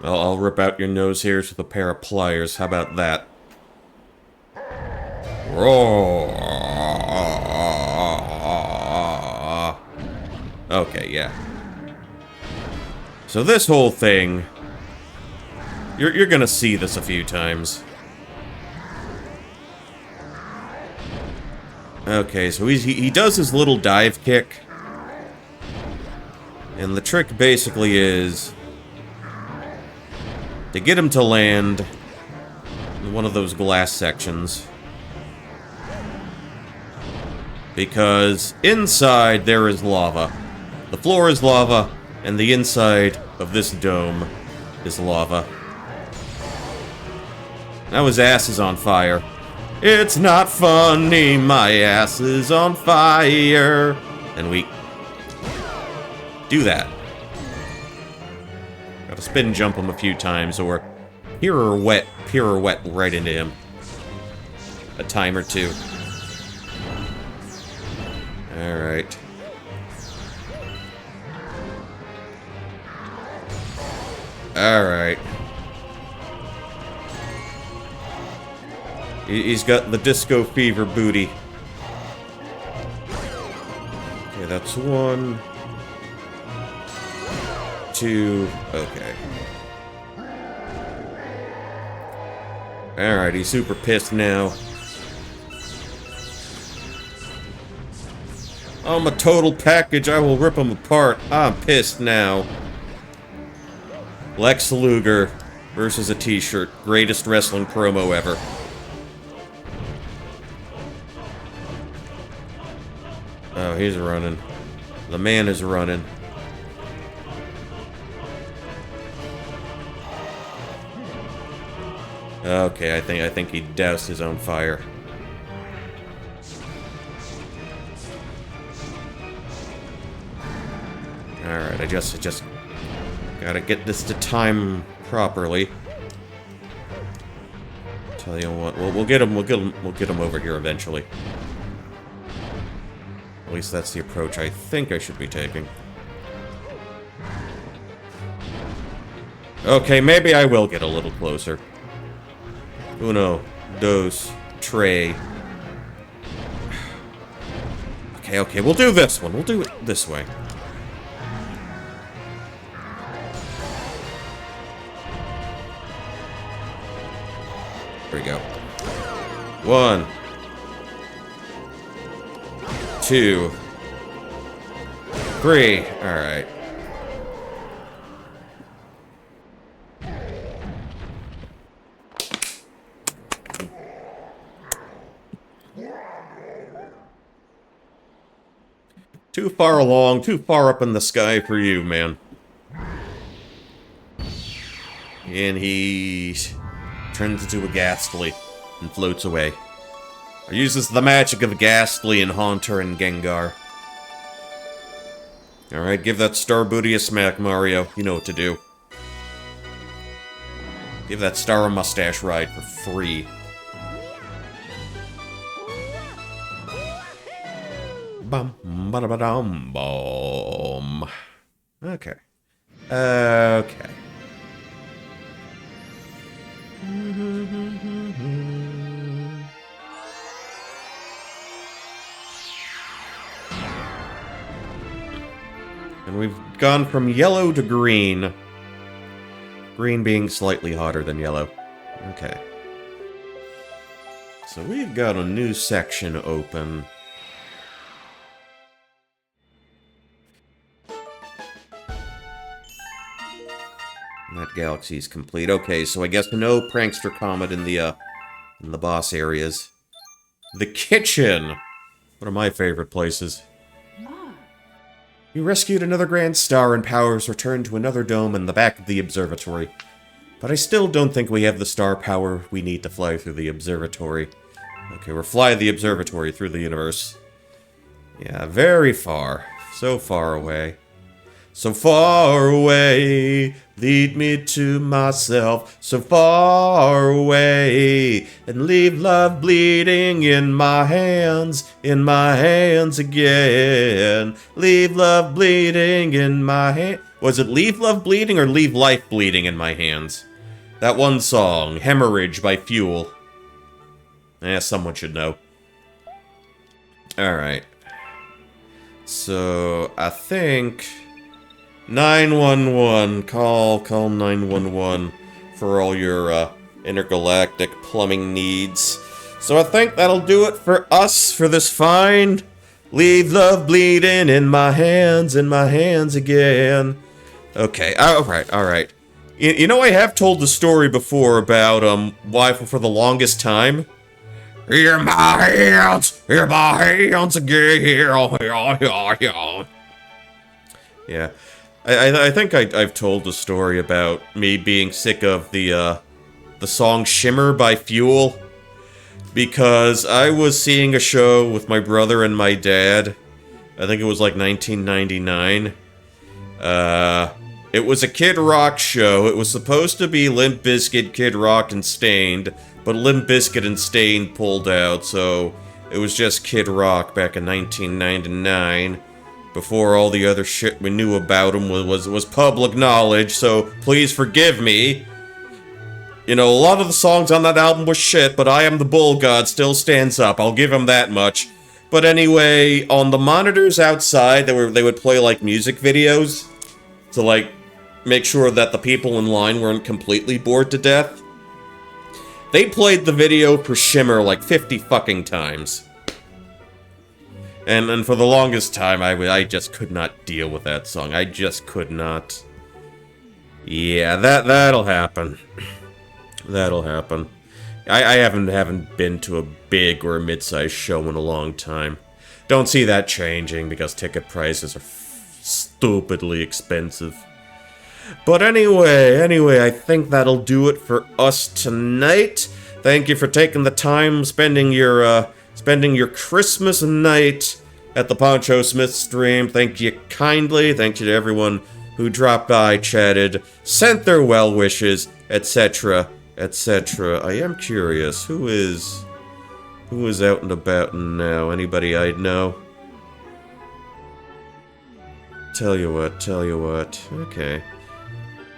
I'll rip out your nose hairs with a pair of pliers. How about that? Roar. Okay, yeah. So this whole thing, you're gonna see this a few times. Okay, so he does his little dive kick, and the trick basically is to get him to land in one of those glass sections. Because inside there is lava. The floor is lava, and the inside of this dome is lava. Now his ass is on fire. It's not funny, my ass is on fire. And we do that. Gotta spin jump him a few times, or pirouette right into him. A time or two. Alright. Alright. He's got the disco fever booty. Okay, that's 1, 2, okay. Alright, he's super pissed now. I'm a total package, I will rip him apart. I'm pissed now. Lex Luger versus a t-shirt. Greatest wrestling promo ever. Oh, he's running. The man is running. Okay, I think he doused his own fire. Alright, I just gotta get this to time properly. Tell you what, we'll get him over here eventually. At least that's the approach I think I should be taking. Okay, maybe I will get a little closer. Uno, dos, tres. Okay, we'll do this one. We'll do it this way. There we go. 1, 2, 3. Alright. Too far along, too far up in the sky for you, man. And he turns into a Ghastly and floats away. Or uses the magic of Ghastly and Haunter and Gengar. Alright, give that star booty a smack, Mario. You know what to do. Give that star a mustache ride for free. Bum, ba-da-ba-dum, boom. Okay. Okay. And we've gone from yellow to green. Green being slightly hotter than yellow. Okay. So we've got a new section open. That galaxy's complete. Okay, so I guess no Prankster Comet in the boss areas. The kitchen! One of my favorite places. You rescued another Grand Star and powers returned to another dome in the back of the observatory. But I still don't think we have the star power we need to fly through the observatory. Okay, we're flying the observatory through the universe. Yeah, very far. So far away. So far away, lead me to myself. So far away, and leave love bleeding in my hands again. Leave love bleeding in my hand. Was it Leave Love Bleeding or Leave Life Bleeding in my hands? That one song, Hemorrhage by Fuel. Someone should know. Alright. So, I think 911, call 911 for all your intergalactic plumbing needs. So I think that'll do it for us for this find. Leave love bleeding in my hands again. Okay, alright. You know, I have told the story before about why for the longest time. Hear my hands again. Yeah. I think I've told the story about me being sick of the song Shimmer by Fuel, because I was seeing a show with my brother and my dad. I think it was like 1999. It was a Kid Rock show. It was supposed to be Limp Bizkit, Kid Rock, and Stained, but Limp Bizkit and Stained pulled out, so it was just Kid Rock back in 1999. Before all the other shit we knew about him was public knowledge, so please forgive me. You know, a lot of the songs on that album were shit, but I Am the Bull God still stands up, I'll give him that much. But anyway, on the monitors outside, they would play, like, music videos to, like, make sure that the people in line weren't completely bored to death. They played the video for Shimmer like 50 fucking times. And for the longest time, I just could not deal with that song. I just could not. Yeah, that'll happen. That'll happen. I haven't been to a big or a mid-sized show in a long time. Don't see that changing because ticket prices are stupidly expensive. But anyway, I think that'll do it for us tonight. Thank you for taking the time, spending your Christmas night at the Poncho Smith stream. Thank you kindly. Thank you to everyone who dropped by, chatted, sent their well wishes, etc., etc. I am curious, who is out and about now? Anybody I'd know? Tell you what. Okay.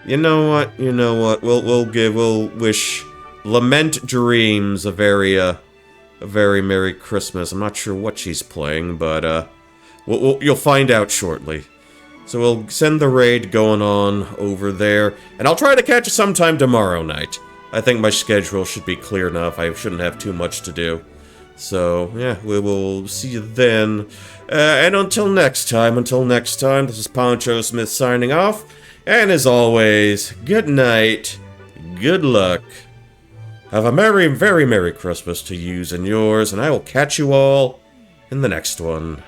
You know what? We'll wish Lament Dreams a very Merry Christmas. I'm not sure what she's playing, but you'll find out shortly. So we'll send the raid going on over there, and I'll try to catch you sometime tomorrow night. I think my schedule should be clear enough. I shouldn't have too much to do. So yeah, we will see you then. And until next time, this is Poncho Smith signing off. And as always, good night, good luck, have a very Merry Christmas to yous and yours, and I will catch you all in the next one.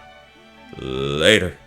Later.